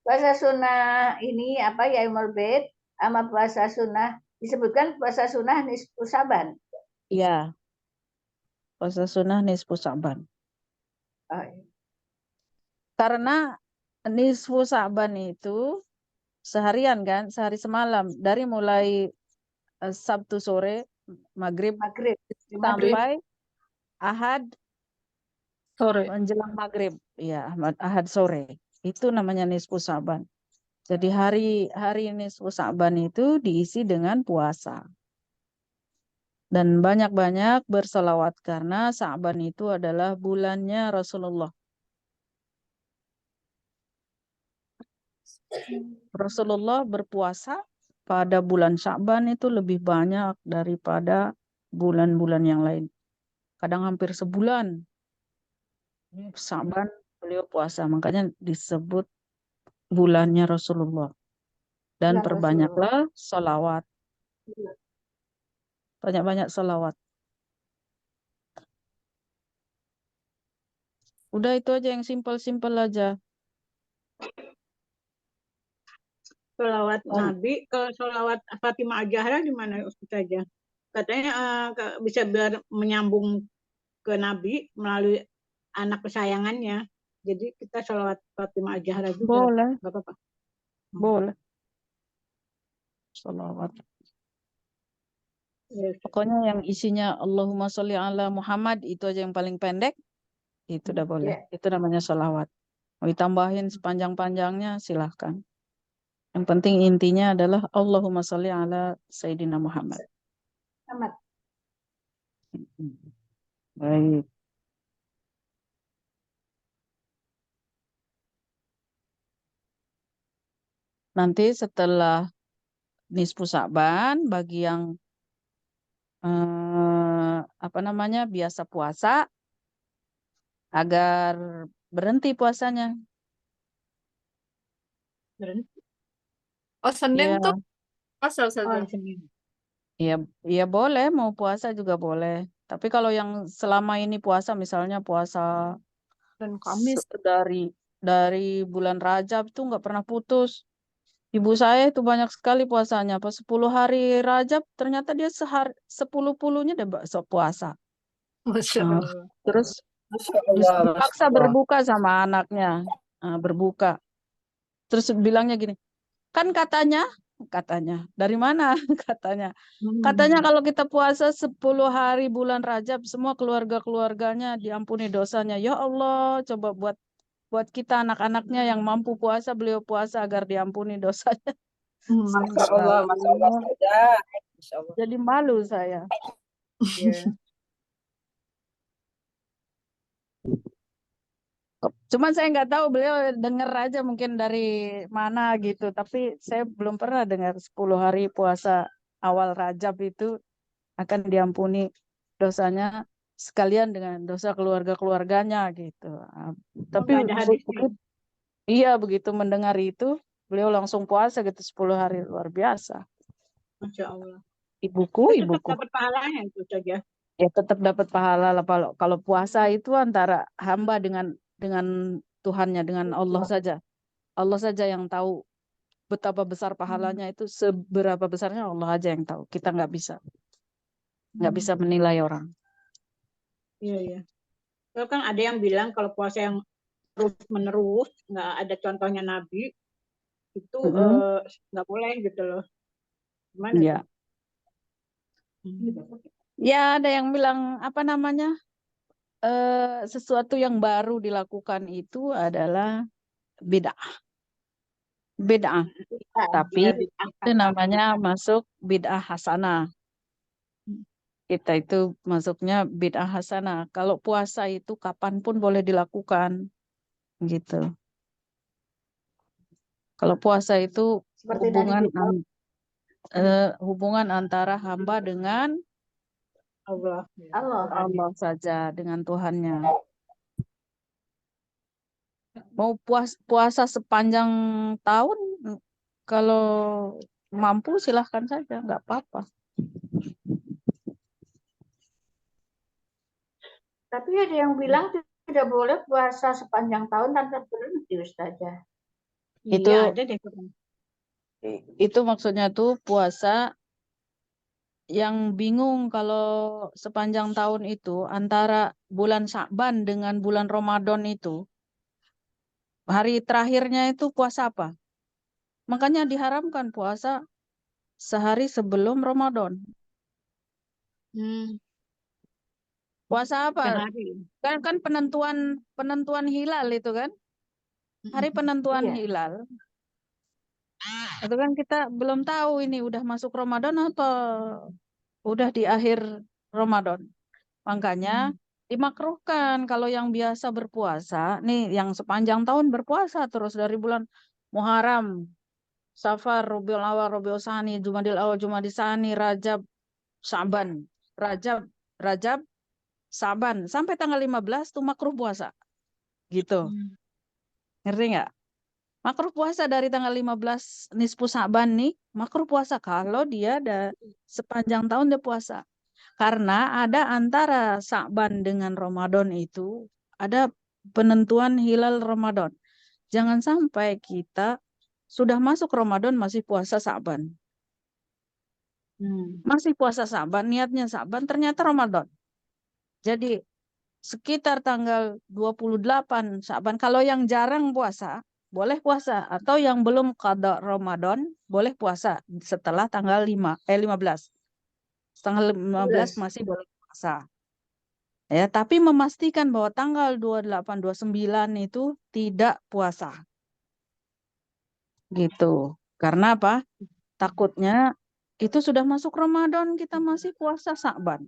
puasa sunnah ini apa ya Yaumul Bait sama puasa sunnah disebutkan puasa sunnah nisfu Saban. Iya. Puasa sunnah Nisfu Saban. Oh, iya. Karena Nisfu Saban itu seharian kan, sehari semalam. Dari mulai Sabtu sore, maghrib, Maghrib. sampai Ahad Sore. menjelang maghrib. Ya, Ahad sore. Itu namanya Nisfu Saban. Jadi hari Nisfu Saban itu diisi dengan puasa. Dan banyak-banyak berselawat karena Sa'ban itu adalah bulannya Rasulullah. Rasulullah berpuasa pada bulan Sa'ban itu lebih banyak daripada bulan-bulan yang lain. Kadang hampir sebulan. Sa'ban beliau puasa, makanya disebut bulannya Rasulullah. Dan Bulan perbanyaklah sholawat. Banyak-banyak sholawat. Udah itu aja yang simpel-simpel aja. Sholawat Nabi, ke sholawat Fatimah Al-Zahra gimana Ustazah? Katanya bisa menyambung ke Nabi melalui anak kesayangannya. Jadi kita sholawat Fatimah Al-Zahra juga. Boleh. Gak apa-apa. Boleh. Sholawat. Pokoknya yang isinya Allahumma sholli ala Muhammad itu aja yang paling pendek. Itu udah boleh. Itu namanya sholawat. Mau ditambahin sepanjang-panjangnya silahkan. Yang penting intinya adalah Allahumma sholli ala Sayyidina Muhammad. Amat. Baik. Nanti setelah Nisfu Sa'ban bagi yang biasa puasa agar berhenti puasanya. Berhenti. Oh, Senin Ya. tuh puasa saja. Iya boleh, mau puasa juga boleh. Tapi kalau yang selama ini puasa, misalnya puasa Dan Kamis. dari bulan Rajab tuh nggak pernah putus. Ibu saya itu banyak sekali puasanya. Pas 10 hari Rajab, ternyata dia 10-10-nya dia puasa. Masya Nah, Allah. terus Masya Allah, Masya dipaksa Allah. berbuka sama anaknya. Nah, berbuka. Terus bilangnya gini, kan katanya dari mana katanya kalau kita puasa 10 hari bulan Rajab semua keluarganya diampuni dosanya. Ya Allah, coba buat kita anak-anaknya yang mampu puasa, beliau puasa agar diampuni dosanya. Masya Allah, Masya Allah saja. Masya Allah. Jadi malu saya. Iya. Cuman saya nggak tahu beliau dengar aja mungkin dari mana gitu. Tapi saya belum pernah dengar 10 hari puasa awal Rajab itu akan diampuni dosanya sekalian dengan dosa keluarga-keluarganya gitu. Tapi ada hadisnya. begitu mendengar itu beliau langsung puasa gitu 10 hari, luar biasa. Masya Allah. Ibuku. Tetap dapat pahalanya itu saja. Ya tetap dapat pahala lah. Kalau puasa itu antara hamba dengan Tuhannya, dengan Allah saja. Allah saja yang tahu betapa besar pahalanya itu, seberapa besarnya Allah aja yang tahu. Kita nggak bisa. nggak bisa menilai orang. Iya, iya. Kalau kan ada yang bilang kalau puasa yang terus menerus nggak ada contohnya Nabi itu nggak boleh gitu loh. Gimana Ya, tuh? ya ada yang bilang apa namanya, sesuatu yang baru dilakukan itu adalah bid'ah. Bid'ah, tapi Ya, itu namanya masuk bid'ah hasanah. Kita itu masuknya bid'ah hasanah. Kalau puasa itu kapanpun boleh dilakukan, gitu. Kalau puasa itu Seperti tadi hubungan antara hamba dengan Allah. Allah. Allah saja, dengan Tuhannya. Mau puasa sepanjang tahun, kalau mampu silahkan saja, nggak apa-apa. Tapi ada yang bilang tidak boleh puasa sepanjang tahun tanpa berhenti, Ustazah. Itu Iya, ada deh. itu maksudnya tuh puasa yang bingung kalau sepanjang tahun itu antara bulan Sya'ban dengan bulan Ramadan itu hari terakhirnya itu puasa apa? Makanya diharamkan puasa sehari sebelum Ramadan. Puasa apa? Kan penentuan hilal itu kan? Hari penentuan Iya. hilal. Itu kan kita belum tahu ini udah masuk Ramadan atau udah di akhir Ramadan. Makanya dimakruhkan kalau yang biasa berpuasa, nih yang sepanjang tahun berpuasa terus dari bulan Muharram, Safar, Rabiul Awal, Rabiul Tsani, Jumadil Awal, Jumadil Tsani, Rajab, Sa'ban, Rajab, Sa'ban sampai tanggal 15 tuh makruh puasa. Gitu. Ngerti nggak? Makruh puasa dari tanggal 15 nisfu Sa'ban nih, makruh puasa kalau dia ada sepanjang tahun dia puasa. Karena ada antara Sa'ban dengan Ramadan itu ada penentuan hilal Ramadan. Jangan sampai kita sudah masuk Ramadan masih puasa Sa'ban. Masih puasa Sa'ban, niatnya Sa'ban, ternyata Ramadan. Jadi sekitar tanggal 28 Sa'ban, kalau yang jarang puasa, boleh puasa. Atau yang belum qada Ramadan, boleh puasa setelah tanggal 15. Tanggal 15 masih boleh puasa. Ya, tapi memastikan bahwa tanggal 28, 29 itu tidak puasa. Gitu. Karena apa? Takutnya itu sudah masuk Ramadan, kita masih puasa Sa'ban.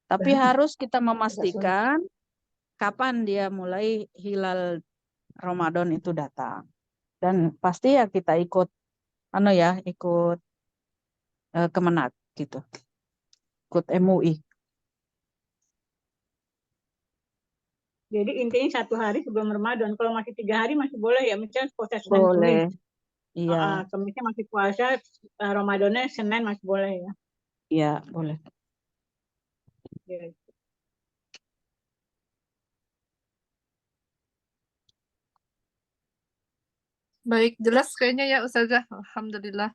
Tapi harus kita memastikan kapan dia mulai hilal Ramadan itu datang. Dan pasti ya kita ikut ikut Kemenak gitu. Ikut MUI. Jadi intinya 1 hari sebelum Ramadan. Kalau masih 3 hari masih boleh ya, misalnya puasa Senin Boleh. Kemis. Iya. Kemisnya masih puasa, Ramadannya Senin masih boleh ya. Iya, boleh. Ya. Baik, jelas kayaknya ya Ustazah. Alhamdulillah.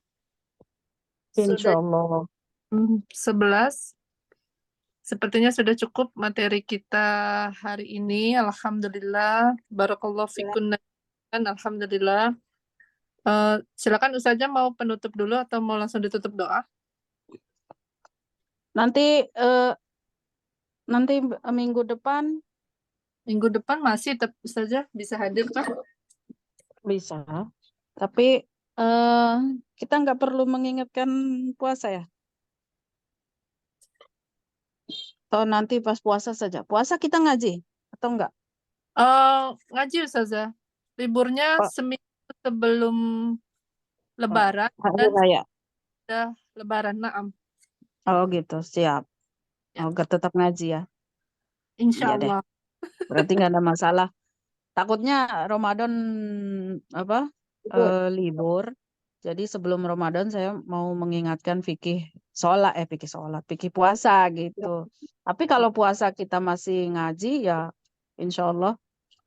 Insya Allah. 11. Sepertinya sudah cukup materi kita hari ini. Alhamdulillah. Barakallahu fikun. Alhamdulillah. Silakan Ustazah mau penutup dulu atau mau langsung ditutup doa? Nanti minggu depan. Minggu depan masih Ustazah bisa hadir kan? Bisa. Tapi kita nggak perlu mengingatkan puasa ya? Atau nanti pas puasa saja. Puasa kita ngaji atau enggak? Ngaji Ustazah. Liburnya seminggu sebelum Lebaran Hari dan raya. sudah Lebaran. Naam. Oh gitu, siap. Oh, tetap ngaji ya. Insya Iya deh. Allah. Berarti nggak ada masalah. Takutnya Ramadan libur. Jadi sebelum Ramadan saya mau mengingatkan fikih puasa gitu. Tapi kalau puasa kita masih ngaji ya insya Allah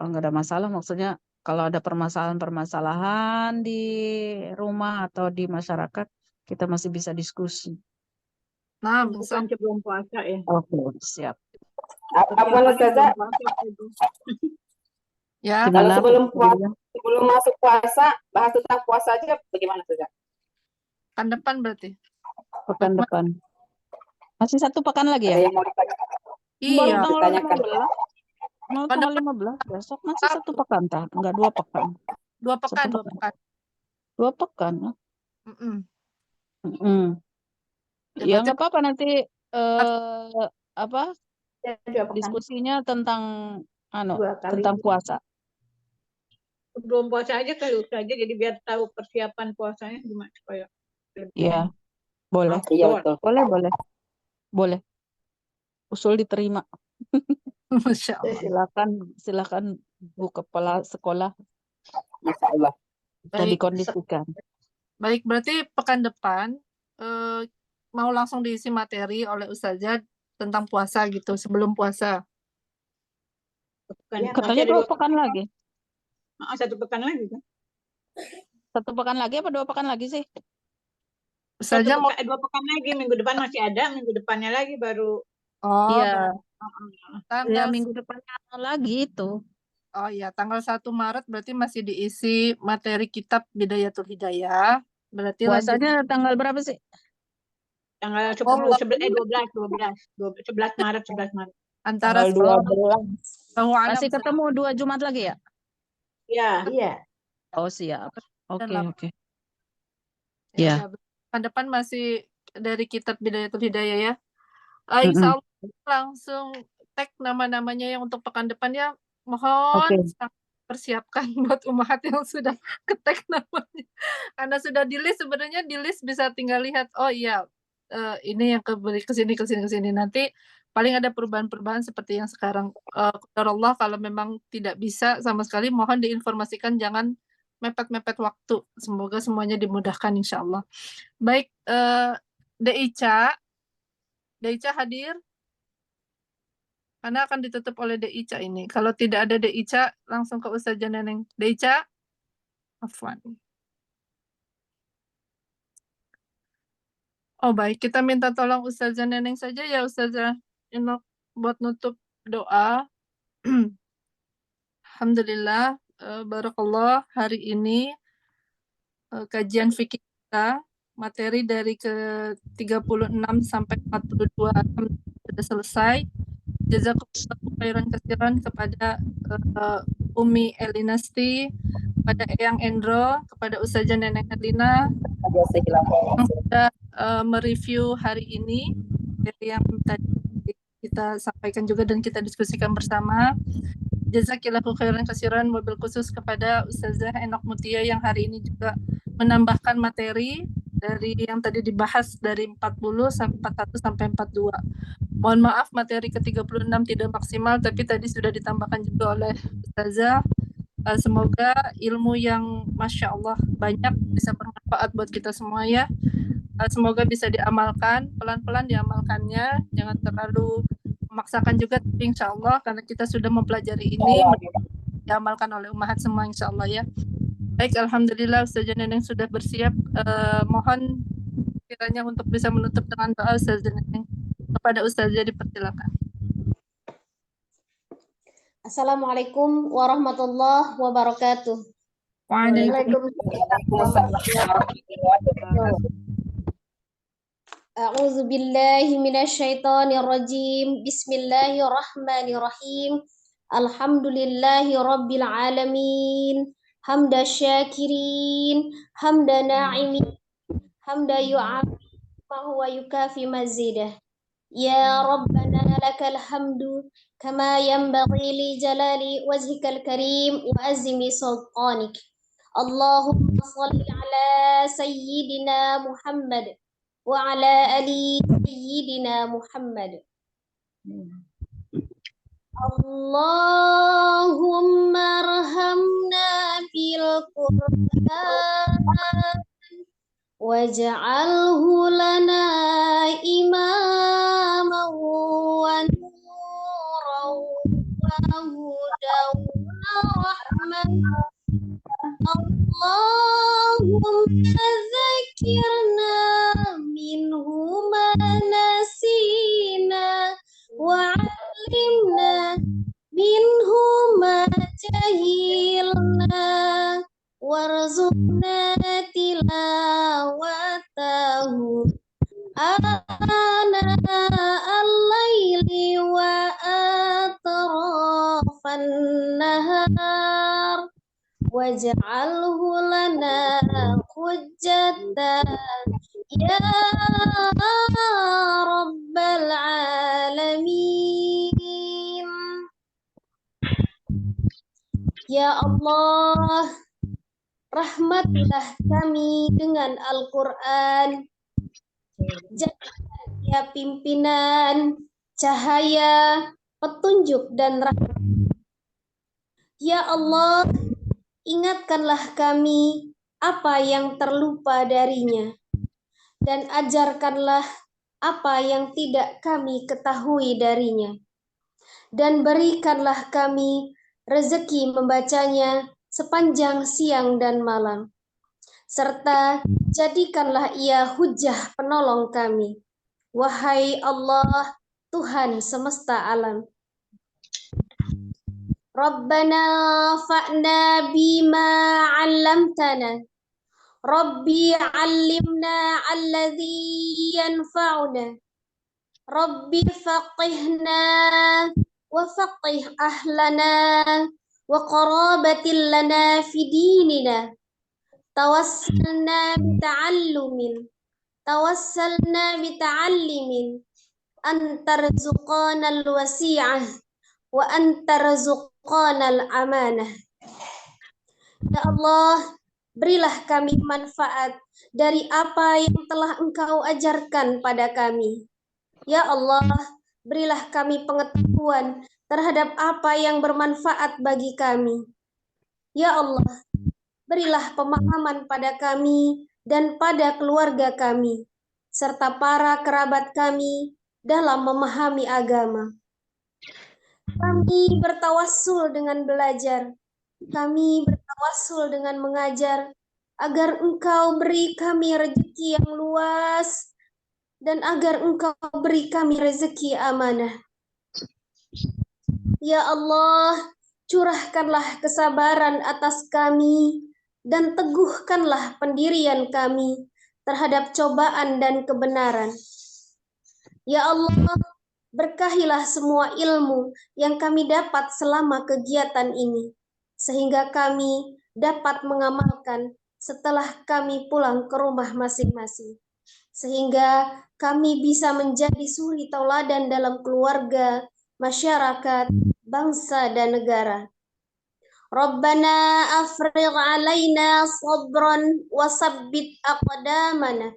nggak ada masalah. Maksudnya kalau ada permasalahan-permasalahan di rumah atau di masyarakat kita masih bisa diskusi. Nah, Bukan sebelum puasa ya. Oke, siap. Afwan Ustazah, ya. kalau Gimana, sebelum masuk puasa, bahas tentang puasa aja bagaimana Ustazah? Pekan depan berarti. pekan depan? Masih 1 pekan lagi ya? Ada yang mau ditanyakan? Iya. Baru tanggal Ditanyakan. 15. Mau Pekan tanggal depan 15 besok masih 1 pekan tah? Enggak 2 pekan. 2 pekan, 1 2 pekan. pekan. 2 pekan. Mm-mm. Ya, Ya berarti nggak apa-apa nanti apa Ya, 2 pekan. diskusinya tentang 2 kali. tentang puasa. Sebelum puasa aja kali Ustazah, jadi biar tahu persiapan puasanya gimana supaya lebih Ya, boleh. Iya betul. Boleh. Usul diterima. Masya Allah. Silakan Bu Kepala Sekolah Masya Allah. kita Baik. dikondisikan. Baik, berarti pekan depan mau langsung diisi materi oleh Ustazah tentang puasa gitu, sebelum puasa. Bukan, Katanya masih ada 2 pekan lagi. 1 pekan lagi kan? 1 pekan lagi apa 2 pekan lagi sih? Ustazah mau 2 pekan lagi, minggu depan masih ada, minggu depannya lagi baru. Iya, tanggal minggu depannya lagi itu. Oh iya, tanggal 1 Maret berarti masih diisi materi kitab Bidayatul Hidayah. Berarti lanjut Puasanya tanggal berapa sih? Tanggal 10, Oh, 11 Maret. antara Tanggal 12. Allahu alam, Masih ketemu 2 Jumat lagi ya? Iya. Oh, siap. Dan Oke. ya, Ya. pekan depan masih dari kitab Bidayatul Hidayah ya. Insya Allah langsung tag nama-namanya yang untuk pekan depan ya. Mohon persiapkan buat umat yang sudah ketek namanya. Karena sudah di list, sebenarnya di list bisa tinggal lihat, oh iya ini yang kesini. Nanti paling ada perubahan-perubahan seperti yang sekarang. Qadarullah kalau memang tidak bisa sama sekali, mohon diinformasikan, jangan mepet-mepet waktu. Semoga semuanya dimudahkan insya Allah. Baik, Deica hadir? Karena akan ditutup oleh Deica ini. Kalau tidak ada Deica, langsung ke Ustazah Neneng. Deica? Afwan. Oh baik, kita minta tolong Ustazah Neneng saja ya Ustazah Inok buat nutup doa. Alhamdulillah, barakallah, hari ini kajian fikih kita, materi dari ke-36 sampai 42 sudah selesai. Jazakumullahu khairan katsiran kepada Umi Elinasti, kepada Eyang Endro, kepada Ustazah Neneng Erlina yang sudah mereview hari ini dari yang tadi kita sampaikan juga dan kita diskusikan bersama. Jazakillahu khairan katsiran, wabil khusus kepada Ustazah Enok Mutia yang hari ini juga menambahkan materi dari yang tadi dibahas dari 40 sampai 41 sampai 42. Mohon maaf materi ke-36 tidak maksimal, tapi tadi sudah ditambahkan juga oleh Ustazah. Semoga ilmu yang Masya Allah banyak bisa bermanfaat buat kita semua ya. Semoga bisa diamalkan, pelan-pelan diamalkannya, jangan terlalu memaksakan juga, tapi insya Allah karena kita sudah mempelajari ini, diamalkan oleh ummahat semua insya Allah ya. Baik, Alhamdulillah Ustazah Neneng sudah bersiap. Mohon kiranya untuk bisa menutup dengan doa Ustazah Neneng. Kepada Ustazah dipersilakan. Assalamualaikum warahmatullahi wabarakatuh. A'udzu billahi minasyaitonir rajim. Bismillahirrahmanirrahim. Alhamdulillahi rabbil alamin. Hamda syakirin, hamda na'imin, hamda yu'afi ma huwa yukafi mazidah. Ya Rabbana lakal hamdu kama yanbaghi li jalali wajhikal karim wa azimi sultanik. Allahumma salli ala sayyidina Muhammad wa ala ali sayyidina Muhammad. Allahumma arhamna bil Qur'an waj'alhu lana imaman wa nuran wa hudan wa rahmatan Allahumma zakirna minhu ma nasina wa 'allimna minhu ma jahilna warzuqna tilawatahu ana al-laili wa atrafan nahar waj'alhu lana hujjatan ya rabbal alamin. Ya Allah, rahmatilah kami dengan Al-Quran, jadikan dia pimpinan, cahaya, petunjuk dan rahmat. Ya Allah, ingatkanlah kami apa yang terlupa darinya, dan ajarkanlah apa yang tidak kami ketahui darinya, dan berikanlah kami rezeki membacanya sepanjang siang dan malam, serta jadikanlah ia hujah penolong kami. Wahai Allah, Tuhan semesta alam. Rabbana fa'na bima 'allamtana. Rabbi 'allimna alladhi yanfa'una. Rabbi faqihna wa faqih ahlana wa qarabatil lana fi dinina. Tawassalna bita'allimin antarzuqanal wasi'ah wa antarzuqanal amanah. Ya Allah, berilah kami manfaat dari apa yang telah Engkau ajarkan pada kami. Ya Allah, berilah kami pengetahuan terhadap apa yang bermanfaat bagi kami. Ya Allah, berilah pemahaman pada kami dan pada keluarga kami, serta para kerabat kami dalam memahami agama. Kami bertawassul dengan belajar, kami bertawassul dengan mengajar, agar Engkau beri kami rezeki yang luas, dan agar Engkau beri kami rezeki amanah. Ya Allah, curahkanlah kesabaran atas kami, dan teguhkanlah pendirian kami terhadap cobaan dan kebenaran. Ya Allah, berkahilah semua ilmu yang kami dapat selama kegiatan ini, sehingga kami dapat mengamalkan setelah kami pulang ke rumah masing-masing, sehingga kami bisa menjadi suri tauladan dalam keluarga, masyarakat, bangsa, dan negara. Rabbana afrigh alaina sabran wa sabbit aqdamana.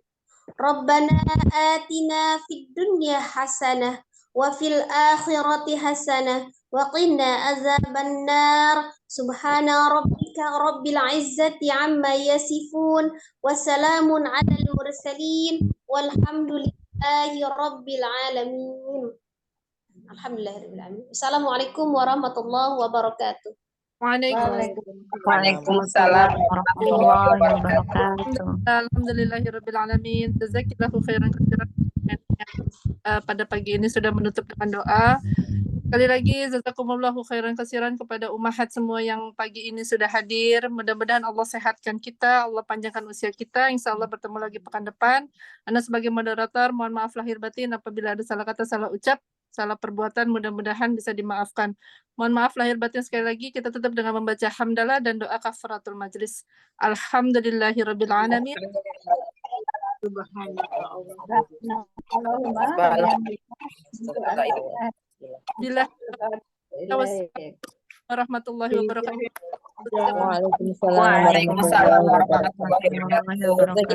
Rabbana atina fid dunya hasanah wa fil akhirati hasanah wa qina azaban nar. Subhana rabbika rabbil izzati amma yasifun wa salamun alal mursalin walhamdulillahi rabbil alamin. Alhamdulillahirabbil alamin. Assalamualaikum warahmatullahi wabarakatuh. Waalaikumsalam warahmatullahi wabarakatuh. Alhamdulillahirabbil alamin. Jazakillahu khairan katsiran. Pada pagi ini sudah menutup dengan doa. Sekali lagi jazakumullahu khairan katsiran kepada ummahat semua yang pagi ini sudah hadir. Mudah-mudahan Allah sehatkan kita, Allah panjangkan usia kita. Insya Allah bertemu lagi pekan depan. Anda sebagai moderator mohon maaf lahir batin apabila ada salah kata, salah ucap, salah perbuatan, mudah-mudahan bisa dimaafkan. Mohon maaf lahir batin sekali lagi. Kita tutup dengan membaca hamdalah dan doa kafaratul majlis. Alhamdulillahirabbil alamin. Bila warahmatullahi wabarakatuh. Waalaikumsalam warahmatullahi wabarakatuh.